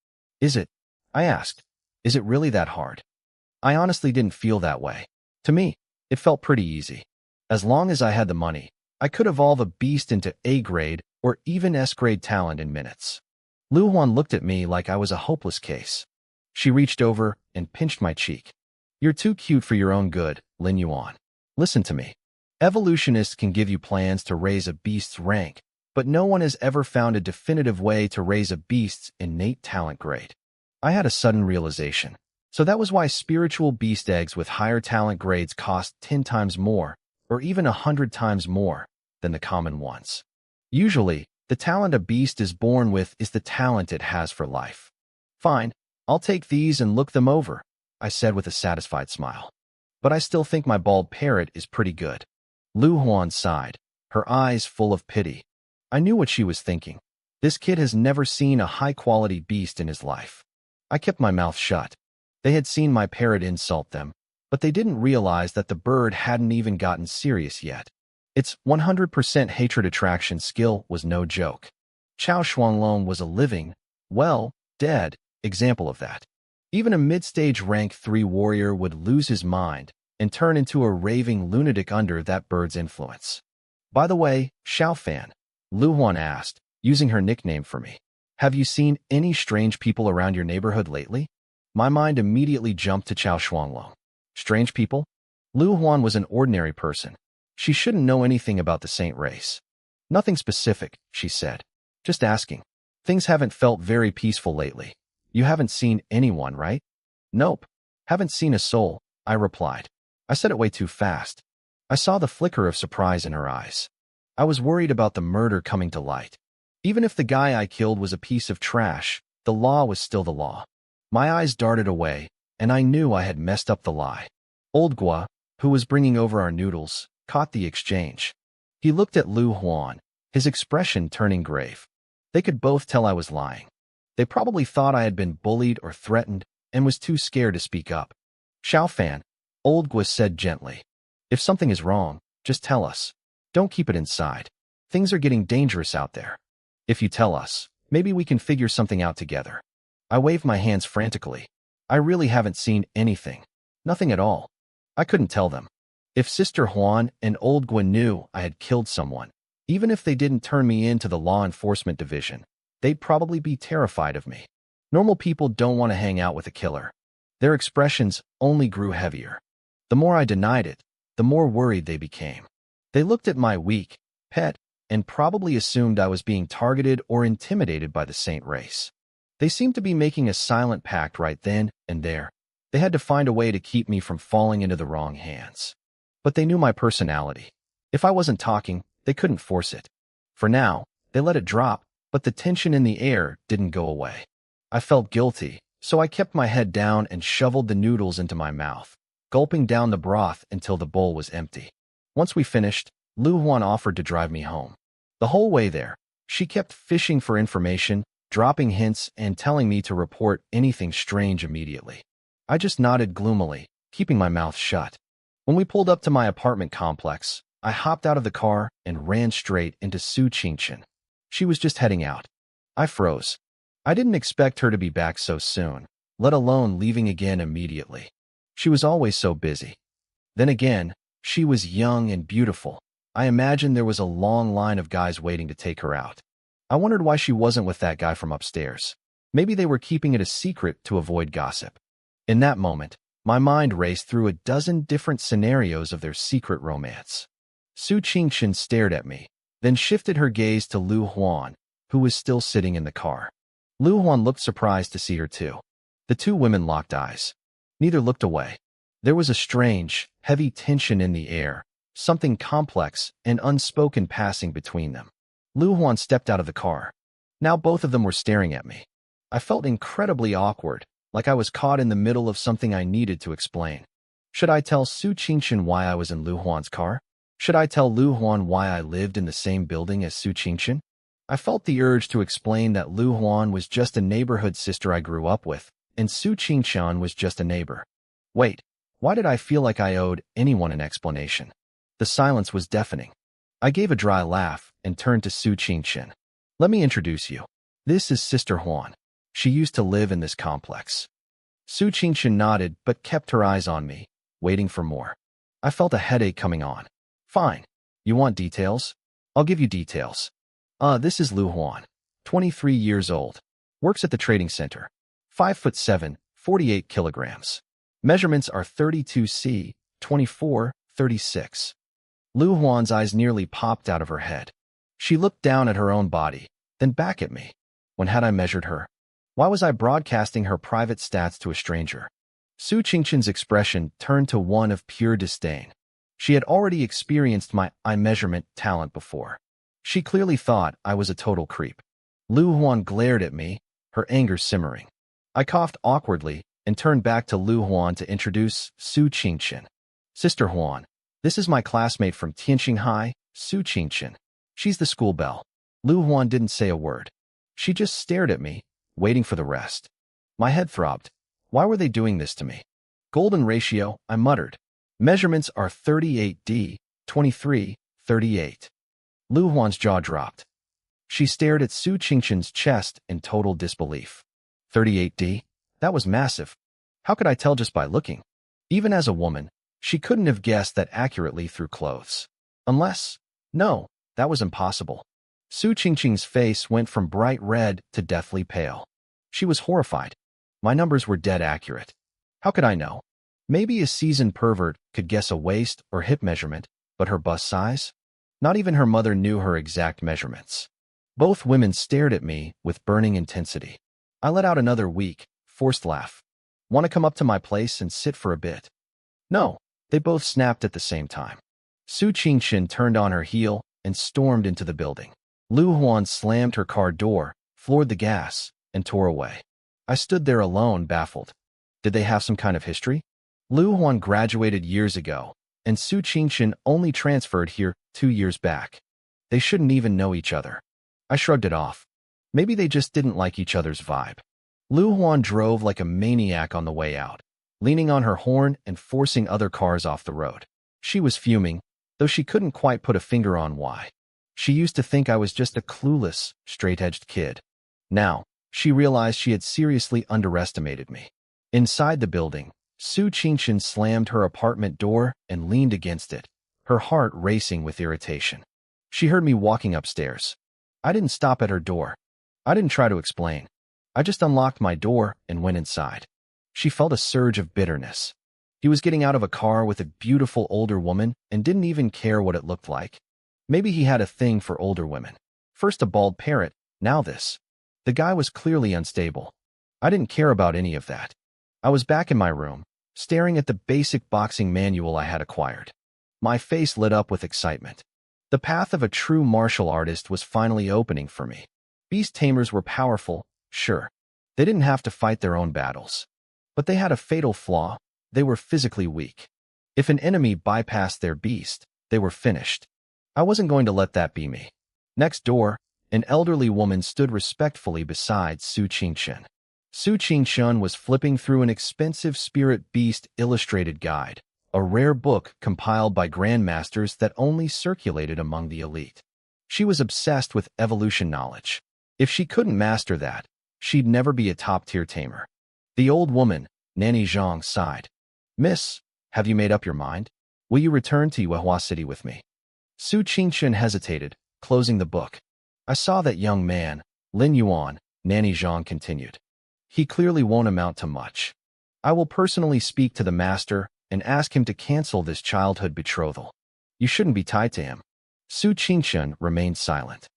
S1: Is it? I asked. Is it really that hard? I honestly didn't feel that way. To me, it felt pretty easy. As long as I had the money, I could evolve a beast into A-grade or even S-grade talent in minutes. Lu Huan looked at me like I was a hopeless case. She reached over and pinched my cheek. You're too cute for your own good, Lin Yuan. Listen to me. Evolutionists can give you plans to raise a beast's rank, but no one has ever found a definitive way to raise a beast's innate talent grade. I had a sudden realization. So that was why spiritual beast eggs with higher talent grades cost 10 times more, or even 100 times more, than the common ones. Usually, the talent a beast is born with is the talent it has for life. Fine, I'll take these and look them over, I said with a satisfied smile. But I still think my bald parrot is pretty good. Lu Huan sighed, her eyes full of pity. I knew what she was thinking. This kid has never seen a high-quality beast in his life. I kept my mouth shut. They had seen my parrot insult them, but they didn't realize that the bird hadn't even gotten serious yet. Its 100% hatred attraction skill was no joke. Chao Shuanglong was a living, well, dead, example of that. Even a mid-stage rank 3 warrior would lose his mind and turn into a raving lunatic under that bird's influence. By the way, Xiaofan, Lu Huan asked, using her nickname for me, have you seen any strange people around your neighborhood lately? My mind immediately jumped to Chao Shuanglong. Strange people? Lu Huan was an ordinary person. She shouldn't know anything about the Saint Race. Nothing specific, she said. Just asking. Things haven't felt very peaceful lately. You haven't seen anyone, right? Nope. Haven't seen a soul, I replied. I said it way too fast. I saw the flicker of surprise in her eyes. I was worried about the murder coming to light. Even if the guy I killed was a piece of trash, the law was still the law. My eyes darted away, and I knew I had messed up the lie. Old Gua, who was bringing over our noodles, caught the exchange. He looked at Lu Huan, his expression turning grave. They could both tell I was lying. They probably thought I had been bullied or threatened and was too scared to speak up. Xiaofan, Old Gua said gently. If something is wrong, just tell us. Don't keep it inside. Things are getting dangerous out there. If you tell us, maybe we can figure something out together. I waved my hands frantically. I really haven't seen anything. Nothing at all. I couldn't tell them. If Sister Huan and Old Gua knew I had killed someone, even if they didn't turn me into the law enforcement division, they'd probably be terrified of me. Normal people don't want to hang out with a killer. Their expressions only grew heavier. The more I denied it, the more worried they became. They looked at my weak pet and probably assumed I was being targeted or intimidated by the Saint Race. They seemed to be making a silent pact right then and there. They had to find a way to keep me from falling into the wrong hands. but they knew my personality. If I wasn't talking, they couldn't force it. For now, they let it drop, but the tension in the air didn't go away. I felt guilty, so I kept my head down and shoveled the noodles into my mouth, gulping down the broth until the bowl was empty. Once we finished, Lu Huan offered to drive me home. The whole way there, she kept fishing for information, dropping hints, and telling me to report anything strange immediately. I just nodded gloomily, keeping my mouth shut. When we pulled up to my apartment complex, I hopped out of the car and ran straight into Su Qingqian. She was just heading out. I froze. I didn't expect her to be back so soon, let alone leaving again immediately. She was always so busy. Then again, she was young and beautiful. I imagined there was a long line of guys waiting to take her out. I wondered why she wasn't with that guy from upstairs. Maybe they were keeping it a secret to avoid gossip. In that moment, my mind raced through a dozen different scenarios of their secret romance. Su Qingqian stared at me, then shifted her gaze to Lu Huan, who was still sitting in the car. Lu Huan looked surprised to see her too. The two women locked eyes. Neither looked away. There was a strange, heavy tension in the air, something complex and unspoken passing between them. Lu Huan stepped out of the car. Now both of them were staring at me. I felt incredibly awkward, like I was caught in the middle of something I needed to explain. Should I tell Su Qingqian why I was in Lu Huan's car? Should I tell Lu Huan why I lived in the same building as Su Qingqian? I felt the urge to explain that Lu Huan was just a neighborhood sister I grew up with, and Su Qingqian was just a neighbor. Wait, why did I feel like I owed anyone an explanation? The silence was deafening. I gave a dry laugh and turned to Su Qingqian. Let me introduce you. This is Sister Huan. She used to live in this complex. Su Qingqian nodded but kept her eyes on me, waiting for more. I felt a headache coming on. Fine. You want details? I'll give you details. This is Lu Huan, 23 years old. Works at the trading center. 5'7", 48 kilograms. Measurements are 32C, 24, 36. Lu Huan's eyes nearly popped out of her head. She looked down at her own body, then back at me. When had I measured her? Why was I broadcasting her private stats to a stranger? Su Qingqian's expression turned to one of pure disdain. She had already experienced my eye measurement talent before. She clearly thought I was a total creep. Lu Huan glared at me, her anger simmering. I coughed awkwardly and turned back to Lu Huan to introduce Su Qingqian. Sister Huan, this is my classmate from Tianqing High, Su Qingqian. She's the school belle. Lu Huan didn't say a word. She just stared at me, waiting for the rest. My head throbbed. Why were they doing this to me? Golden ratio, I muttered. Measurements are 38D, 23, 38. Lu Huan's jaw dropped. She stared at Su Qingqian's chest in total disbelief. 38D? That was massive. How could I tell just by looking? Even as a woman, she couldn't have guessed that accurately through clothes. Unless, no, that was impossible. Su Qingqian's face went from bright red to deathly pale. She was horrified. My numbers were dead accurate. How could I know? Maybe a seasoned pervert could guess a waist or hip measurement, but her bust size? Not even her mother knew her exact measurements. Both women stared at me with burning intensity. I let out another weak, forced laugh. Want to come up to my place and sit for a bit? No, they both snapped at the same time. Su Qingqian turned on her heel and stormed into the building. Lu Huan slammed her car door, floored the gas, and tore away. I stood there alone, baffled. Did they have some kind of history? Lu Huan graduated years ago, and Su Qingqian only transferred here 2 years back. They shouldn't even know each other. I shrugged it off. Maybe they just didn't like each other's vibe. Lu Huan drove like a maniac on the way out, leaning on her horn and forcing other cars off the road. She was fuming, though she couldn't quite put a finger on why. She used to think I was just a clueless, straight-edged kid. Now, she realized she had seriously underestimated me. Inside the building, Su Qingqian slammed her apartment door and leaned against it, her heart racing with irritation. She heard me walking upstairs. I didn't stop at her door. I didn't try to explain. I just unlocked my door and went inside. She felt a surge of bitterness. He was getting out of a car with a beautiful older woman and didn't even care what it looked like. Maybe he had a thing for older women. First a bald parrot, now this. The guy was clearly unstable. I didn't care about any of that. I was back in my room, staring at the basic boxing manual I had acquired. My face lit up with excitement. The path of a true martial artist was finally opening for me. Beast tamers were powerful, sure. They didn't have to fight their own battles. But they had a fatal flaw. They were physically weak. If an enemy bypassed their beast, they were finished. I wasn't going to let that be me. Next door, an elderly woman stood respectfully beside Su Qingchen. Su Qingchen was flipping through an expensive Spirit Beast illustrated guide, a rare book compiled by grandmasters that only circulated among the elite. She was obsessed with evolution knowledge. If she couldn't master that, she'd never be a top-tier tamer. The old woman, Nanny Zhang, sighed. Miss, have you made up your mind? Will you return to Yuehua City with me? Su Qingchen hesitated, closing the book. I saw that young man, Lin Yuan, Nanny Zhang continued. He clearly won't amount to much. I will personally speak to the master and ask him to cancel this childhood betrothal. You shouldn't be tied to him. Su Qingchen remained silent.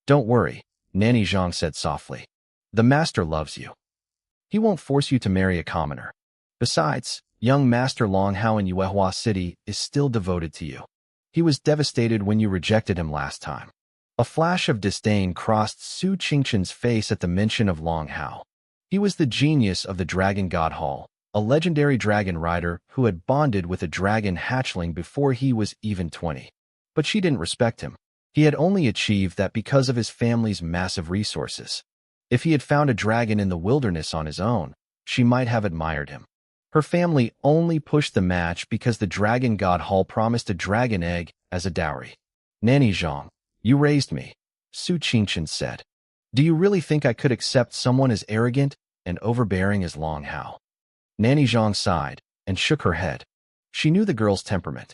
S1: Don't worry, Nanny Zhang said softly. The master loves you. He won't force you to marry a commoner. Besides, young Master Long Hao in Yuehua City is still devoted to you. He was devastated when you rejected him last time. A flash of disdain crossed Su Qingchen's face at the mention of Long Hao. He was the genius of the Dragon God Hall, a legendary dragon rider who had bonded with a dragon hatchling before he was even 20. But she didn't respect him. He had only achieved that because of his family's massive resources. If he had found a dragon in the wilderness on his own, she might have admired him. Her family only pushed the match because the Dragon God Hall promised a dragon egg as a dowry. Nanny Zhang, you raised me, Su Qingchen said. Do you really think I could accept someone as arrogant and overbearing as Long Hao? Nanny Zhang sighed and shook her head. She knew the girl's temperament.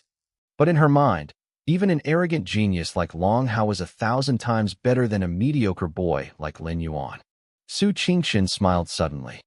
S1: But in her mind, even an arrogant genius like Long Hao was 1,000 times better than a mediocre boy like Lin Yuan. Su Qingchen smiled suddenly.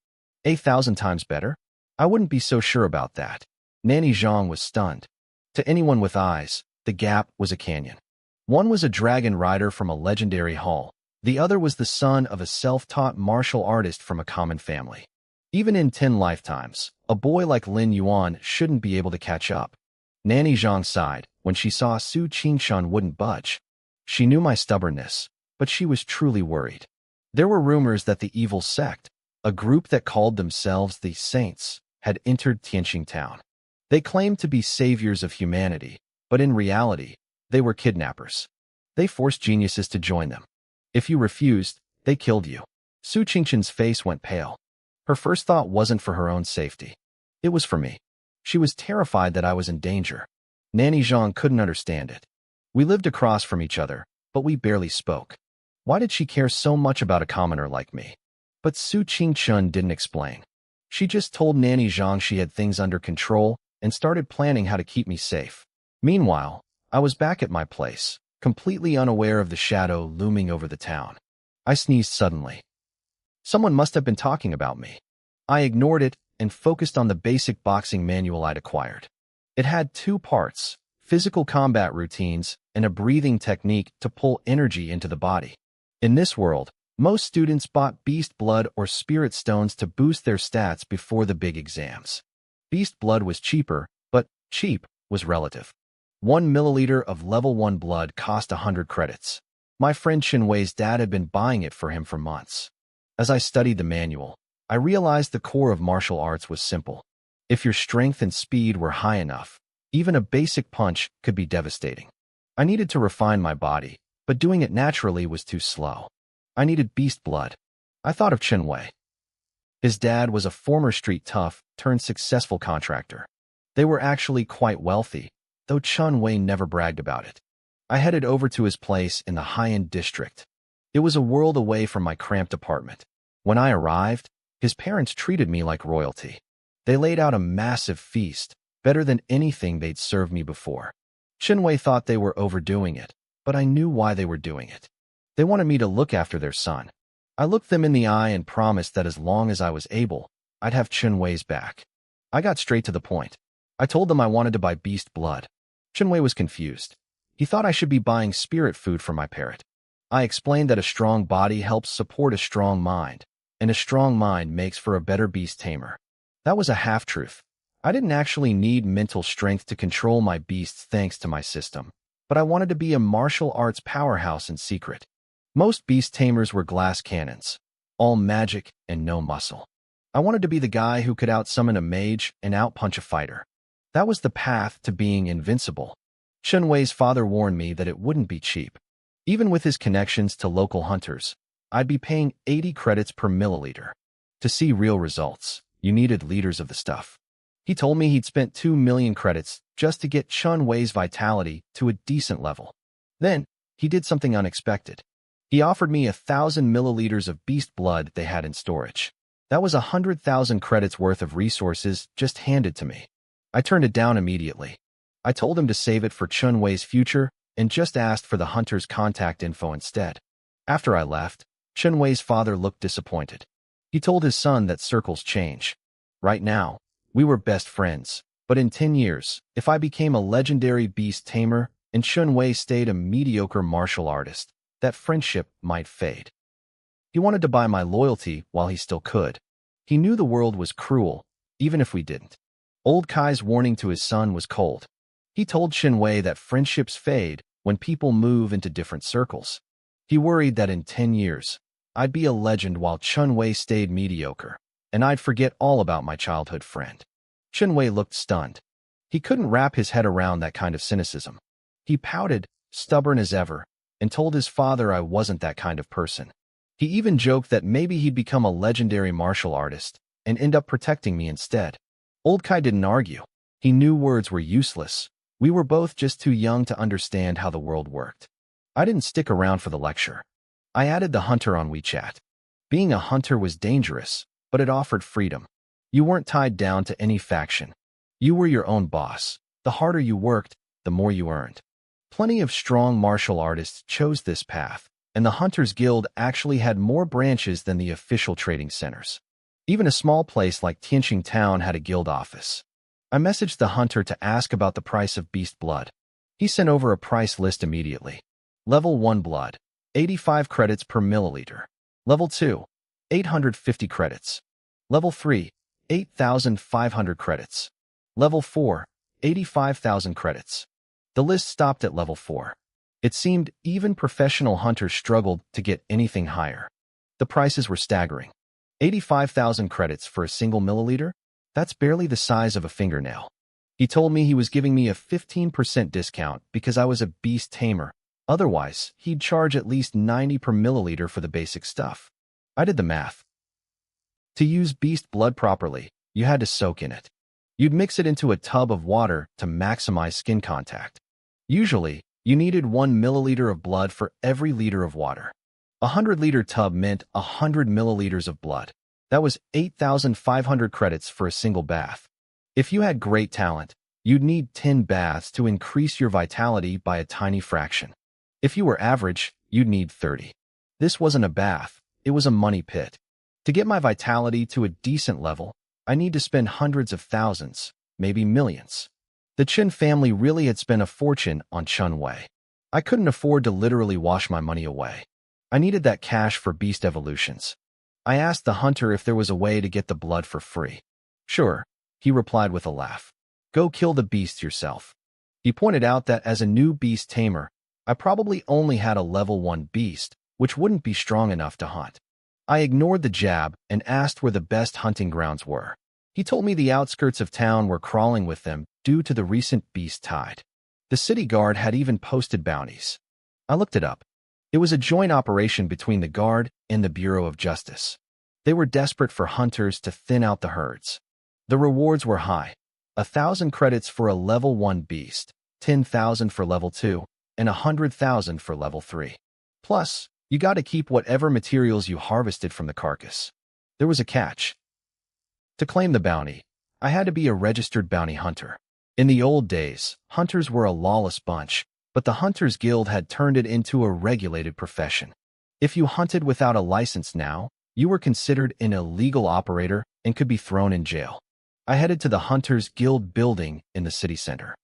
S1: 1,000 times better? I wouldn't be so sure about that. Nanny Zhang was stunned. To anyone with eyes, the gap was a canyon. One was a dragon rider from a legendary hall. The other was the son of a self-taught martial artist from a common family. Even in 10 lifetimes, a boy like Lin Yuan shouldn't be able to catch up. Nanny Zhang sighed when she saw Su Qingchen wouldn't budge. She knew my stubbornness, but she was truly worried. There were rumors that the evil sect, a group that called themselves the Saints, had entered Tianqing town. They claimed to be saviors of humanity, but in reality, they were kidnappers. They forced geniuses to join them. If you refused, they killed you. Su Qingchen's face went pale. Her first thought wasn't for her own safety. It was for me. She was terrified that I was in danger. Nanny Zhang couldn't understand it. We lived across from each other, but we barely spoke. Why did she care so much about a commoner like me? But Su Qingchen didn't explain. She just told Nanny Zhang she had things under control and started planning how to keep me safe. Meanwhile, I was back at my place, completely unaware of the shadow looming over the town. I sneezed suddenly. Someone must have been talking about me. I ignored it and focused on the basic boxing manual I'd acquired. It had 2 parts, physical combat routines and a breathing technique to pull energy into the body. In this world, most students bought Beast Blood or Spirit Stones to boost their stats before the big exams. Beast Blood was cheaper, but cheap was relative. 1 milliliter of level 1 blood cost 100 credits. My friend Chenwei's dad had been buying it for him for months. As I studied the manual, I realized the core of martial arts was simple. If your strength and speed were high enough, even a basic punch could be devastating. I needed to refine my body, but doing it naturally was too slow. I needed Beast Blood. I thought of Chenwei. His dad was a former street tough turned successful contractor. They were actually quite wealthy, though Chenwei never bragged about it. I headed over to his place in the high-end district. It was a world away from my cramped apartment. When I arrived, his parents treated me like royalty. They laid out a massive feast, better than anything they'd served me before. Chenwei thought they were overdoing it, but I knew why they were doing it. They wanted me to look after their son. I looked them in the eye and promised that as long as I was able, I'd have Chenwei's back. I got straight to the point. I told them I wanted to buy Beast Blood. Chenwei was confused. He thought I should be buying spirit food for my parrot. I explained that a strong body helps support a strong mind, and a strong mind makes for a better beast tamer. That was a half-truth. I didn't actually need mental strength to control my beasts thanks to my system, but I wanted to be a martial arts powerhouse in secret. Most beast tamers were glass cannons, all magic and no muscle. I wanted to be the guy who could outsummon a mage and outpunch a fighter. That was the path to being invincible. Shunwei's father warned me that it wouldn't be cheap. Even with his connections to local hunters, I'd be paying 80 credits per milliliter. To see real results, you needed liters of the stuff. He told me he'd spent 2 million credits just to get Shunwei's vitality to a decent level. Then, he did something unexpected. He offered me 1,000 milliliters of beast blood they had in storage. That was 100,000 credits worth of resources just handed to me. I turned it down immediately. I told him to save it for Shunwei's future and just asked for the hunter's contact info instead. After I left, Shunwei's father looked disappointed. He told his son that circles change. Right now, we were best friends, but in 10 years, if I became a legendary beast tamer and Shunwei stayed a mediocre martial artist, that friendship might fade. He wanted to buy my loyalty while he still could. He knew the world was cruel, even if we didn't. Old Kai's warning to his son was cold. He told Shunwei that friendships fade when people move into different circles. He worried that in 10 years, I'd be a legend while Shunwei stayed mediocre, and I'd forget all about my childhood friend. Shunwei looked stunned. He couldn't wrap his head around that kind of cynicism. He pouted, stubborn as ever, and told his father I wasn't that kind of person. He even joked that maybe he'd become a legendary martial artist and end up protecting me instead. Old Kai didn't argue. He knew words were useless. We were both just too young to understand how the world worked. I didn't stick around for the lecture. I added the hunter on WeChat. Being a hunter was dangerous, but it offered freedom. You weren't tied down to any faction. You were your own boss. The harder you worked, the more you earned. Plenty of strong martial artists chose this path, and the Hunters Guild actually had more branches than the official trading centers. Even a small place like Tianqing Town had a guild office. I messaged the hunter to ask about the price of beast blood. He sent over a price list immediately. Level 1 blood, 85 credits per milliliter. Level 2, 850 credits. Level 3, 8,500 credits. Level 4, 85,000 credits. The list stopped at level 4. It seemed even professional hunters struggled to get anything higher. The prices were staggering. 85,000 credits for a single milliliter? That's barely the size of a fingernail. He told me he was giving me a 15% discount because I was a beast tamer. Otherwise, he'd charge at least 90 per milliliter for the basic stuff. I did the math. To use beast blood properly, you had to soak in it. You'd mix it into a tub of water to maximize skin contact. Usually, you needed 1 milliliter of blood for every liter of water. A 100-liter tub meant 100 milliliters of blood. That was 8,500 credits for a single bath. If you had great talent, you'd need 10 baths to increase your vitality by a tiny fraction. If you were average, you'd need 30. This wasn't a bath, it was a money pit. To get my vitality to a decent level, I need to spend hundreds of thousands, maybe millions. The Chen family really had spent a fortune on Shunwei. I couldn't afford to literally wash my money away. I needed that cash for beast evolutions. I asked the hunter if there was a way to get the blood for free. Sure, he replied with a laugh. Go kill the beast yourself. He pointed out that as a new beast tamer, I probably only had a level 1 beast, which wouldn't be strong enough to hunt. I ignored the jab and asked where the best hunting grounds were. He told me the outskirts of town were crawling with them due to the recent beast tide. The city guard had even posted bounties. I looked it up. It was a joint operation between the guard and the Bureau of Justice. They were desperate for hunters to thin out the herds. The rewards were high. 1,000 credits for a level 1 beast, 10,000 for level 2, and 100,000 for level 3. Plus, you got to keep whatever materials you harvested from the carcass. There was a catch. To claim the bounty, I had to be a registered bounty hunter. In the old days, hunters were a lawless bunch, but the Hunters Guild had turned it into a regulated profession. If you hunted without a license now, you were considered an illegal operator and could be thrown in jail. I headed to the Hunters Guild building in the city center.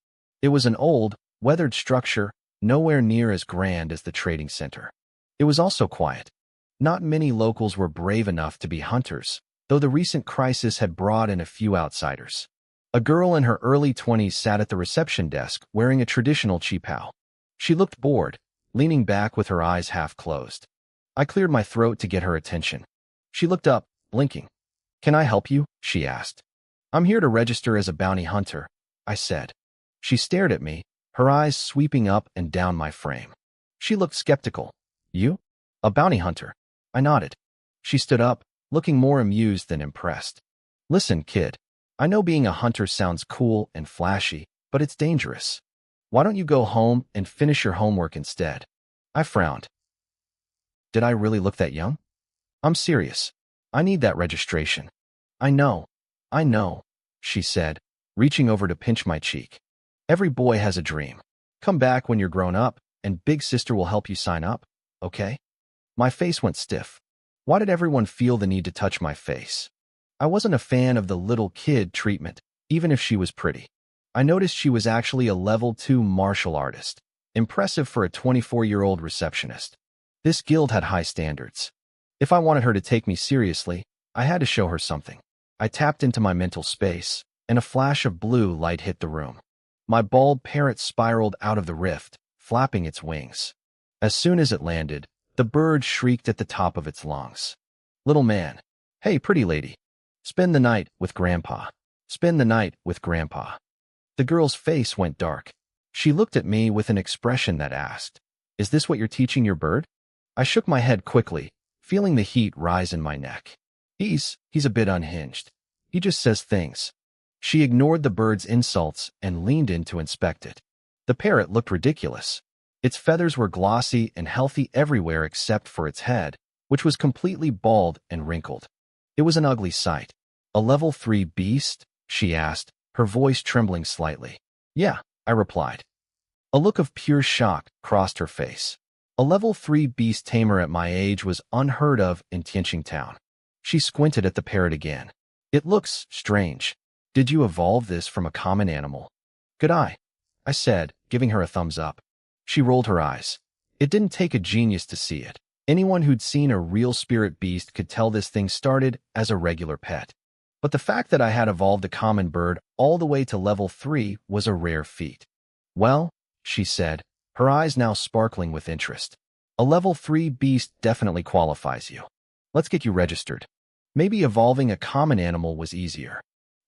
S1: It was an old, weathered structure, nowhere near as grand as the trading center. It was also quiet. Not many locals were brave enough to be hunters, though the recent crisis had brought in a few outsiders. A girl in her early 20s sat at the reception desk wearing a traditional qipao. She looked bored, leaning back with her eyes half closed. I cleared my throat to get her attention. She looked up, blinking. "Can I help you?" she asked. "I'm here to register as a bounty hunter," I said. She stared at me, her eyes sweeping up and down my frame. She looked skeptical. "You? A bounty hunter?" I nodded. She stood up, looking more amused than impressed. "Listen, kid. I know being a hunter sounds cool and flashy, but it's dangerous. Why don't you go home and finish your homework instead?" I frowned. Did I really look that young? "I'm serious. I need that registration." I know, she said, reaching over to pinch my cheek. "Every boy has a dream. Come back when you're grown up, and Big Sister will help you sign up, okay?" My face went stiff. Why did everyone feel the need to touch my face? I wasn't a fan of the little kid treatment, even if she was pretty. I noticed she was actually a level 2 martial artist. Impressive for a 24-year-old receptionist. This guild had high standards. If I wanted her to take me seriously, I had to show her something. I tapped into my mental space, and a flash of blue light hit the room. My bald parrot spiraled out of the rift, flapping its wings. As soon as it landed, the bird shrieked at the top of its lungs. "Little man. Hey, pretty lady. Spend the night with Grandpa. Spend the night with Grandpa." The girl's face went dark. She looked at me with an expression that asked, "Is this what you're teaching your bird?" I shook my head quickly, feeling the heat rise in my neck. He's a bit unhinged. He just says things." She ignored the bird's insults and leaned in to inspect it. The parrot looked ridiculous. Its feathers were glossy and healthy everywhere except for its head, which was completely bald and wrinkled. It was an ugly sight. "A level 3 beast?" she asked, her voice trembling slightly. "Yeah," I replied. A look of pure shock crossed her face. A level 3 beast tamer at my age was unheard of in Tianqing Town. She squinted at the parrot again. "It looks strange. Did you evolve this from a common animal?" "Good eye," I said, giving her a thumbs up. She rolled her eyes. It didn't take a genius to see it. Anyone who'd seen a real spirit beast could tell this thing started as a regular pet. But the fact that I had evolved a common bird all the way to level 3 was a rare feat. "Well," she said, her eyes now sparkling with interest, "a level 3 beast definitely qualifies you. Let's get you registered." Maybe evolving a common animal was easier.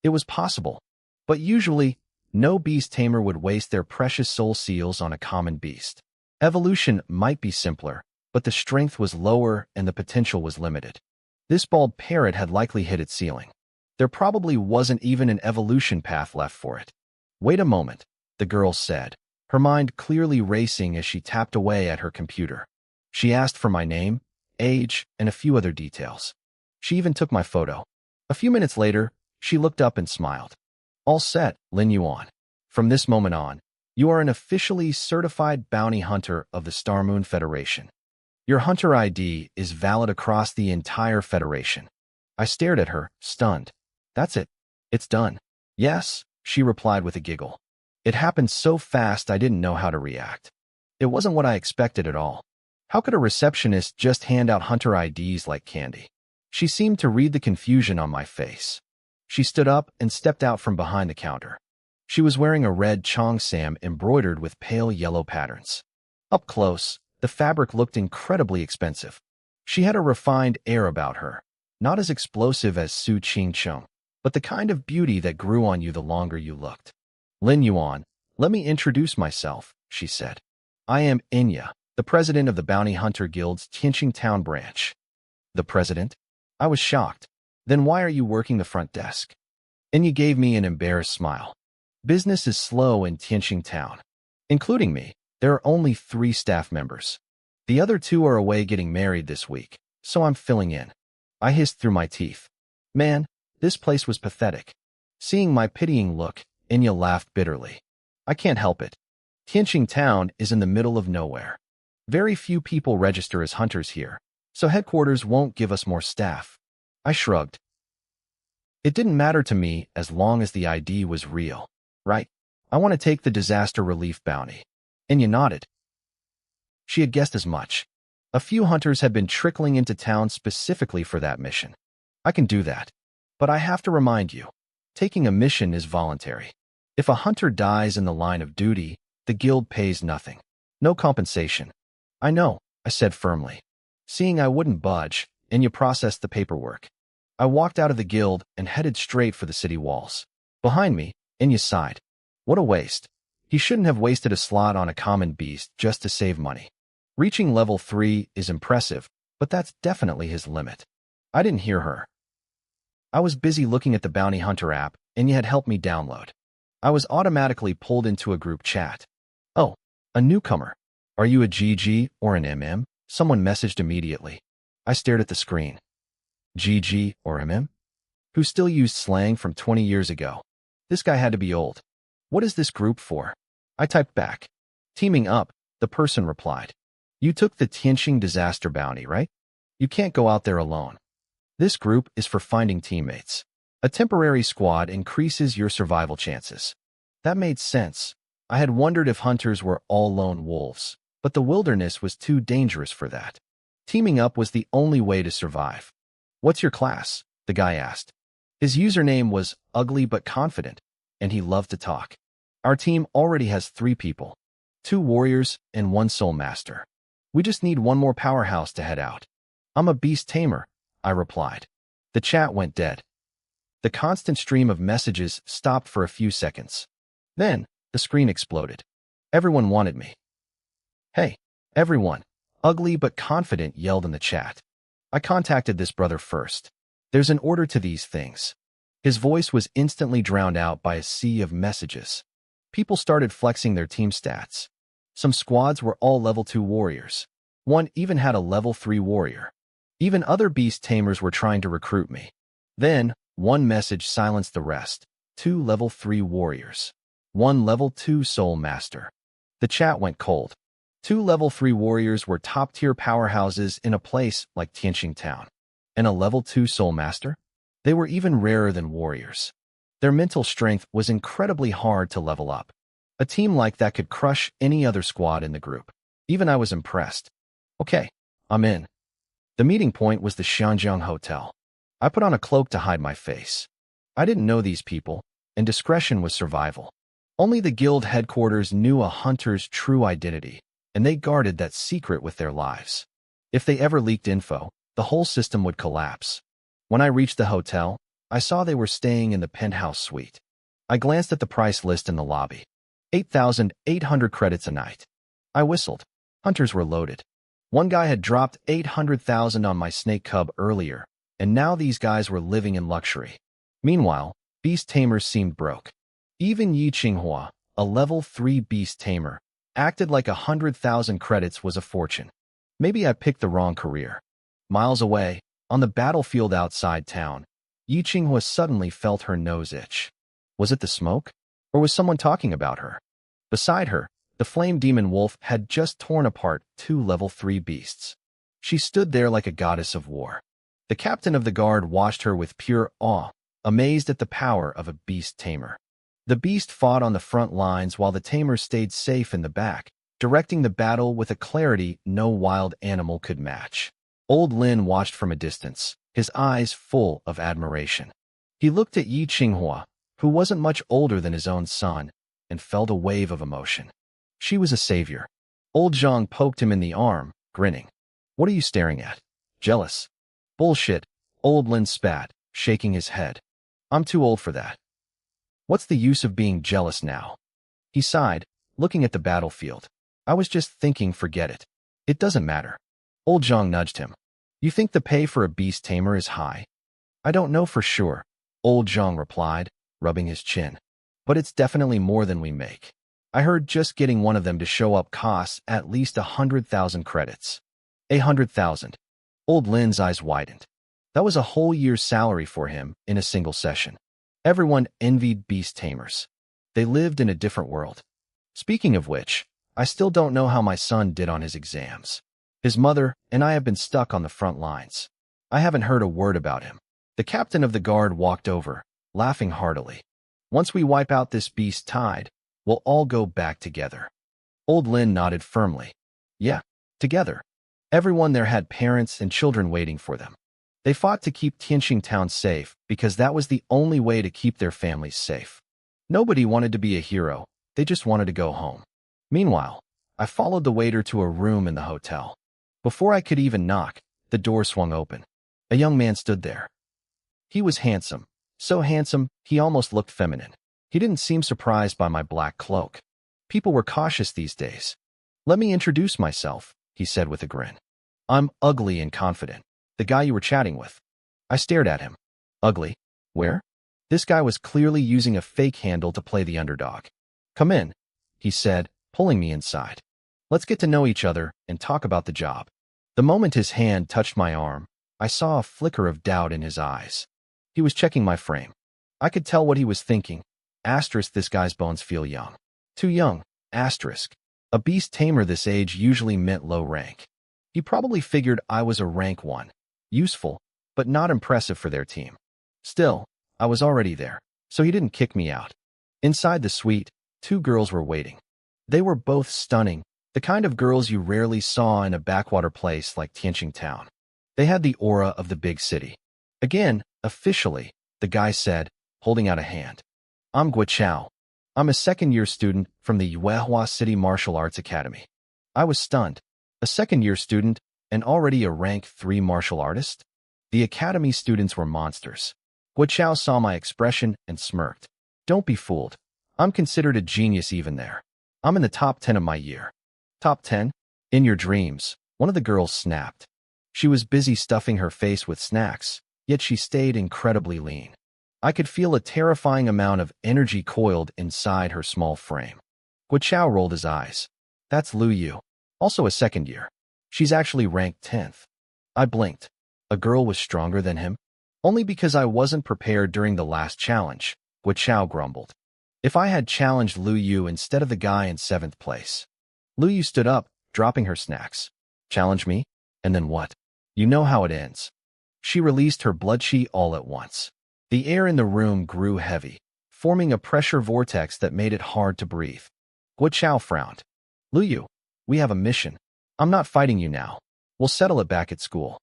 S1: It was possible. But usually, no beast tamer would waste their precious soul seals on a common beast. Evolution might be simpler, but the strength was lower and the potential was limited. This bald parrot had likely hit its ceiling. There probably wasn't even an evolution path left for it. "Wait a moment," the girl said, her mind clearly racing as she tapped away at her computer. She asked for my name, age, and a few other details. She even took my photo. A few minutes later, she looked up and smiled. "All set, Lin Yuan. From this moment on, you are an officially certified bounty hunter of the Star Moon Federation. Your hunter ID is valid across the entire Federation." I stared at her, stunned. "That's it. It's done." "Yes," she replied with a giggle. It happened so fast I didn't know how to react. It wasn't what I expected at all. How could a receptionist just hand out hunter IDs like candy? She seemed to read the confusion on my face. She stood up and stepped out from behind the counter. She was wearing a red cheongsam embroidered with pale yellow patterns. Up close, the fabric looked incredibly expensive. She had a refined air about her, not as explosive as Su Qingcheng, but the kind of beauty that grew on you the longer you looked. "Lin Yuan, let me introduce myself," she said. "I am Enya, the president of the Bounty Hunter Guild's Tianqing Town branch." "The president?" I was shocked. "Then why are you working the front desk?" Enya gave me an embarrassed smile. "Business is slow in Tianqing Town. Including me, there are only 3 staff members. The other 2 are away getting married this week, so I'm filling in." I hissed through my teeth. Man, this place was pathetic. Seeing my pitying look, Enya laughed bitterly. "I can't help it. Tianqing Town is in the middle of nowhere. Very few people register as hunters here, so headquarters won't give us more staff." I shrugged. It didn't matter to me as long as the ID was real, right? "I want to take the disaster relief bounty." Enya nodded. She had guessed as much. A few hunters had been trickling into town specifically for that mission. "I can do that. But I have to remind you, Taking a mission is voluntary. If a hunter dies in the line of duty, the guild pays nothing. No compensation. I know, I said firmly. Seeing I wouldn't budge, Enya processed the paperwork. I walked out of the guild and headed straight for the city walls. Behind me, Enya sighed. What a waste. He shouldn't have wasted a slot on a common beast just to save money. Reaching level 3 is impressive, but that's definitely his limit. I didn't hear her. I was busy looking at the Bounty Hunter app, and you had helped me download. I was automatically pulled into a group chat. Oh, a newcomer. Are you a GG or an MM? Someone messaged immediately. I stared at the screen. GG or MM? Who still used slang from 20 years ago? This guy had to be old. What is this group for? I typed back. Teaming up, the person replied. You took the Tianqing disaster bounty, right? You can't go out there alone. This group is for finding teammates. A temporary squad increases your survival chances. That made sense. I had wondered if hunters were all lone wolves, but the wilderness was too dangerous for that. Teaming up was the only way to survive. What's your class? The guy asked. His username was ugly but confident, and he loved to talk. Our team already has 3 people, 2 warriors and 1 soul master. We just need 1 more powerhouse to head out. I'm a beast tamer, I replied. The chat went dead. The constant stream of messages stopped for a few seconds. Then, the screen exploded. Everyone wanted me. Hey, everyone, ugly but confident yelled in the chat. I contacted this brother first. There's an order to these things. His voice was instantly drowned out by a sea of messages. People started flexing their team stats. Some squads were all level 2 warriors. One even had a level 3 warrior. Even other beast tamers were trying to recruit me. Then, one message silenced the rest. 2 level 3 warriors. 1 level 2 soul master. The chat went cold. 2 level 3 warriors were top-tier powerhouses in a place like Tianqing Town. And a level 2 soul master? They were even rarer than warriors. Their mental strength was incredibly hard to level up. A team like that could crush any other squad in the group. Even I was impressed. Okay, I'm in. The meeting point was the Xianjiang Hotel. I put on a cloak to hide my face. I didn't know these people, and discretion was survival. Only the guild headquarters knew a hunter's true identity, and they guarded that secret with their lives. If they ever leaked info, the whole system would collapse. When I reached the hotel, I saw they were staying in the penthouse suite. I glanced at the price list in the lobby. 8,800 credits a night. I whistled. Hunters were loaded. One guy had dropped 800,000 on my snake cub earlier, and now these guys were living in luxury. Meanwhile, beast tamers seemed broke. Even Yi Qinghua, a level 3 beast tamer, acted like 100,000 credits was a fortune. Maybe I picked the wrong career. Miles away, on the battlefield outside town, Yi Qinghua suddenly felt her nose itch. Was it the smoke? Or was someone talking about her? Beside her, the flame demon wolf had just torn apart 2 level 3 beasts. She stood there like a goddess of war. The captain of the guard watched her with pure awe, amazed at the power of a beast tamer. The beast fought on the front lines while the tamer stayed safe in the back, directing the battle with a clarity no wild animal could match. Old Lin watched from a distance, his eyes full of admiration. He looked at Yi Qinghua, who wasn't much older than his own son, and felt a wave of emotion. She was a savior. Old Zhang poked him in the arm, grinning. What are you staring at? Jealous? Bullshit, Old Lin spat, shaking his head. I'm too old for that. What's the use of being jealous now? He sighed, looking at the battlefield. I was just thinking, forget it. It doesn't matter. Old Zhang nudged him. You think the pay for a beast tamer is high? I don't know for sure, Old Zhang replied, rubbing his chin. But it's definitely more than we make. I heard just getting one of them to show up costs at least 100,000 credits. 100,000. Old Lin's eyes widened. That was a whole year's salary for him in a single session. Everyone envied beast tamers. They lived in a different world. Speaking of which, I still don't know how my son did on his exams. His mother and I have been stuck on the front lines. I haven't heard a word about him. The captain of the guard walked over, laughing heartily. Once we wipe out this beast tide, we'll all go back together. Old Lin nodded firmly. Yeah, together. Everyone there had parents and children waiting for them. They fought to keep Tianqing Town safe because that was the only way to keep their families safe. Nobody wanted to be a hero, they just wanted to go home. Meanwhile, I followed the waiter to a room in the hotel. Before I could even knock, the door swung open. A young man stood there. He was handsome, so handsome he almost looked feminine. He didn't seem surprised by my black cloak. People were cautious these days. "Let me introduce myself," he said with a grin. "I'm ugly and confident, the guy you were chatting with." I stared at him. Ugly? Where? This guy was clearly using a fake handle to play the underdog. "Come in," he said, pulling me inside. "Let's get to know each other and talk about the job." The moment his hand touched my arm, I saw a flicker of doubt in his eyes. He was checking my frame. I could tell what he was thinking. Asterisk, this guy's bones feel young. Too young. Asterisk. A beast tamer this age usually meant low rank. He probably figured I was a rank 1. Useful, but not impressive for their team. Still, I was already there, so he didn't kick me out. Inside the suite, 2 girls were waiting. They were both stunning, the kind of girls you rarely saw in a backwater place like Tianqing Town. They had the aura of the big city. Again, officially, the guy said, holding out a hand. "I'm Guo. I'm a second-year student from the Yahello City Martial Arts Academy." I was stunned. A second-year student, and already a rank 3 martial artist? The academy students were monsters. Guo saw my expression and smirked. "Don't be fooled. I'm considered a genius even there. I'm in the top 10 of my year." "Top 10? In your dreams," one of the girls snapped. She was busy stuffing her face with snacks, yet she stayed incredibly lean. I could feel a terrifying amount of energy coiled inside her small frame. Guo rolled his eyes. "That's Lu Yu, also a second year. She's actually ranked 10th. I blinked. A girl was stronger than him? Only because I wasn't prepared during the last challenge, Guo grumbled. If I had challenged Lu Yu instead of the guy in 7th place. Lu Yu stood up, dropping her snacks. "Challenge me? And then what? You know how it ends." She released her blood chi all at once. The air in the room grew heavy, forming a pressure vortex that made it hard to breathe. Guo frowned. "Lu Yu, we have a mission. I'm not fighting you now. We'll settle it back at school."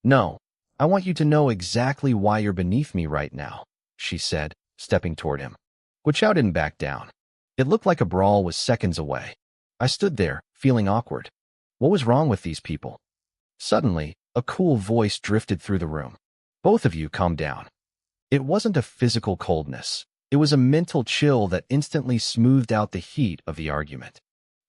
S1: "No, I want you to know exactly why you're beneath me right now," she said, stepping toward him. Guo didn't back down. It looked like a brawl was seconds away. I stood there, feeling awkward. What was wrong with these people? Suddenly, a cool voice drifted through the room. "Both of you calm down." It wasn't a physical coldness. It was a mental chill that instantly smoothed out the heat of the argument.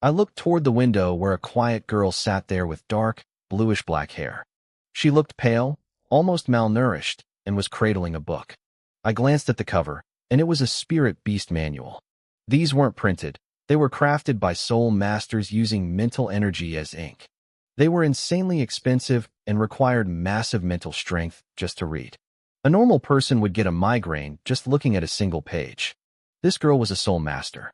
S1: I looked toward the window where a quiet girl sat there with dark, bluish-black hair. She looked pale, almost malnourished, and was cradling a book. I glanced at the cover, and it was a spirit beast manual. These weren't printed. They were crafted by soul masters using mental energy as ink. They were insanely expensive and required massive mental strength just to read. A normal person would get a migraine just looking at a single page. This girl was a soul master.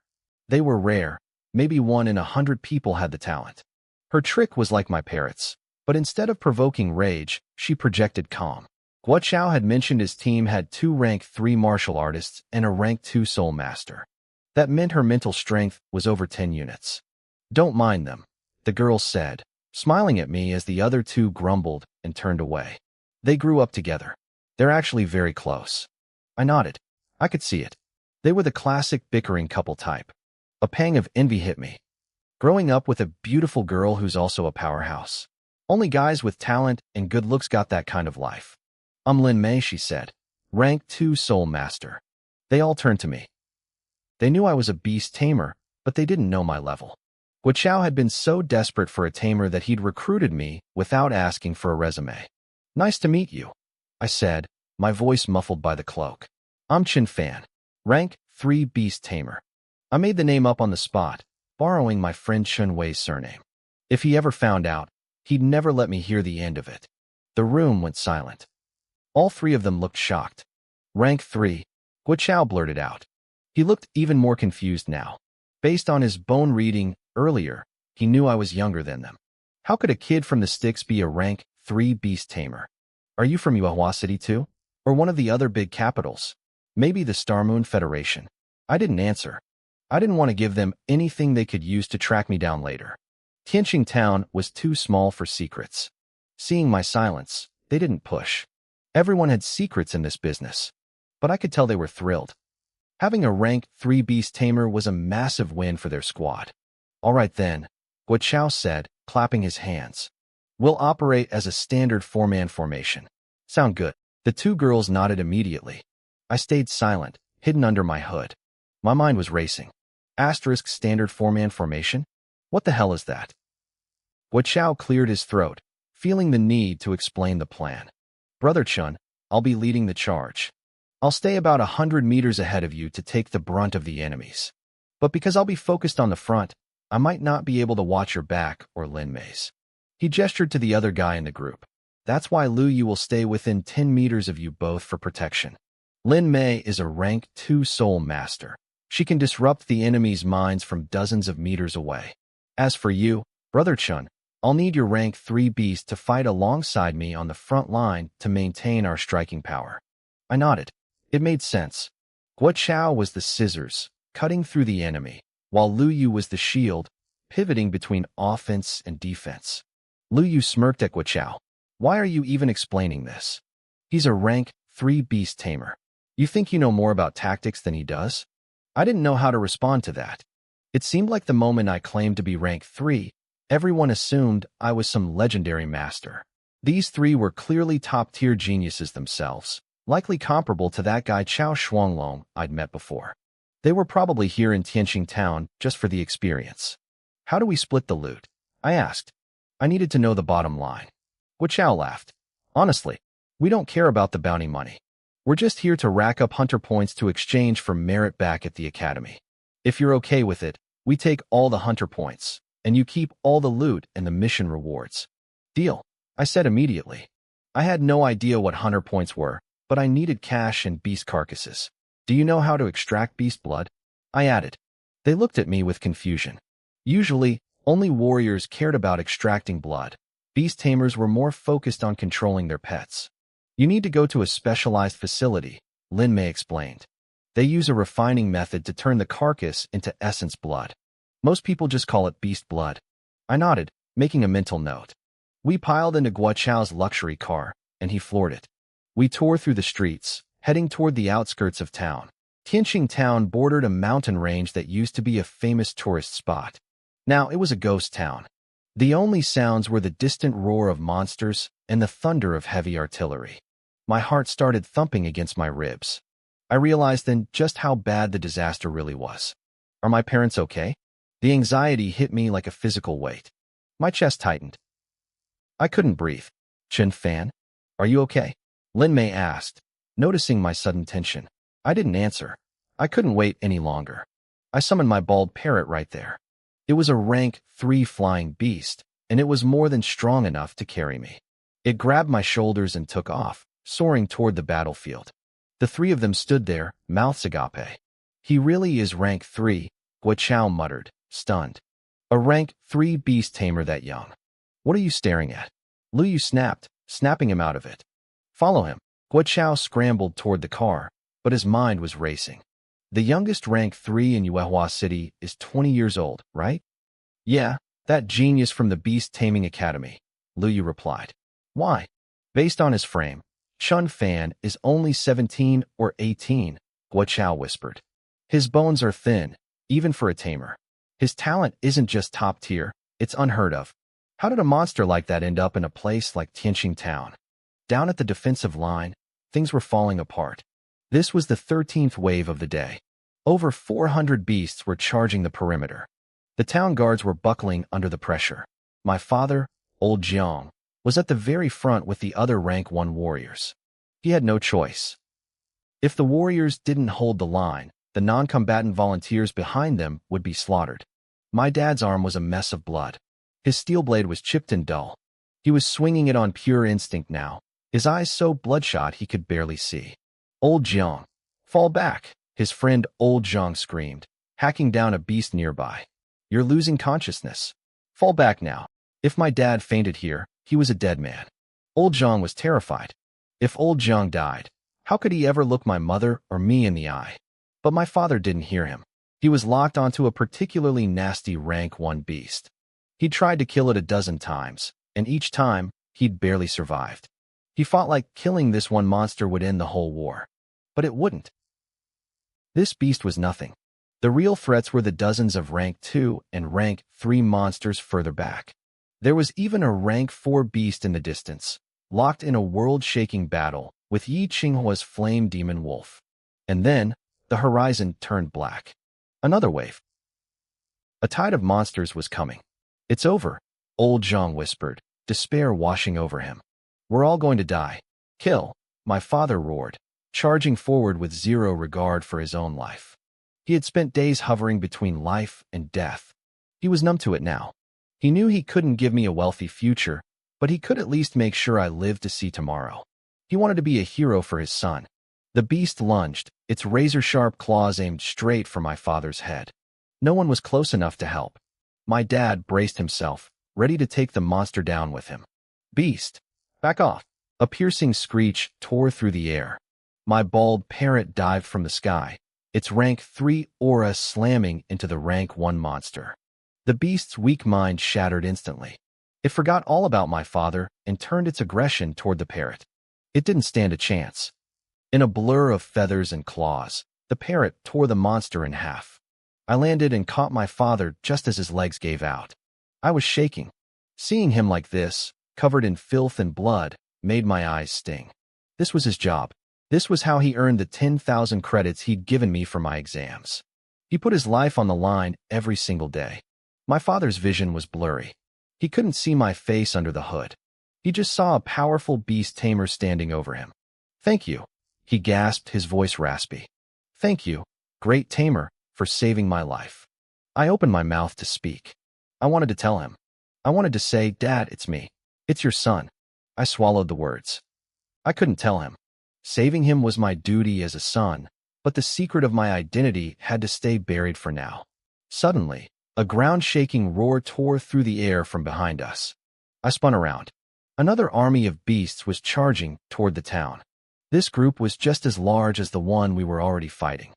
S1: They were rare. Maybe 1 in 100 people had the talent. Her trick was like my parrots, but instead of provoking rage, she projected calm. Guo had mentioned his team had 2 rank 3 martial artists and a rank 2 soul master. That meant her mental strength was over 10 units. "Don't mind them," the girl said, smiling at me as the other 2 grumbled and turned away. They grew up together. They're actually very close. I nodded. I could see it. They were the classic bickering couple type. A pang of envy hit me. Growing up with a beautiful girl who's also a powerhouse. Only guys with talent and good looks got that kind of life. "I'm Lin Mei," she said. "Rank 2 soul master." They all turned to me. They knew I was a beast tamer, but they didn't know my level. Guo had been so desperate for a tamer that he'd recruited me without asking for a resume. "Nice to meet you," I said, my voice muffled by the cloak. "I'm Chen Fan, rank 3 beast tamer." I made the name up on the spot, borrowing my friend Chun Wei's surname. If he ever found out, he'd never let me hear the end of it. The room went silent. All 3 of them looked shocked. "Rank 3, Guo blurted out. He looked even more confused now. Based on his bone reading earlier, he knew I was younger than them. How could a kid from the sticks be a rank 3 beast tamer? "Are you from Yahello City too? Or one of the other big capitals? Maybe the Star Moon Federation?" I didn't answer. I didn't want to give them anything they could use to track me down later. Tianqing Town was too small for secrets. Seeing my silence, they didn't push. Everyone had secrets in this business, but I could tell they were thrilled. Having a rank 3 beast tamer was a massive win for their squad. All right then, Guo Chao said, clapping his hands. We'll operate as a standard 4-man formation. Sound good? The two girls nodded immediately. I stayed silent, hidden under my hood. My mind was racing. Asterisk standard 4-man formation? What the hell is that? Guo Chao cleared his throat, feeling the need to explain the plan. Brother Chun, I'll be leading the charge. I'll stay about 100 meters ahead of you to take the brunt of the enemies. But because I'll be focused on the front, I might not be able to watch your back or Lin Mei's. He gestured to the other guy in the group. That's why Lu Yu will stay within 10 meters of you both for protection. Lin Mei is a rank 2 soul master. She can disrupt the enemy's minds from dozens of meters away. As for you, Brother Chun, I'll need your rank 3 beast to fight alongside me on the front line to maintain our striking power. I nodded. It made sense. Guo Chao was the scissors, cutting through the enemy, while Lu Yu was the shield, pivoting between offense and defense. Lu Yu smirked at Guo Chao. Why are you even explaining this? He's a rank 3 beast tamer. You think you know more about tactics than he does? I didn't know how to respond to that. It seemed like the moment I claimed to be rank 3, everyone assumed I was some legendary master. These three were clearly top-tier geniuses themselves, likely comparable to that guy Chao Shuanglong I'd met before. They were probably here in Tianqing town just for the experience. How do we split the loot? I asked. I needed to know the bottom line. Guo Chao laughed. Honestly, we don't care about the bounty money. We're just here to rack up hunter points to exchange for merit back at the academy. If you're okay with it, we take all the hunter points, and you keep all the loot and the mission rewards. Deal, I said immediately. I had no idea what hunter points were, but I needed cash and beast carcasses. Do you know how to extract beast blood? I added. They looked at me with confusion. Usually, only warriors cared about extracting blood. Beast tamers were more focused on controlling their pets. You need to go to a specialized facility, Lin Mei explained. They use a refining method to turn the carcass into essence blood. Most people just call it beast blood. I nodded, making a mental note. We piled into Guo Chao's luxury car, and he floored it. We tore through the streets, heading toward the outskirts of town. Tianqing town bordered a mountain range that used to be a famous tourist spot. Now it was a ghost town. The only sounds were the distant roar of monsters and the thunder of heavy artillery. My heart started thumping against my ribs. I realized then just how bad the disaster really was. Are my parents okay? The anxiety hit me like a physical weight. My chest tightened. I couldn't breathe. Chen Fan, are you okay? Lin Mei asked, noticing my sudden tension. I didn't answer. I couldn't wait any longer. I summoned my bald parrot right there. It was a rank 3 flying beast, and it was more than strong enough to carry me. It grabbed my shoulders and took off, soaring toward the battlefield. The three of them stood there, mouths agape. He really is rank 3, Guo Chao muttered, stunned. A rank 3 beast tamer that young. What are you staring at? Lu Yu snapped, snapping him out of it. Follow him. Guo Chao scrambled toward the car, but his mind was racing. The youngest rank 3 in Yuehua City is 20 years old, right? Yeah, that genius from the Beast Taming Academy, Lu Yu replied. Why? Based on his frame, Chun Fan is only 17 or 18, Guo Chao whispered. His bones are thin, even for a tamer. His talent isn't just top tier, it's unheard of. How did a monster like that end up in a place like Tianqing town? Down at the defensive line, things were falling apart. This was the 13th wave of the day. Over 400 beasts were charging the perimeter. The town guards were buckling under the pressure. My father, Old Jiang, was at the very front with the other rank 1 warriors. He had no choice. If the warriors didn't hold the line, the non-combatant volunteers behind them would be slaughtered. My dad's arm was a mess of blood. His steel blade was chipped and dull. He was swinging it on pure instinct now, his eyes so bloodshot he could barely see. Old Jiang, fall back, his friend Old Jiang screamed, hacking down a beast nearby. You're losing consciousness. Fall back now. If my dad fainted here, he was a dead man. Old Jiang was terrified. If Old Jiang died, how could he ever look my mother or me in the eye? But my father didn't hear him. He was locked onto a particularly nasty rank 1 beast. He'd tried to kill it a dozen times, and each time, he'd barely survived. He fought like killing this one monster would end the whole war. But it wouldn't. This beast was nothing. The real threats were the dozens of rank 2 and rank 3 monsters further back. There was even a rank 4 beast in the distance, locked in a world-shaking battle with Yi Qinghua's flame demon wolf. And then, the horizon turned black. Another wave. A tide of monsters was coming. It's over, old Zhang whispered, despair washing over him. We're all going to die. Kill, my father roared, charging forward with zero regard for his own life. He had spent days hovering between life and death. He was numb to it now. He knew he couldn't give me a wealthy future, but he could at least make sure I lived to see tomorrow. He wanted to be a hero for his son. The beast lunged, its razor-sharp claws aimed straight for my father's head. No one was close enough to help. My dad braced himself, ready to take the monster down with him. Beast, back off. A piercing screech tore through the air. My bald parrot dived from the sky, its rank 3 aura slamming into the rank 1 monster. The beast's weak mind shattered instantly. It forgot all about my father and turned its aggression toward the parrot. It didn't stand a chance. In a blur of feathers and claws, the parrot tore the monster in half. I landed and caught my father just as his legs gave out. I was shaking. Seeing him like this, covered in filth and blood, made my eyes sting. This was his job. This was how he earned the 10,000 credits he'd given me for my exams. He put his life on the line every single day. My father's vision was blurry. He couldn't see my face under the hood. He just saw a powerful beast tamer standing over him. Thank you, he gasped, his voice raspy. Thank you, great tamer, for saving my life. I opened my mouth to speak. I wanted to tell him. I wanted to say, Dad, it's me. It's your son. I swallowed the words. I couldn't tell him. Saving him was my duty as a son, but the secret of my identity had to stay buried for now. Suddenly, a ground-shaking roar tore through the air from behind us. I spun around. Another army of beasts was charging toward the town. This group was just as large as the one we were already fighting.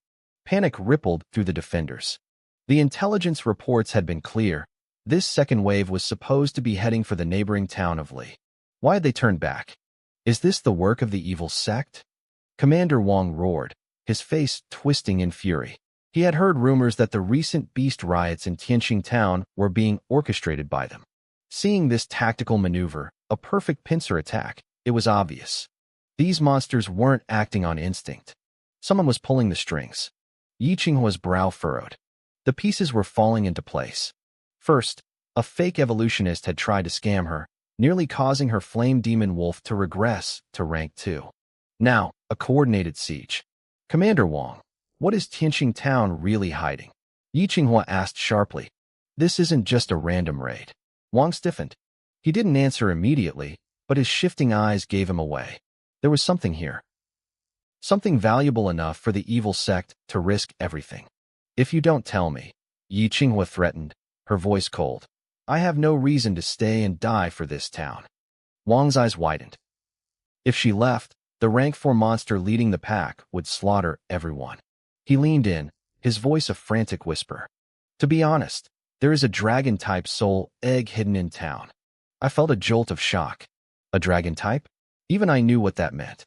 S1: Panic rippled through the defenders. The intelligence reports had been clear. This second wave was supposed to be heading for the neighboring town of Li. Why had they turned back? Is this the work of the evil sect? Commander Wang roared, his face twisting in fury. He had heard rumors that the recent beast riots in Tianqing town were being orchestrated by them. Seeing this tactical maneuver, a perfect pincer attack, it was obvious. These monsters weren't acting on instinct. Someone was pulling the strings. Yi Qinghua's brow furrowed. The pieces were falling into place. First, a fake evolutionist had tried to scam her, nearly causing her flame demon wolf to regress to rank 2. Now, a coordinated siege. Commander Wang, what is Tianqing town really hiding? Yi Qinghua asked sharply. This isn't just a random raid. Wang stiffened. He didn't answer immediately, but his shifting eyes gave him away. There was something here. Something valuable enough for the evil sect to risk everything. If you don't tell me, Yi Qinghua threatened, her voice cold. I have no reason to stay and die for this town. Wang's eyes widened. If she left, the rank 4 monster leading the pack would slaughter everyone. He leaned in, his voice a frantic whisper. To be honest, there is a dragon-type soul egg hidden in town. I felt a jolt of shock. A dragon type? Even I knew what that meant.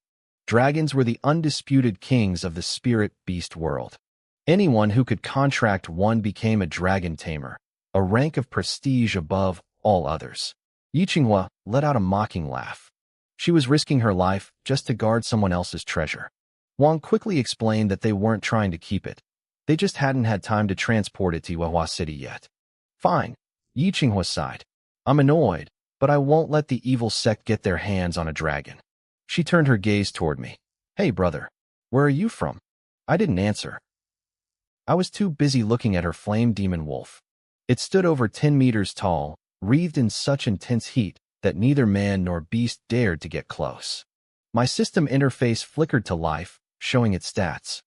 S1: Dragons were the undisputed kings of the spirit beast world. Anyone who could contract one became a dragon tamer, a rank of prestige above all others. Yi Qinghua let out a mocking laugh. She was risking her life just to guard someone else's treasure. Wang quickly explained that they weren't trying to keep it. They just hadn't had time to transport it to Manhwa City yet. Fine, Yi Qinghua sighed. I'm annoyed, but I won't let the evil sect get their hands on a dragon. She turned her gaze toward me. Hey, brother, where are you from? I didn't answer. I was too busy looking at her flame demon wolf. It stood over 10 meters tall, wreathed in such intense heat that neither man nor beast dared to get close. My system interface flickered to life, showing its stats.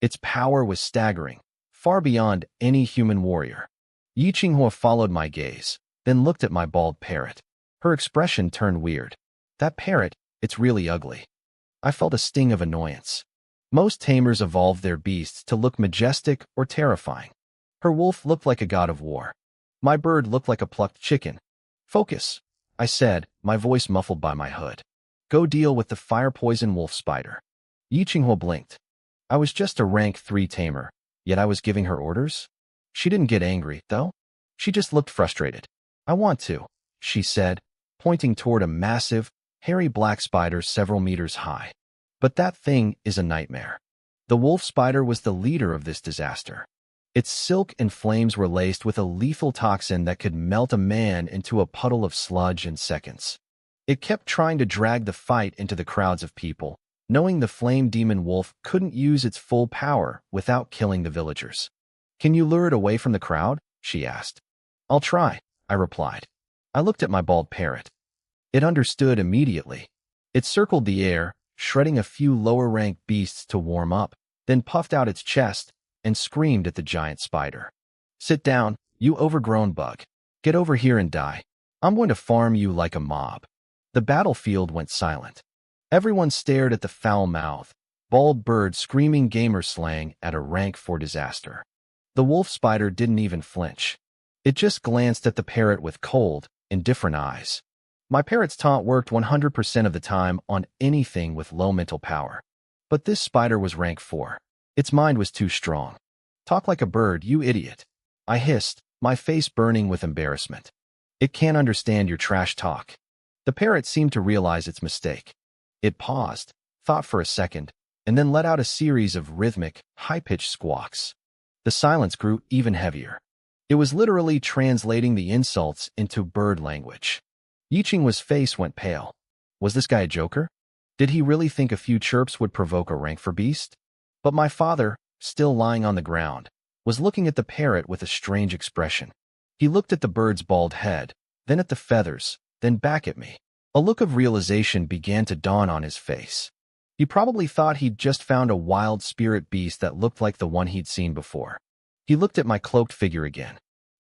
S1: Its power was staggering, far beyond any human warrior. Yi Qinghua followed my gaze, then looked at my bald parrot. Her expression turned weird. That parrot, it's really ugly. I felt a sting of annoyance. Most tamers evolve their beasts to look majestic or terrifying. Her wolf looked like a god of war. My bird looked like a plucked chicken. Focus, I said, my voice muffled by my hood. Go deal with the fire poison wolf spider. Yi Qinghua blinked. I was just a rank 3 tamer, yet I was giving her orders? She didn't get angry, though. She just looked frustrated. I want to, she said, pointing toward a massive, hairy black spider several meters high. But that thing is a nightmare. The wolf spider was the leader of this disaster. Its silk and flames were laced with a lethal toxin that could melt a man into a puddle of sludge in seconds. It kept trying to drag the fight into the crowds of people, knowing the flame demon wolf couldn't use its full power without killing the villagers. Can you lure it away from the crowd? She asked. I'll try, I replied. I looked at my bald parrot. It understood immediately. It circled the air, shredding a few lower-ranked beasts to warm up, then puffed out its chest and screamed at the giant spider. Sit down, you overgrown bug. Get over here and die. I'm going to farm you like a mob. The battlefield went silent. Everyone stared at the foul-mouthed, bald bird screaming gamer slang at a rank 4 disaster. The wolf spider didn't even flinch. It just glanced at the parrot with cold, indifferent eyes. My parrot's taunt worked 100% of the time on anything with low mental power. But this spider was rank 4. Its mind was too strong. Talk like a bird, you idiot. I hissed, my face burning with embarrassment. It can't understand your trash talk. The parrot seemed to realize its mistake. It paused, thought for a second, and then let out a series of rhythmic, high-pitched squawks. The silence grew even heavier. It was literally translating the insults into bird language. Yi Qinghua's face went pale. Was this guy a joker? Did he really think a few chirps would provoke a rank 4 beast? But my father, still lying on the ground, was looking at the parrot with a strange expression. He looked at the bird's bald head, then at the feathers, then back at me. A look of realization began to dawn on his face. He probably thought he'd just found a wild spirit beast that looked like the one he'd seen before. He looked at my cloaked figure again.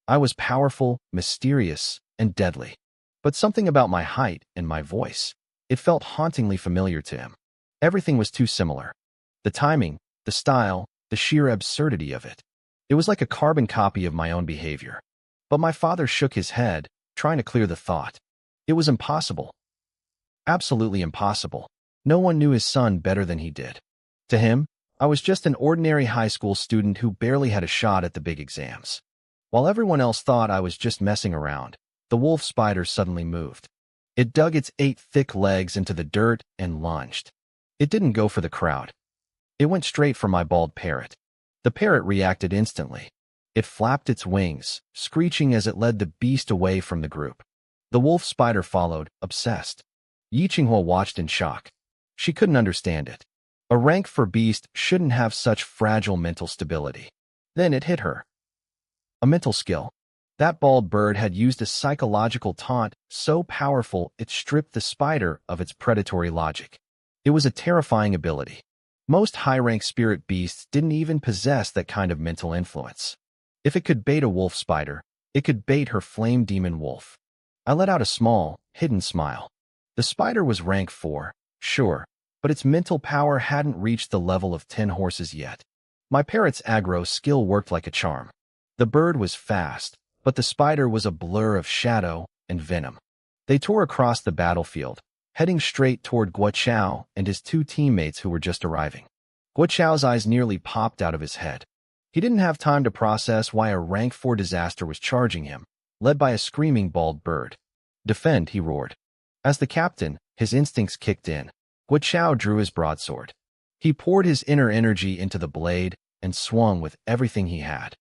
S1: I was powerful, mysterious, and deadly. But something about my height and my voice, it felt hauntingly familiar to him. Everything was too similar. The timing, the style, the sheer absurdity of it. It was like a carbon copy of my own behavior. But my father shook his head, trying to clear the thought. It was impossible. Absolutely impossible. No one knew his son better than he did. To him, I was just an ordinary high school student who barely had a shot at the big exams. While everyone else thought I was just messing around, the wolf spider suddenly moved. It dug its 8 thick legs into the dirt and lunged. It didn't go for the crowd. It went straight for my bald parrot. The parrot reacted instantly. It flapped its wings, screeching as it led the beast away from the group. The wolf spider followed, obsessed. Yi Qinghua watched in shock. She couldn't understand it. A rank 4 beast shouldn't have such fragile mental stability. Then it hit her. A mental skill. That bald bird had used a psychological taunt so powerful it stripped the spider of its predatory logic. It was a terrifying ability. Most high-rank spirit beasts didn't even possess that kind of mental influence. If it could bait a wolf spider, it could bait her flame demon wolf. I let out a small, hidden smile. The spider was rank 4, sure, but its mental power hadn't reached the level of 10 horses yet. My parrot's aggro skill worked like a charm. The bird was fast, but the spider was a blur of shadow and venom. They tore across the battlefield, heading straight toward Guo Chao and his 2 teammates who were just arriving. Guo Chao's eyes nearly popped out of his head. He didn't have time to process why a rank 4 disaster was charging him, led by a screaming bald bird. Defend, he roared. As the captain, his instincts kicked in. Guo Chao drew his broadsword. He poured his inner energy into the blade and swung with everything he had.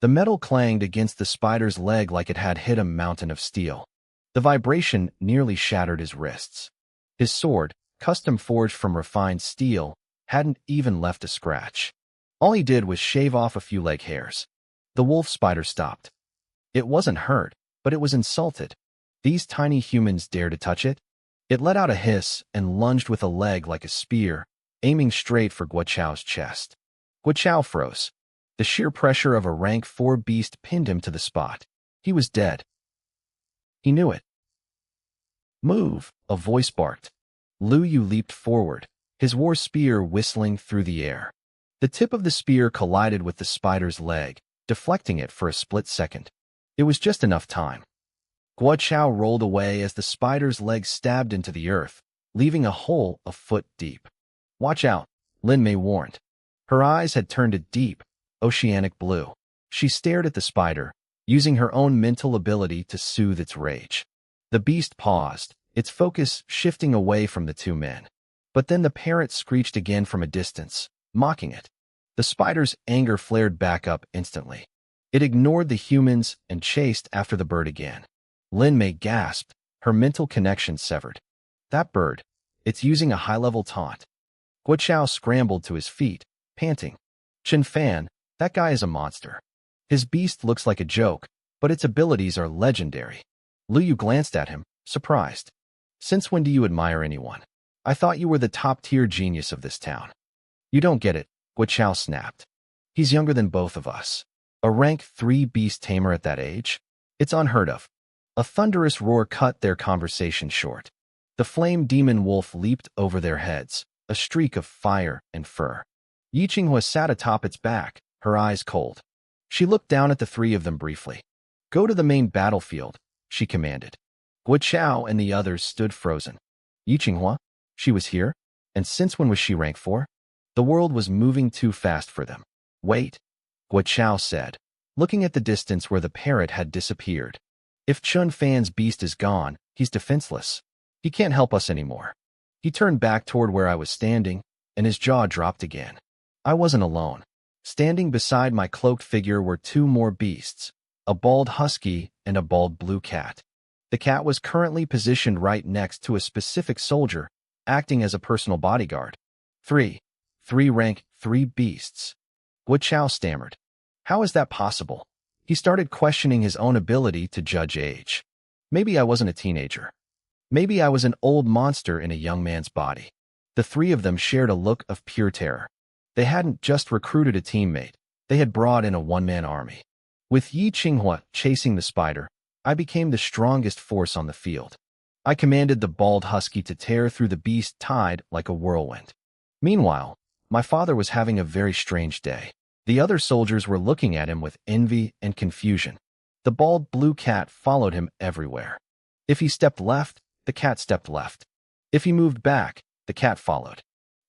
S1: The metal clanged against the spider's leg like it had hit a mountain of steel. The vibration nearly shattered his wrists. His sword, custom forged from refined steel, hadn't even left a scratch. All he did was shave off a few leg hairs. The wolf spider stopped. It wasn't hurt, but it was insulted. These tiny humans dare to touch it? It let out a hiss and lunged with a leg like a spear, aiming straight for Guo Chao's chest. Guo Chao froze. The sheer pressure of a rank 4 beast pinned him to the spot. He was dead. He knew it. Move, a voice barked. Lu Yu leaped forward, his war spear whistling through the air. The tip of the spear collided with the spider's leg, deflecting it for a split second. It was just enough time. Guo Chao rolled away as the spider's leg stabbed into the earth, leaving a hole a foot deep. "Watch out," Lin Mei warned. Her eyes had turned a deep, oceanic blue. She stared at the spider, using her own mental ability to soothe its rage. The beast paused, its focus shifting away from the two men. But then the parrot screeched again from a distance, mocking it. The spider's anger flared back up instantly. It ignored the humans and chased after the bird again. Lin Mei gasped, her mental connection severed. "That bird, it's using a high-level taunt." Guo Chao scrambled to his feet, panting. "Chen Fan, that guy is a monster. His beast looks like a joke, but its abilities are legendary." Lu Yu glanced at him, surprised. "Since when do you admire anyone? I thought you were the top-tier genius of this town." "You don't get it," Guo Chao snapped. "He's younger than both of us. A rank 3 beast tamer at that age? It's unheard of." A thunderous roar cut their conversation short. The flame demon wolf leaped over their heads, a streak of fire and fur. Yi Qinghua sat atop its back, her eyes cold. She looked down at the three of them briefly. "Go to the main battlefield," she commanded. Guo Chao and the others stood frozen. Yi Qinghua? She was here? And since when was she rank 4? The world was moving too fast for them. "Wait," Guo Chao said, looking at the distance where the parrot had disappeared. "If Chun Fan's beast is gone, he's defenseless. He can't help us anymore." He turned back toward where I was standing, and his jaw dropped again. I wasn't alone. Standing beside my cloaked figure were two more beasts, a bald husky and a bald blue cat. The cat was currently positioned right next to a specific soldier, acting as a personal bodyguard. Three rank 3 beasts. Guo Chao stammered. "How is that possible?" He started questioning his own ability to judge age. Maybe I wasn't a teenager. Maybe I was an old monster in a young man's body. The three of them shared a look of pure terror. They hadn't just recruited a teammate, they had brought in a one-man army. With Yi Qinghua chasing the spider, I became the strongest force on the field. I commanded the bald husky to tear through the beast tide like a whirlwind. Meanwhile, my father was having a very strange day. The other soldiers were looking at him with envy and confusion. The bald blue cat followed him everywhere. If he stepped left, the cat stepped left. If he moved back, the cat followed.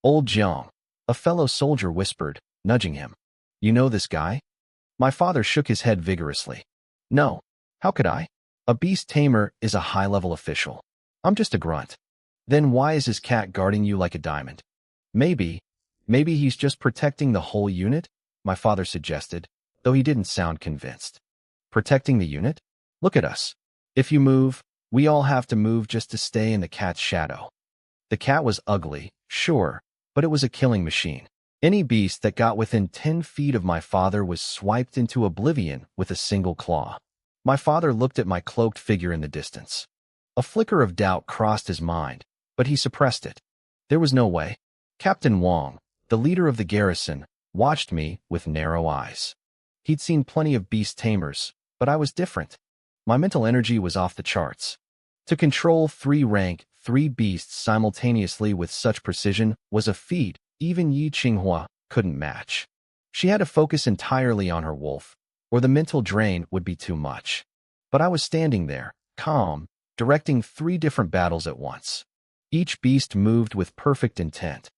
S1: "Old Jiang," a fellow soldier whispered, nudging him. "You know this guy?" My father shook his head vigorously. "No. How could I? A beast tamer is a high-level official. I'm just a grunt." "Then why is his cat guarding you like a diamond?" Maybe he's just protecting the whole unit," my father suggested, though he didn't sound convinced. "Protecting the unit? Look at us. If you move, we all have to move just to stay in the cat's shadow." The cat was ugly, sure, but it was a killing machine. Any beast that got within 10 feet of my father was swiped into oblivion with a single claw. My father looked at my cloaked figure in the distance. A flicker of doubt crossed his mind, but he suppressed it. There was no way. Captain Wang, the leader of the garrison, watched me with narrow eyes. He'd seen plenty of beast tamers, but I was different. My mental energy was off the charts. To control 3 rank 3 beasts simultaneously with such precision was a feat even Yi Qinghua couldn't match. She had to focus entirely on her wolf, or the mental drain would be too much. But I was standing there, calm, directing 3 different battles at once. Each beast moved with perfect intent.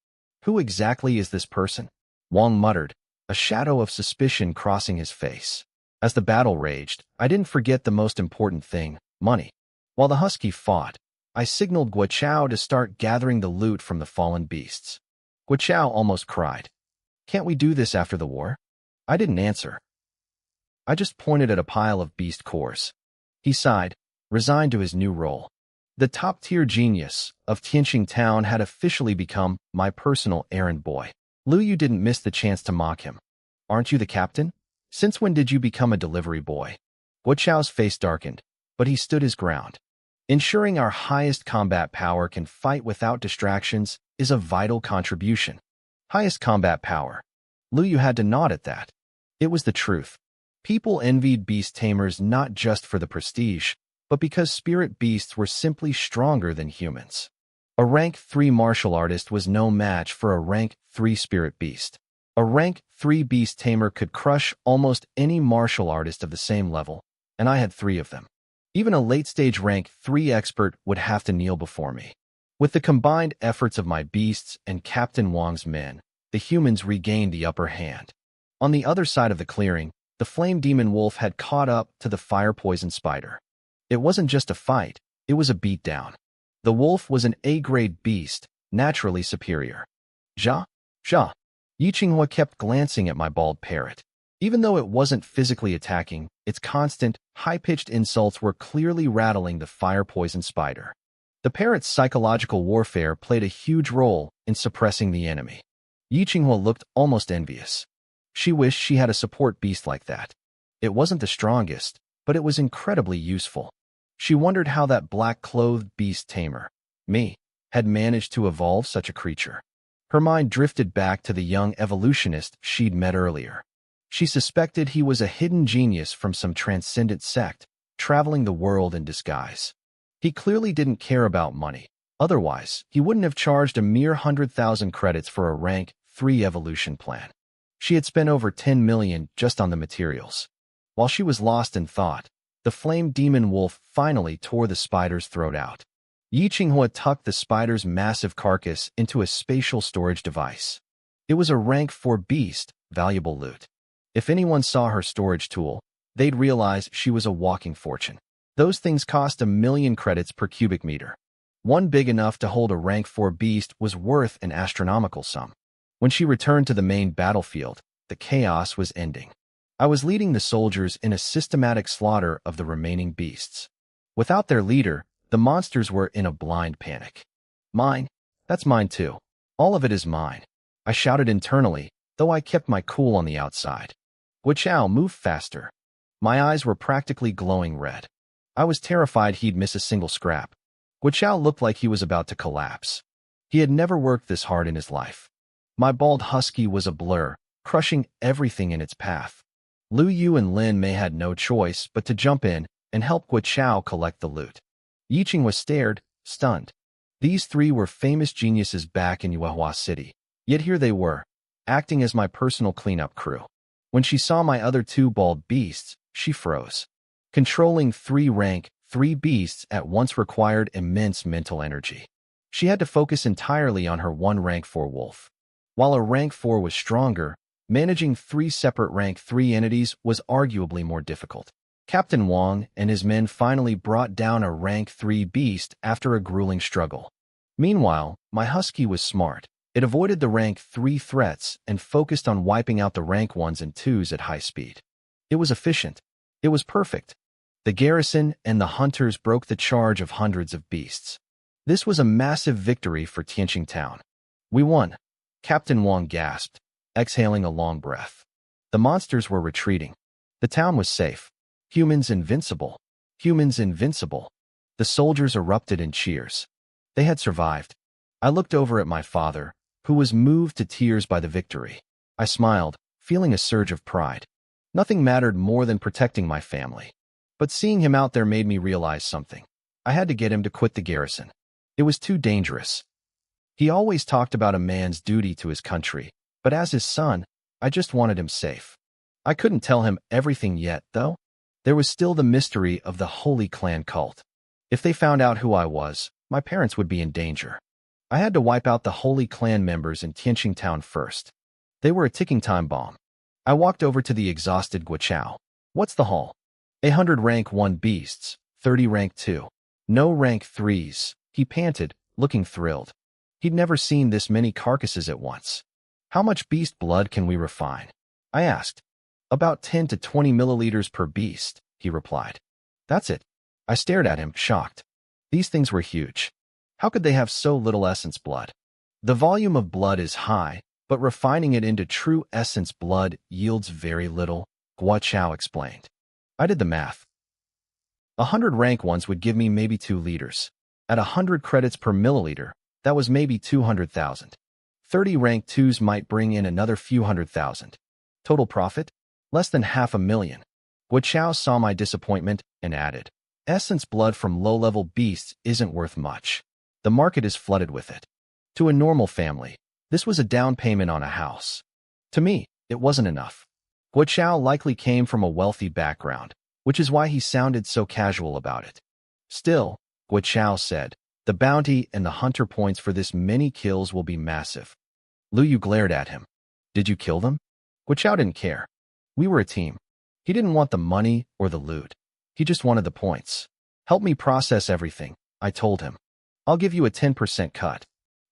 S1: "Who exactly is this person?" Wang muttered, a shadow of suspicion crossing his face. As the battle raged, I didn't forget the most important thing, money. While the husky fought, I signaled Guo Chao to start gathering the loot from the fallen beasts. Guo Chao almost cried. "Can't we do this after the war?" I didn't answer. I just pointed at a pile of beast cores. He sighed, resigned to his new role. The top-tier genius of Tianqing Town had officially become my personal errand boy. Lu Yu didn't miss the chance to mock him. "Aren't you the captain? Since when did you become a delivery boy?" Guo Chao's face darkened, but he stood his ground. Ensuring our highest combat power can fight without distractions is a vital contribution. Highest combat power. Lu Yu had to nod at that. It was the truth. People envied beast tamers not just for the prestige, but because spirit beasts were simply stronger than humans. A rank 3 martial artist was no match for a rank 3 spirit beast. A rank 3 beast tamer could crush almost any martial artist of the same level, and I had 3 of them. Even a late-stage rank 3 expert would have to kneel before me. With the combined efforts of my beasts and Captain Wang's men, the humans regained the upper hand. On the other side of the clearing, the flame demon wolf had caught up to the fire-poison spider. It wasn't just a fight, it was a beatdown. The wolf was an A-grade beast, naturally superior. Ja? Yahello kept glancing at my bald parrot. Even though it wasn't physically attacking, its constant, high-pitched insults were clearly rattling the fire-poison spider. The parrot's psychological warfare played a huge role in suppressing the enemy. Yahello looked almost envious. She wished she had a support beast like that. It wasn't the strongest, but it was incredibly useful. She wondered how that black-clothed beast tamer, me, had managed to evolve such a creature. Her mind drifted back to the young evolutionist she'd met earlier. She suspected he was a hidden genius from some transcendent sect, traveling the world in disguise. He clearly didn't care about money. Otherwise, he wouldn't have charged a mere 100,000 credits for a rank 3 evolution plan. She had spent over 10 million just on the materials. While she was lost in thought, the flame demon wolf finally tore the spider's throat out. Yahello tucked the spider's massive carcass into a spatial storage device. It was a rank 4 beast, valuable loot. If anyone saw her storage tool, they'd realize she was a walking fortune. Those things cost 1,000,000 credits per cubic meter. One big enough to hold a rank 4 beast was worth an astronomical sum. When she returned to the main battlefield, the chaos was ending. I was leading the soldiers in a systematic slaughter of the remaining beasts. Without their leader, the monsters were in a blind panic. Mine? That's mine too. All of it is mine. I shouted internally, though I kept my cool on the outside. Guo move faster. My eyes were practically glowing red. I was terrified he'd miss a single scrap. Guo looked like he was about to collapse. He had never worked this hard in his life. My bald husky was a blur, crushing everything in its path. Lu Yu and Lin Mei had no choice but to jump in and help Guo collect the loot. Yahello stared, stunned. These three were famous geniuses back in Yuehua City, yet here they were, acting as my personal cleanup crew. When she saw my other 2 bald beasts, she froze. Controlling 3 rank 3 beasts at once required immense mental energy. She had to focus entirely on her 1 rank 4 wolf. While a rank 4 was stronger, managing 3 separate rank 3 entities was arguably more difficult. Captain Wang and his men finally brought down a rank 3 beast after a grueling struggle. Meanwhile, my husky was smart. It avoided the rank 3 threats and focused on wiping out the rank 1s and 2s at high speed. It was efficient. It was perfect. The garrison and the hunters broke the charge of hundreds of beasts. This was a massive victory for Tianqing Town. We won. Captain Wang gasped, exhaling a long breath. The monsters were retreating. The town was safe. Humans invincible. Humans invincible. The soldiers erupted in cheers. They had survived. I looked over at my father, who was moved to tears by the victory. I smiled, feeling a surge of pride. Nothing mattered more than protecting my family. But seeing him out there made me realize something. I had to get him to quit the garrison. It was too dangerous. He always talked about a man's duty to his country, but as his son, I just wanted him safe. I couldn't tell him everything yet, though. There was still the mystery of the Holy Clan cult. If they found out who I was, my parents would be in danger. I had to wipe out the Holy Clan members in Tianqing Town first. They were a ticking time bomb. I walked over to the exhausted Guo. What's the haul? 100 rank 1 beasts, 30 rank 2. No rank 3s, he panted, looking thrilled. He'd never seen this many carcasses at once. How much beast blood can we refine? I asked. About 10 to 20 milliliters per beast, he replied. That's it. I stared at him, shocked. These things were huge. How could they have so little essence blood? The volume of blood is high, but refining it into true essence blood yields very little, Guo explained. I did the math. 100 rank 1s would give me maybe 2 liters. At 100 credits per milliliter, that was maybe 200,000. 30 rank 2s might bring in another few hundred thousand. Total profit? Less than 500,000. Guo saw my disappointment and added, essence blood from low-level beasts isn't worth much. The market is flooded with it. To a normal family, this was a down payment on a house. To me, it wasn't enough. Guo likely came from a wealthy background, which is why he sounded so casual about it. Still, Guo said, The bounty and the hunter points for this many kills will be massive. Lu Yu glared at him. Did you kill them? Guo didn't care. We were a team. He didn't want the money or the loot. He just wanted the points. Help me process everything, I told him. I'll give you a 10% cut.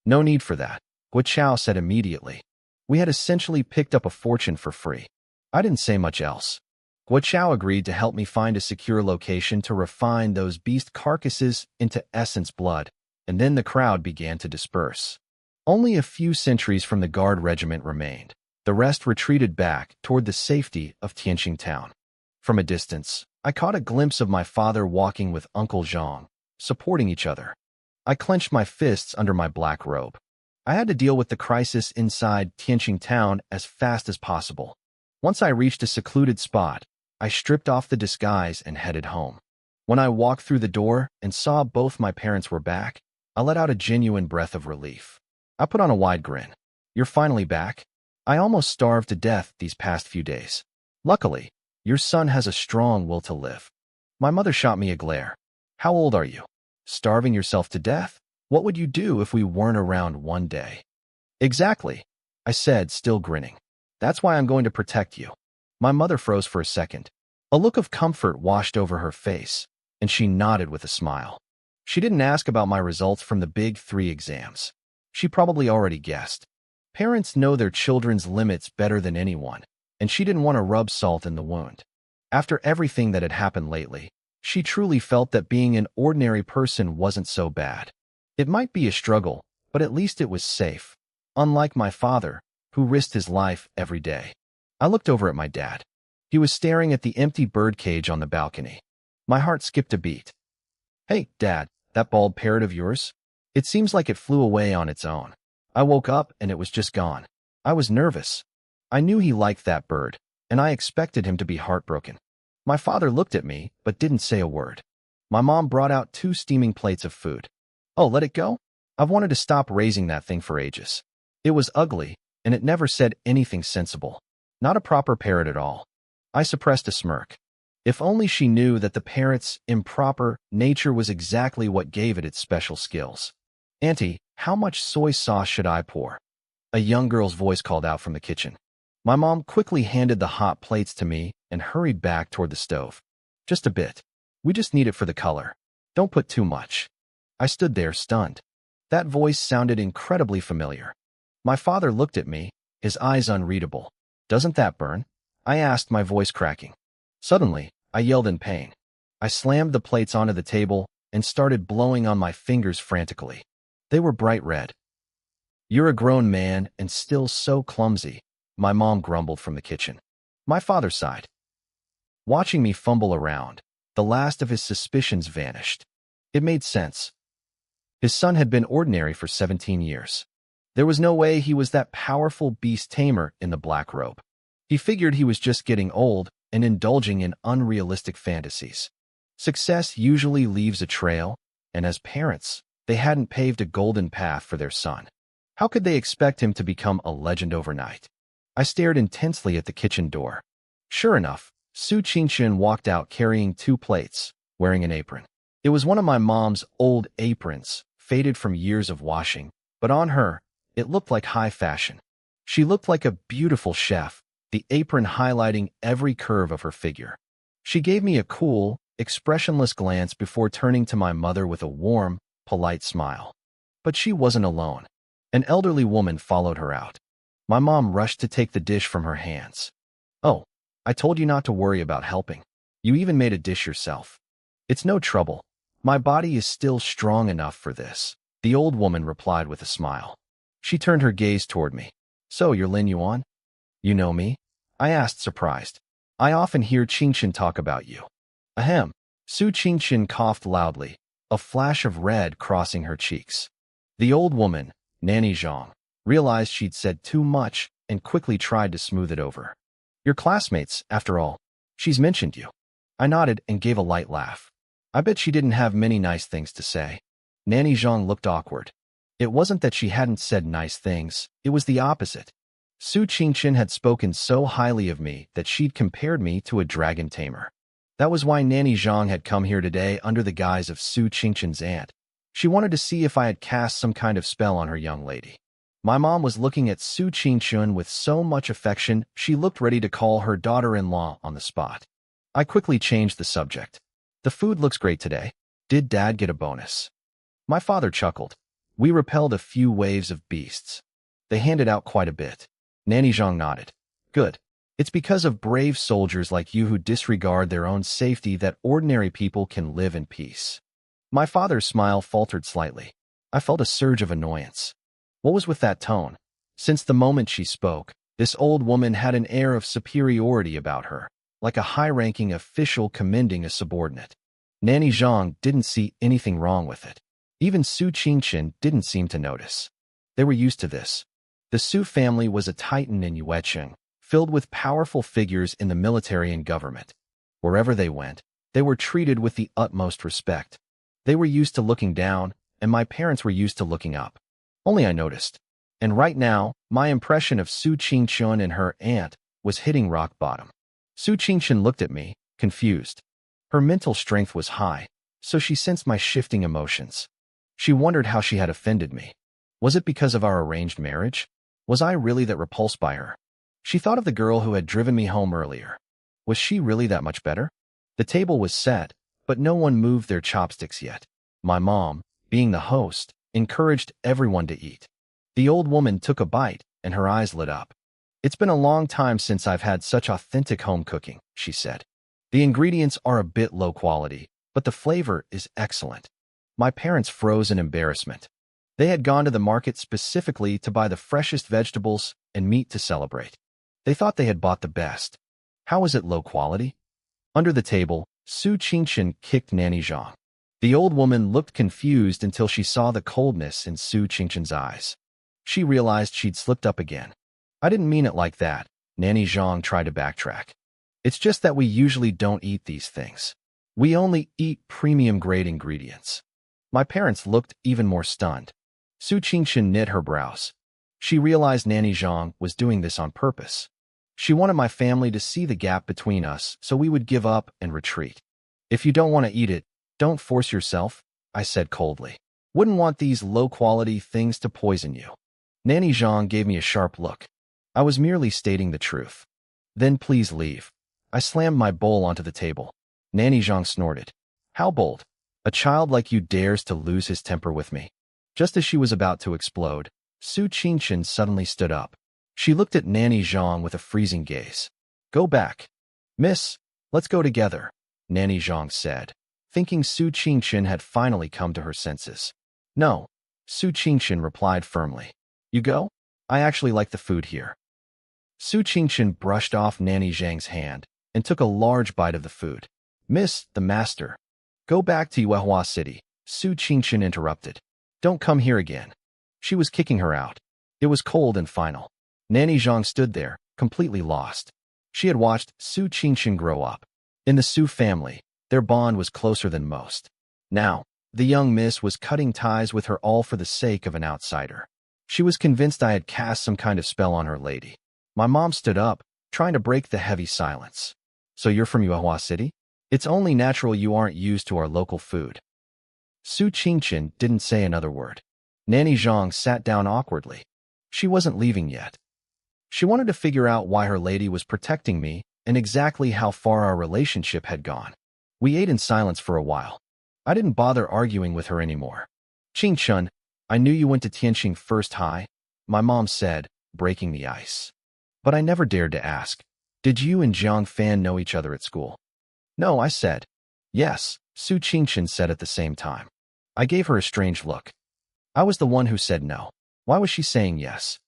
S1: No need for that, Guo said immediately. We had essentially picked up a fortune for free. I didn't say much else. Guo agreed to help me find a secure location to refine those beast carcasses into essence blood, and then the crowd began to disperse. Only a few sentries from the guard regiment remained. The rest retreated back toward the safety of Tianqing town. From a distance, I caught a glimpse of my father walking with Uncle Zhang, supporting each other. I clenched my fists under my black robe. I had to deal with the crisis inside Tianqing town as fast as possible. Once I reached a secluded spot, I stripped off the disguise and headed home. When I walked through the door and saw both my parents were back, I let out a genuine breath of relief. I put on a wide grin. You're finally back? I almost starved to death these past few days. Luckily, your son has a strong will to live. My mother shot me a glare. How old are you? Starving yourself to death? What would you do if we weren't around one day? Exactly, I said, still grinning. That's why I'm going to protect you. My mother froze for a second. A look of comfort washed over her face, and she nodded with a smile. She didn't ask about my results from the big 3 exams. She probably already guessed. Parents know their children's limits better than anyone, and she didn't want to rub salt in the wound. After everything that had happened lately, she truly felt that being an ordinary person wasn't so bad. It might be a struggle, but at least it was safe. Unlike my father, who risked his life every day. I looked over at my dad. He was staring at the empty birdcage on the balcony. My heart skipped a beat. Hey, Dad, that bald parrot of yours? It seems like it flew away on its own. I woke up and it was just gone. I was nervous. I knew he liked that bird, and I expected him to be heartbroken. My father looked at me, but didn't say a word. My mom brought out 2 steaming plates of food. Oh, let it go? I've wanted to stop raising that thing for ages. It was ugly, and it never said anything sensible. Not a proper parrot at all. I suppressed a smirk. If only she knew that the parrot's improper nature was exactly what gave it its special skills. Auntie, how much soy sauce should I pour? A young girl's voice called out from the kitchen. My mom quickly handed the hot plates to me and hurried back toward the stove. Just a bit. We just need it for the color. Don't put too much. I stood there stunned. That voice sounded incredibly familiar. My father looked at me, his eyes unreadable. Doesn't that burn? I asked, my voice cracking. Suddenly, I yelled in pain. I slammed the plates onto the table and started blowing on my fingers frantically. They were bright red. You're a grown man and still so clumsy, my mom grumbled from the kitchen. My father sighed. Watching me fumble around, the last of his suspicions vanished. It made sense. His son had been ordinary for 17 years. There was no way he was that powerful beast tamer in the black robe. He figured he was just getting old and indulging in unrealistic fantasies. Success usually leaves a trail, and as parents, they hadn't paved a golden path for their son. How could they expect him to become a legend overnight? I stared intensely at the kitchen door. Sure enough, Su Qingqian walked out carrying 2 plates, wearing an apron. It was one of my mom's old aprons, faded from years of washing, but on her, it looked like high fashion. She looked like a beautiful chef, the apron highlighting every curve of her figure. She gave me a cool, expressionless glance before turning to my mother with a warm, polite smile. But she wasn't alone. An elderly woman followed her out. My mom rushed to take the dish from her hands. Oh, I told you not to worry about helping. You even made a dish yourself. It's no trouble. My body is still strong enough for this, the old woman replied with a smile. She turned her gaze toward me. So, you're Lin Yuan? You know me? I asked, surprised. I often hear Qingqian talk about you. Ahem. Su Qingqian coughed loudly, a flash of red crossing her cheeks. The old woman, Nanny Zhang, realized she'd said too much and quickly tried to smooth it over. Your classmates, after all. She's mentioned you. I nodded and gave a light laugh. I bet she didn't have many nice things to say. Nanny Zhang looked awkward. It wasn't that she hadn't said nice things, it was the opposite. Su Qingqian had spoken so highly of me that she'd compared me to a dragon tamer. That was why Nanny Zhang had come here today under the guise of Su Qingqian's aunt. She wanted to see if I had cast some kind of spell on her young lady. My mom was looking at Su Qingchun with so much affection, she looked ready to call her daughter-in-law on the spot. I quickly changed the subject. The food looks great today. Did Dad get a bonus? My father chuckled. We repelled a few waves of beasts. They handed out quite a bit. Nanny Zhang nodded. Good. It's because of brave soldiers like you who disregard their own safety that ordinary people can live in peace. My father's smile faltered slightly. I felt a surge of annoyance. What was with that tone? Since the moment she spoke, this old woman had an air of superiority about her, like a high-ranking official commending a subordinate. Nanny Zhang didn't see anything wrong with it. Even Su Qingchen didn't seem to notice. They were used to this. The Su family was a titan in Yuecheng, filled with powerful figures in the military and government. Wherever they went, they were treated with the utmost respect. They were used to looking down, and my parents were used to looking up. Only I noticed. And right now, my impression of Su Qingchun and her aunt was hitting rock bottom. Su Qingchun looked at me, confused. Her mental strength was high, so she sensed my shifting emotions. She wondered how she had offended me. Was it because of our arranged marriage? Was I really that repulsed by her? She thought of the girl who had driven me home earlier. Was she really that much better? The table was set, but no one moved their chopsticks yet. My mom, being the host, encouraged everyone to eat. The old woman took a bite, and her eyes lit up. It's been a long time since I've had such authentic home cooking, she said. The ingredients are a bit low quality, but the flavor is excellent. My parents froze in embarrassment. They had gone to the market specifically to buy the freshest vegetables and meat to celebrate. They thought they had bought the best. How was it low quality? Under the table, Su Qingchen kicked Nanny Zhang. The old woman looked confused until she saw the coldness in Su Qingchen's eyes. She realized she'd slipped up again. I didn't mean it like that, Nanny Zhang tried to backtrack. It's just that we usually don't eat these things. We only eat premium-grade ingredients. My parents looked even more stunned. Su Qingchen knit her brows. She realized Nanny Zhang was doing this on purpose. She wanted my family to see the gap between us so we would give up and retreat. If you don't want to eat it, don't force yourself, I said coldly. Wouldn't want these low-quality things to poison you. Nanny Zhang gave me a sharp look. I was merely stating the truth. Then please leave. I slammed my bowl onto the table. Nanny Zhang snorted. How bold. A child like you dares to lose his temper with me. Just as she was about to explode, Su Qingchen suddenly stood up. She looked at Nanny Zhang with a freezing gaze. Go back. Miss, let's go together, Nanny Zhang said, thinking Su Qingchen had finally come to her senses. No, Su Qingchen replied firmly. You go? I actually like the food here. Su Qingchen brushed off Nanny Zhang's hand and took a large bite of the food. Miss, the master. Go back to Yuehua City, Su Qingchen interrupted. Don't come here again. She was kicking her out. It was cold and final. Nanny Zhang stood there, completely lost. She had watched Su Qingchen grow up. In the Su family, their bond was closer than most. Now, the young miss was cutting ties with her all for the sake of an outsider. She was convinced I had cast some kind of spell on her lady. My mom stood up, trying to break the heavy silence. So you're from Yuehua City? It's only natural you aren't used to our local food. Su Qingchen didn't say another word. Nanny Zhang sat down awkwardly. She wasn't leaving yet. She wanted to figure out why her lady was protecting me and exactly how far our relationship had gone. We ate in silence for a while. I didn't bother arguing with her anymore. Qingchun, I knew you went to Tianqing First High, my mom said, breaking the ice. But I never dared to ask. Did you and Jiang Fan know each other at school? No, I said. Yes, Su Qingchen said at the same time. I gave her a strange look. I was the one who said no. Why was she saying yes?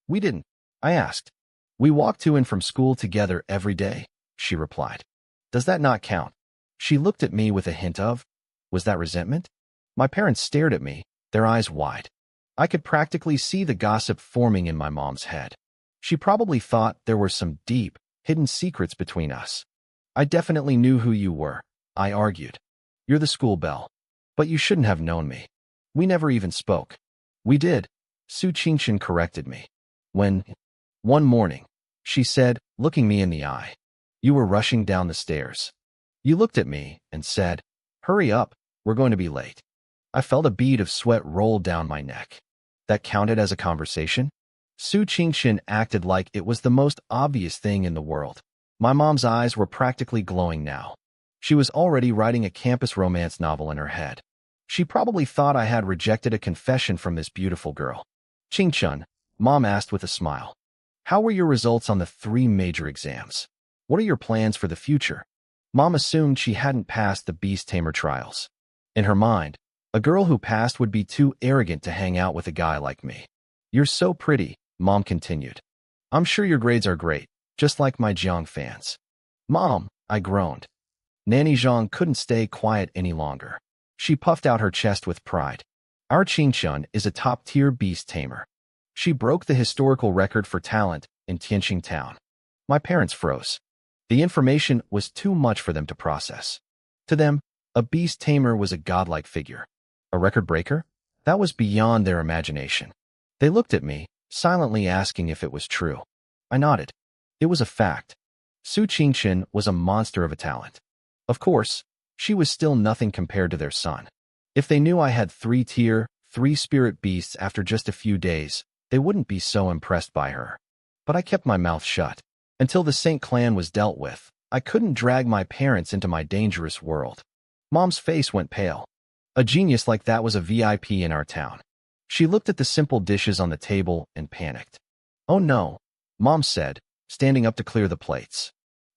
S1: We didn't, I asked. We walked to and from school together every day, she replied. Does that not count? She looked at me with a hint of, was that resentment? My parents stared at me, their eyes wide. I could practically see the gossip forming in my mom's head. She probably thought there were some deep, hidden secrets between us. I definitely knew who you were, I argued. You're the school belle. But you shouldn't have known me. We never even spoke. We did, Su Qingchen corrected me. One morning, she said, looking me in the eye. You were rushing down the stairs. You looked at me and said, hurry up, we're going to be late. I felt a bead of sweat roll down my neck. That counted as a conversation? Su Qingxin acted like it was the most obvious thing in the world. My mom's eyes were practically glowing now. She was already writing a campus romance novel in her head. She probably thought I had rejected a confession from this beautiful girl. Qingchun, Mom asked with a smile. How were your results on the 3 major exams? What are your plans for the future? Mom assumed she hadn't passed the Beast Tamer trials. In her mind, a girl who passed would be too arrogant to hang out with a guy like me. You're so pretty, Mom continued. I'm sure your grades are great, just like my Jiang fans. Mom, I groaned. Nanny Zhang couldn't stay quiet any longer. She puffed out her chest with pride. Our Qingchun is a top-tier beast tamer. She broke the historical record for talent in Tianqing Town. My parents froze. The information was too much for them to process. To them, a beast tamer was a godlike figure. A record breaker? That was beyond their imagination. They looked at me, silently asking if it was true. I nodded. It was a fact. Su Qingxin was a monster of a talent. Of course, she was still nothing compared to their son. If they knew I had 3-tier, 3-spirit beasts after just a few days, they wouldn't be so impressed by her. But I kept my mouth shut. Until the Saint clan was dealt with, I couldn't drag my parents into my dangerous world. Mom's face went pale. A genius like that was a VIP in our town. She looked at the simple dishes on the table and panicked. Oh no, Mom said, standing up to clear the plates.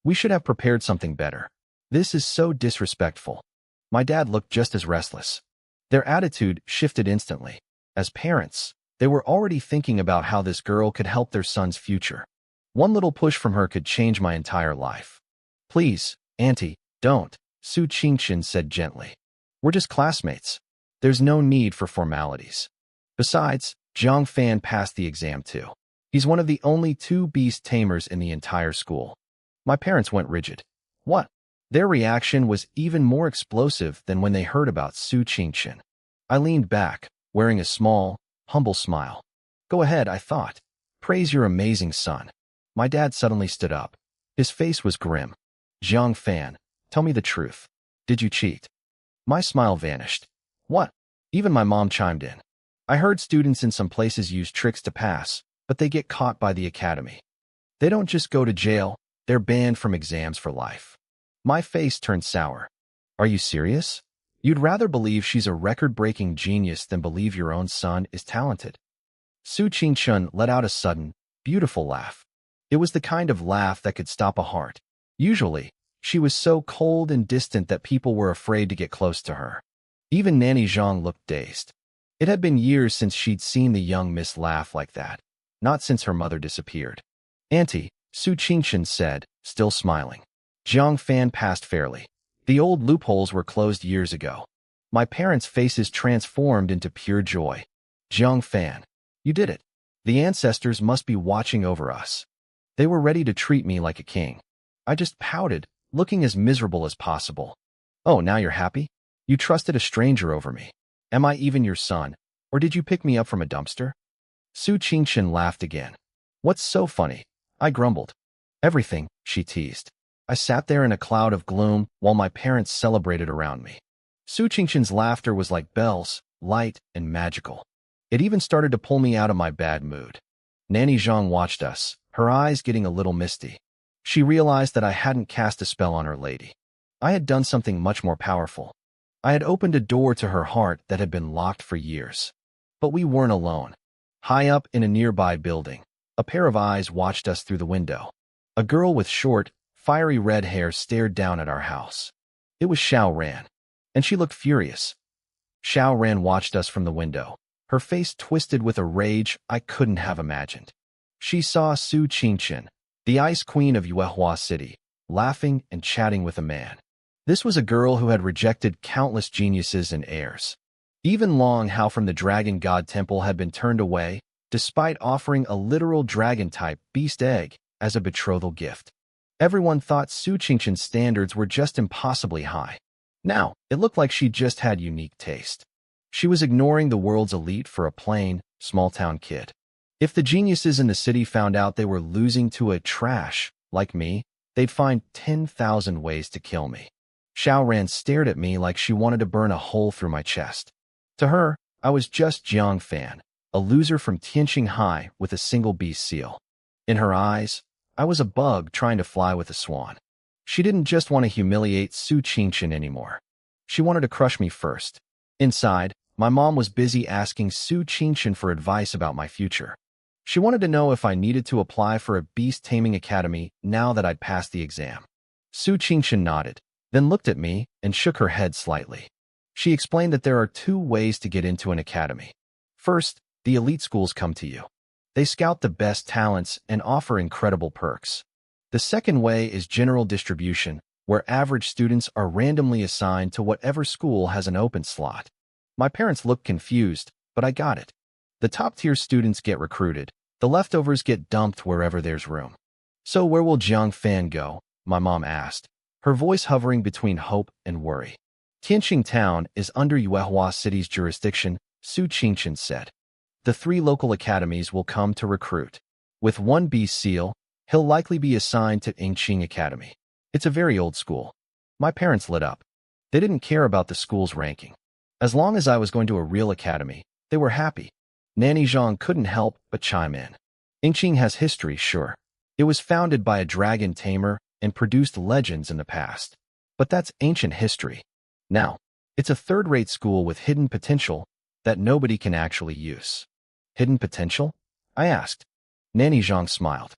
S1: We should have prepared something better. This is so disrespectful. My dad looked just as restless. Their attitude shifted instantly. As parents, they were already thinking about how this girl could help their son's future. One little push from her could change my entire life. Please, Auntie, don't, Su Qingxin said gently. We're just classmates. There's no need for formalities. Besides, Zhang Fan passed the exam too. He's one of the only 2 beast tamers in the entire school. My parents went rigid. What? Their reaction was even more explosive than when they heard about Su Qingxin. I leaned back, wearing a small, humble smile. Go ahead, I thought. Praise your amazing son. My dad suddenly stood up. His face was grim. Zhang Fan, tell me the truth. Did you cheat? My smile vanished. What? Even my mom chimed in. I heard students in some places use tricks to pass, but they get caught by the academy. They don't just go to jail, they're banned from exams for life. My face turned sour. Are you serious? You'd rather believe she's a record-breaking genius than believe your own son is talented. Su Qingchun let out a sudden, beautiful laugh. It was the kind of laugh that could stop a heart. Usually, she was so cold and distant that people were afraid to get close to her. Even Nanny Zhang looked dazed. It had been years since she'd seen the young miss laugh like that, not since her mother disappeared. Auntie, Su Qingxin said, still smiling. Zhang Fan passed fairly. The old loopholes were closed years ago. My parents' faces transformed into pure joy. Zhang Fan, you did it. The ancestors must be watching over us. They were ready to treat me like a king. I just pouted, looking as miserable as possible. Oh, now you're happy? You trusted a stranger over me. Am I even your son, or did you pick me up from a dumpster? Su Qingxin laughed again. What's so funny? I grumbled. Everything, she teased. I sat there in a cloud of gloom while my parents celebrated around me. Su Qingxin's laughter was like bells, light and magical. It even started to pull me out of my bad mood. Nanny Zhang watched us, her eyes getting a little misty. She realized that I hadn't cast a spell on her lady. I had done something much more powerful. I had opened a door to her heart that had been locked for years. But we weren't alone. High up in a nearby building, a pair of eyes watched us through the window. A girl with short, fiery red hair stared down at our house. It was Xiao Ran, and she looked furious. Xiao Ran watched us from the window, her face twisted with a rage I couldn't have imagined. She saw Su Qingxin, the ice queen of Yuehua City, laughing and chatting with a man. This was a girl who had rejected countless geniuses and heirs. Even Long Hao from the Dragon God Temple had been turned away, despite offering a literal dragon-type beast egg as a betrothal gift. Everyone thought Su Qingxin's standards were just impossibly high. Now, it looked like she just had unique taste. She was ignoring the world's elite for a plain, small-town kid. If the geniuses in the city found out they were losing to a trash like me, they'd find 10,000 ways to kill me. Xiao Ran stared at me like she wanted to burn a hole through my chest. To her, I was just Jiang Fan, a loser from Tianqing High with a single beast seal. In her eyes, I was a bug trying to fly with a swan. She didn't just want to humiliate Su Qingshan anymore. She wanted to crush me first. Inside, my mom was busy asking Su Qingshan for advice about my future. She wanted to know if I needed to apply for a beast taming academy now that I'd passed the exam. Su Qingshan nodded, then looked at me and shook her head slightly. She explained that there are two ways to get into an academy. First, the elite schools come to you. They scout the best talents and offer incredible perks. The second way is general distribution, where average students are randomly assigned to whatever school has an open slot. My parents looked confused, but I got it. The top-tier students get recruited. The leftovers get dumped wherever there's room. So where will Jiang Fan go? My mom asked, her voice hovering between hope and worry. Tianqing Town is under Yuehua City's jurisdiction, Su Qingshan said. The 3 local academies will come to recruit. With 1 beast seal, he'll likely be assigned to Yingqing Academy. It's a very old school. My parents lit up. They didn't care about the school's ranking. As long as I was going to a real academy, they were happy. Nanny Zhang couldn't help but chime in. Yingqing has history, sure. It was founded by a dragon tamer and produced legends in the past. But that's ancient history. Now, it's a third-rate school with hidden potential that nobody can actually use. Hidden potential? I asked. Nanny Zhang smiled.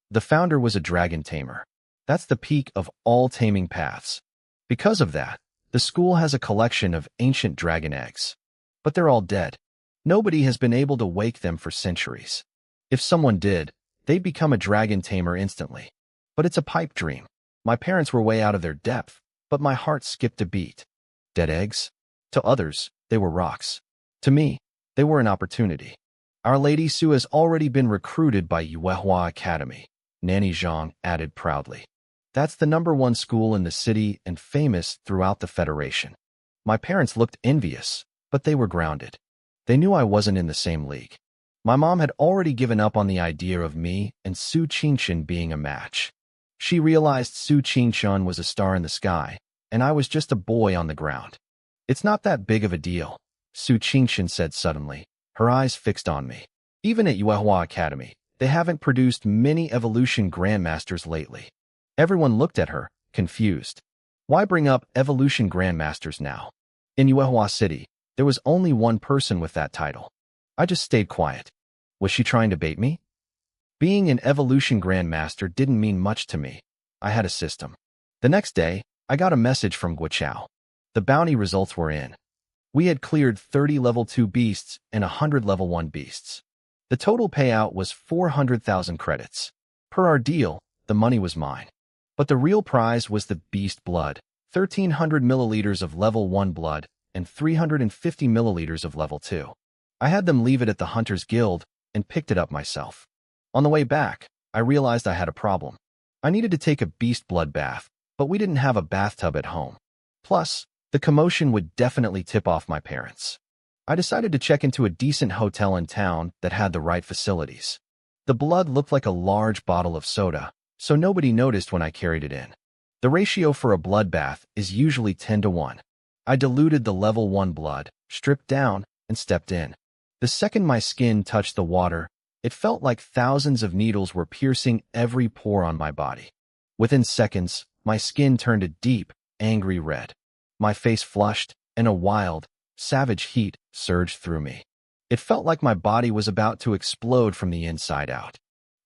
S1: The founder was a dragon tamer. That's the peak of all taming paths. Because of that, the school has a collection of ancient dragon eggs. But they're all dead. Nobody has been able to wake them for centuries. If someone did, they'd become a dragon tamer instantly. But it's a pipe dream. My parents were way out of their depth, but my heart skipped a beat. Dead eggs? To others, they were rocks. To me, they were an opportunity. Our Lady Su has already been recruited by Yuehua Academy, Nanny Zhang added proudly. That's the #1 school in the city and famous throughout the Federation. My parents looked envious, but they were grounded. They knew I wasn't in the same league. My mom had already given up on the idea of me and Su Qingshan being a match. She realized Su Qingshan was a star in the sky, and I was just a boy on the ground. It's not that big of a deal, Su Qingshan said suddenly, her eyes fixed on me. Even at Yuehua Academy, they haven't produced many evolution grandmasters lately. Everyone looked at her, confused. Why bring up evolution grandmasters now? In Yuehua City, there was only one person with that title. I just stayed quiet. Was she trying to bait me? Being an evolution grandmaster didn't mean much to me. I had a system. The next day, I got a message from Guoqiao. The bounty results were in. We had cleared 30 level 2 beasts and 100 level 1 beasts. The total payout was 400,000 credits. Per our deal, the money was mine. But the real prize was the beast blood, 1,300 milliliters of level 1 blood and 350 milliliters of level 2. I had them leave it at the Hunter's Guild and picked it up myself. On the way back, I realized I had a problem. I needed to take a beast blood bath, but we didn't have a bathtub at home. Plus, the commotion would definitely tip off my parents. I decided to check into a decent hotel in town that had the right facilities. The blood looked like a large bottle of soda, so nobody noticed when I carried it in. The ratio for a bloodbath is usually 10-1. I diluted the level 1 blood, stripped down, and stepped in. The second my skin touched the water, it felt like thousands of needles were piercing every pore on my body. Within seconds, my skin turned a deep, angry red. My face flushed, and a wild, savage heat surged through me. It felt like my body was about to explode from the inside out.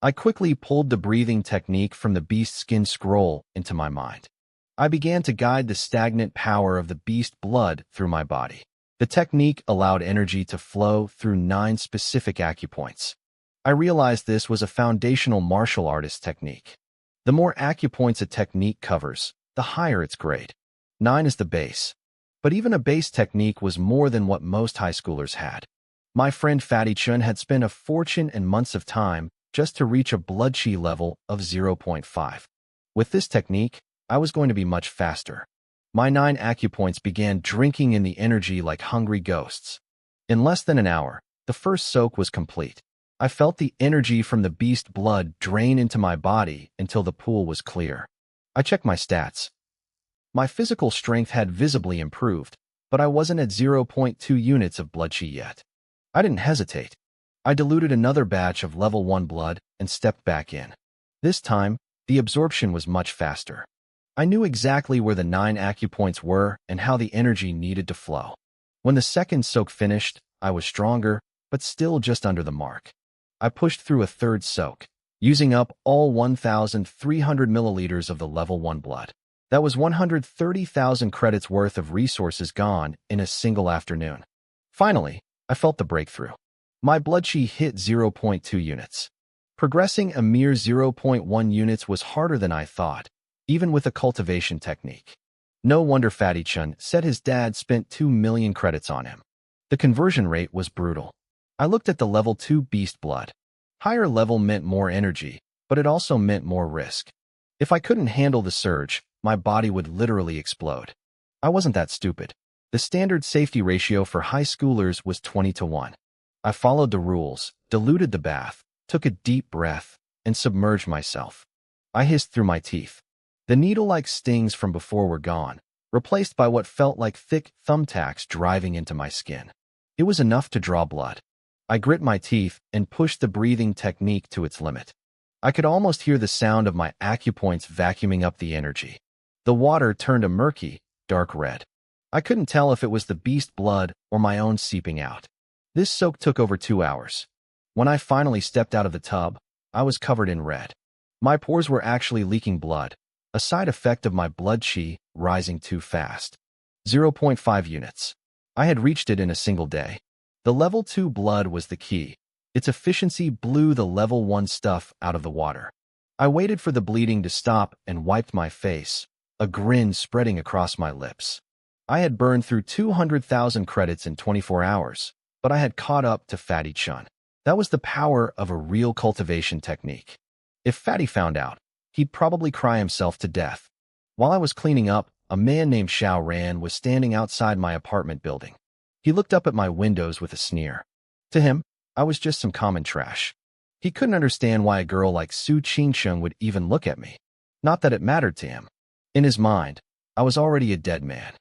S1: I quickly pulled the breathing technique from the beast skin scroll into my mind. I began to guide the stagnant power of the beast blood through my body. The technique allowed energy to flow through 9 specific acupoints. I realized this was a foundational martial artist technique. The more acupoints a technique covers, the higher its grade. 9 is the base. But even a base technique was more than what most high schoolers had. My friend Fatty Chun had spent a fortune and months of time just to reach a blood chi level of 0.5. With this technique, I was going to be much faster. My 9 acupoints began drinking in the energy like hungry ghosts. In less than an hour, the first soak was complete. I felt the energy from the beast blood drain into my body until the pool was clear. I checked my stats. My physical strength had visibly improved. but I wasn't at zero point 0.2 units of blood chi yet. I didn't hesitate. I diluted another batch of level 1 blood and stepped back in. This time, the absorption was much faster. I knew exactly where the 9 acupoints were and how the energy needed to flow. When the second soak finished, I was stronger, but still just under the mark. I pushed through a third soak, using up all 1,300 milliliters of the level 1 blood. That was 130,000 credits worth of resources gone in a single afternoon. Finally, I felt the breakthrough. My blood chi hit 0 0.2 units. Progressing a mere 0 0.1 units was harder than I thought, even with a cultivation technique. No wonder Fatty-chun said his dad spent 2 million credits on him. The conversion rate was brutal. I looked at the level 2 beast blood. Higher level meant more energy, but it also meant more risk. If I couldn't handle the surge, my body would literally explode. I wasn't that stupid. The standard safety ratio for high schoolers was 20:1. I followed the rules, diluted the bath, took a deep breath, and submerged myself. I hissed through my teeth. The needle-like stings from before were gone, replaced by what felt like thick thumbtacks driving into my skin. It was enough to draw blood. I grit my teeth and pushed the breathing technique to its limit. I could almost hear the sound of my acupoints vacuuming up the energy. The water turned a murky, dark red. I couldn't tell if it was the beast blood or my own seeping out. This soak took over 2 hours. When I finally stepped out of the tub, I was covered in red. My pores were actually leaking blood, a side effect of my blood chi rising too fast. 0 0.5 units. I had reached it in a single day. The level 2 blood was the key. Its efficiency blew the level 1 stuff out of the water. I waited for the bleeding to stop and wiped my face, a grin spreading across my lips. I had burned through 200,000 credits in 24 hours, but I had caught up to Fatty-chun. That was the power of a real cultivation technique. If Fatty found out, he'd probably cry himself to death. While I was cleaning up, a man named Xiao Ran was standing outside my apartment building. He looked up at my windows with a sneer. To him, I was just some common trash. He couldn't understand why a girl like Su Qingcheng would even look at me. Not that it mattered to him. In his mind, I was already a dead man.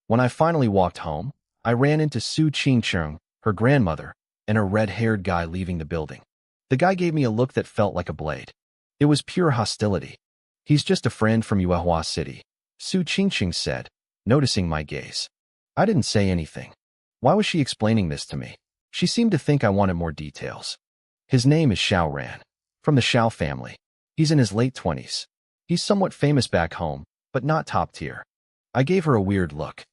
S1: When I finally walked home, I ran into Su Qingcheng, her grandmother, and a red-haired guy leaving the building. The guy gave me a look that felt like a blade. It was pure hostility. He's just a friend from Yuehua City, Su Qingcheng said, noticing my gaze. I didn't say anything. Why was she explaining this to me? She seemed to think I wanted more details. His name is Xiao Ran, from the Xiao family. He's in his late 20s. He's somewhat famous back home, but not top tier. I gave her a weird look.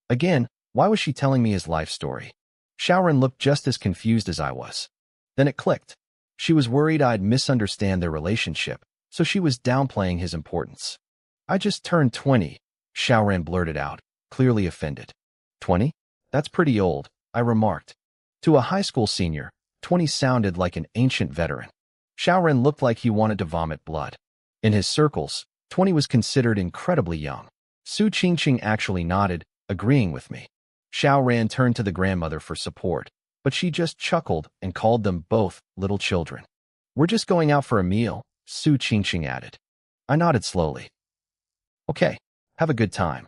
S1: Again, why was she telling me his life story? Xiaoran looked just as confused as I was. Then it clicked. She was worried I'd misunderstand their relationship, so she was downplaying his importance. I just turned 20, Xiaoran blurted out, clearly offended. 20? That's pretty old, I remarked. To a high school senior, 20 sounded like an ancient veteran. Xiaoran looked like he wanted to vomit blood. In his circles, 20 was considered incredibly young. Su Qingqing actually nodded, agreeing with me. Xiaoran turned to the grandmother for support, but she just chuckled and called them both little children. We're just going out for a meal, Su Qingqing added. I nodded slowly. Okay, have a good time.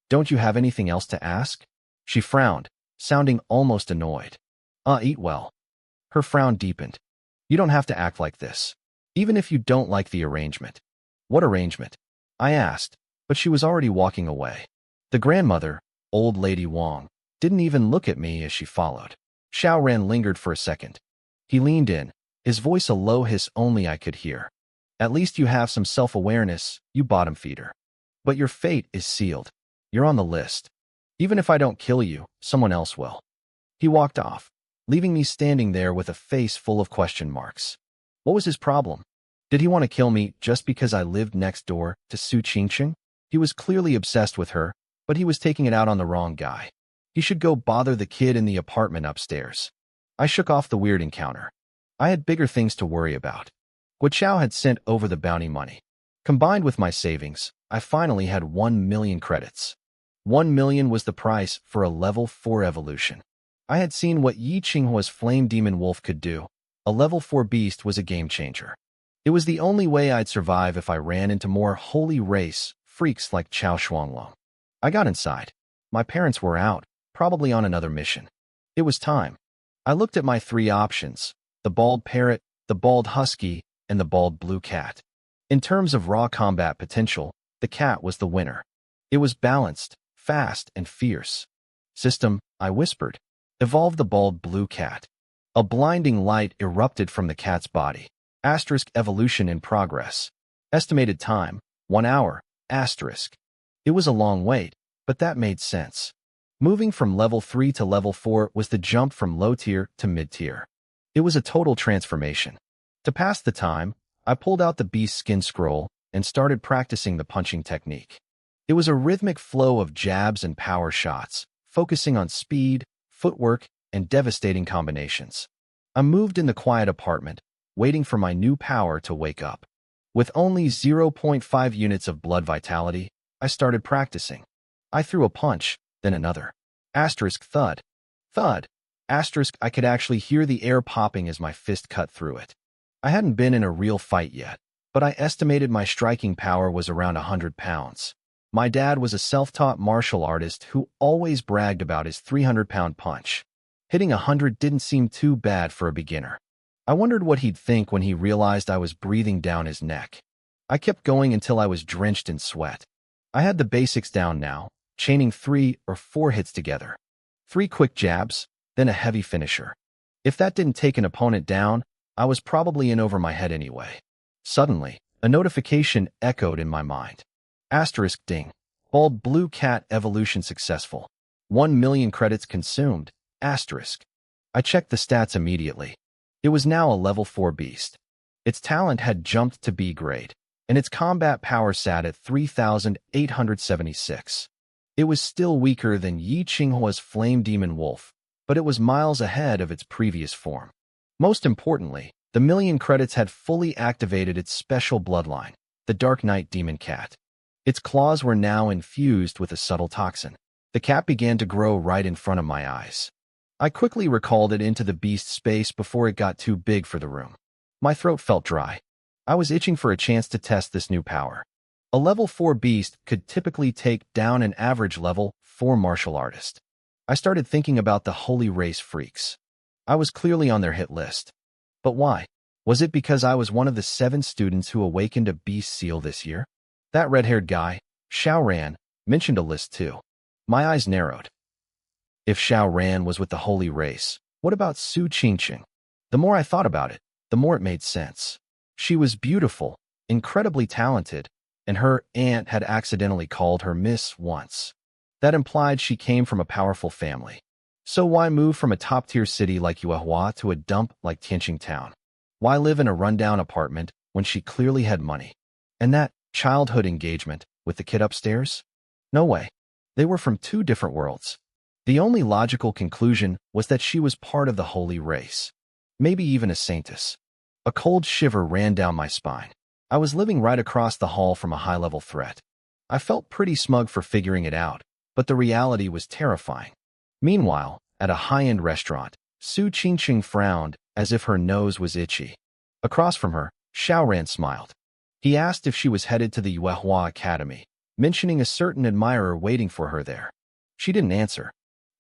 S1: Don't you have anything else to ask? She frowned, sounding almost annoyed. Eat well. Her frown deepened. You don't have to act like this, even if you don't like the arrangement. What arrangement? I asked, but she was already walking away. The grandmother, old lady Wang, didn't even look at me as she followed. Xiaoran lingered for a second. He leaned in, his voice a low hiss only I could hear. At least you have some self-awareness, you bottom feeder. But your fate is sealed. You're on the list. Even if I don't kill you, someone else will. He walked off, leaving me standing there with a face full of question marks. What was his problem? Did he want to kill me just because I lived next door to Su Qingqing? He was clearly obsessed with her, but he was taking it out on the wrong guy. He should go bother the kid in the apartment upstairs. I shook off the weird encounter. I had bigger things to worry about. Guo had sent over the bounty money. Combined with my savings, I finally had 1 million credits. 1 million was the price for a level 4 evolution. I had seen what Yi Qinghua's flame demon wolf could do. A level 4 beast was a game changer. It was the only way I'd survive if I ran into more holy race freaks like Chao Shuanglong. I got inside. My parents were out, probably on another mission. It was time. I looked at my three options: the bald parrot, the bald husky, and the bald blue cat. In terms of raw combat potential, the cat was the winner. It was balanced, fast, and fierce. System, I whispered. Evolve the bald blue cat. A blinding light erupted from the cat's body. Asterisk evolution in progress. Estimated time, 1 hour, asterisk. It was a long wait, but that made sense. Moving from level 3 to level 4 was the jump from low tier to mid tier. It was a total transformation. To pass the time, I pulled out the beast skin scroll and started practicing the punching technique. It was a rhythmic flow of jabs and power shots, focusing on speed, footwork, and devastating combinations. I moved in the quiet apartment, waiting for my new power to wake up. With only 0.5 units of blood vitality, I started practicing. I threw a punch, then another. Asterisk thud. Thud. Asterisk I could actually hear the air popping as my fist cut through it. I hadn't been in a real fight yet, but I estimated my striking power was around 100 pounds. My dad was a self-taught martial artist who always bragged about his 300-pound punch. Hitting 100 didn't seem too bad for a beginner. I wondered what he'd think when he realized I was breathing down his neck. I kept going until I was drenched in sweat. I had the basics down now, chaining 3 or 4 hits together. 3 quick jabs, then a heavy finisher. If that didn't take an opponent down, I was probably in over my head anyway. Suddenly, a notification echoed in my mind. Asterisk ding. Bald blue cat evolution successful. 1 million credits consumed. Asterisk. I checked the stats immediately. It was now a level 4 beast. Its talent had jumped to B grade, and its combat power sat at 3,876. It was still weaker than Yi Qinghua's Flame Demon Wolf, but it was miles ahead of its previous form. Most importantly, the million credits had fully activated its special bloodline, the Dark Knight Demon Cat. Its claws were now infused with a subtle toxin. The cat began to grow right in front of my eyes. I quickly recalled it into the beast's space before it got too big for the room. My throat felt dry. I was itching for a chance to test this new power. A level 4 beast could typically take down an average level 4 martial artist. I started thinking about the Holy Race freaks. I was clearly on their hit list. But why? Was it because I was one of the 7 students who awakened a beast seal this year? That red-haired guy, Xiao Ran, mentioned a list too. My eyes narrowed. If Xiao Ran was with the Holy Race, what about Su Qingqing? The more I thought about it, the more it made sense. She was beautiful, incredibly talented, and her aunt had accidentally called her Miss once. That implied she came from a powerful family. So why move from a top-tier city like Yahello to a dump like Tianqing Town? Why live in a rundown apartment when she clearly had money? And that childhood engagement with the kid upstairs? No way. They were from 2 different worlds. The only logical conclusion was that she was part of the Holy Race. Maybe even a saintess. A cold shiver ran down my spine. I was living right across the hall from a high-level threat. I felt pretty smug for figuring it out, but the reality was terrifying. Meanwhile, at a high-end restaurant, Su Qingqing frowned as if her nose was itchy. Across from her, Xiao Ran smiled. He asked if she was headed to the Manhwa Academy, mentioning a certain admirer waiting for her there. She didn't answer.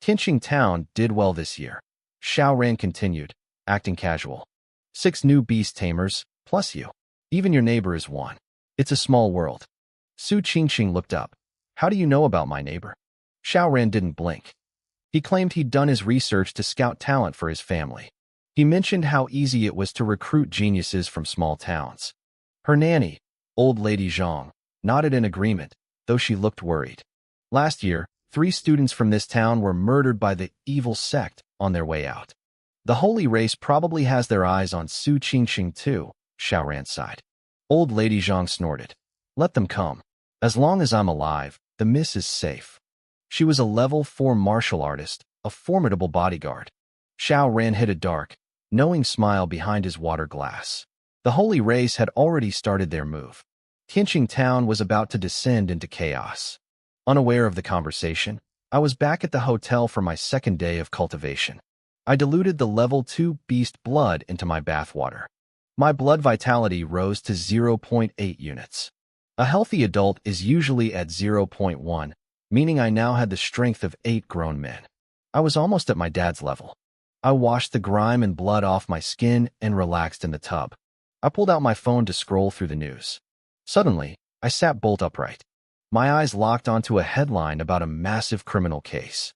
S1: Tianqing Town did well this year. Xiao Ran continued, acting casual. 6 new beast tamers, plus you. Even your neighbor is one. It's a small world. Su Qingqing looked up. How do you know about my neighbor? Xiao Ran didn't blink. He claimed he'd done his research to scout talent for his family. He mentioned how easy it was to recruit geniuses from small towns. Her nanny, old lady Zhang, nodded in agreement, though she looked worried. Last year, 3 students from this town were murdered by the evil sect on their way out. The Holy Race probably has their eyes on Su Qingqing too, Xiao Ran sighed. Old lady Zhang snorted. Let them come. As long as I'm alive, the miss is safe. She was a level 4 martial artist, a formidable bodyguard. Xiao Ran hid a dark, knowing smile behind his water glass. The Holy Race had already started their move. Tianqing Town was about to descend into chaos. Unaware of the conversation, I was back at the hotel for my second day of cultivation. I diluted the level 2 beast blood into my bathwater. My blood vitality rose to 0.8 units. A healthy adult is usually at 0.1, meaning I now had the strength of 8 grown men. I was almost at my dad's level. I washed the grime and blood off my skin and relaxed in the tub. I pulled out my phone to scroll through the news. Suddenly, I sat bolt upright. My eyes locked onto a headline about a massive criminal case.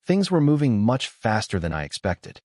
S1: Things were moving much faster than I expected.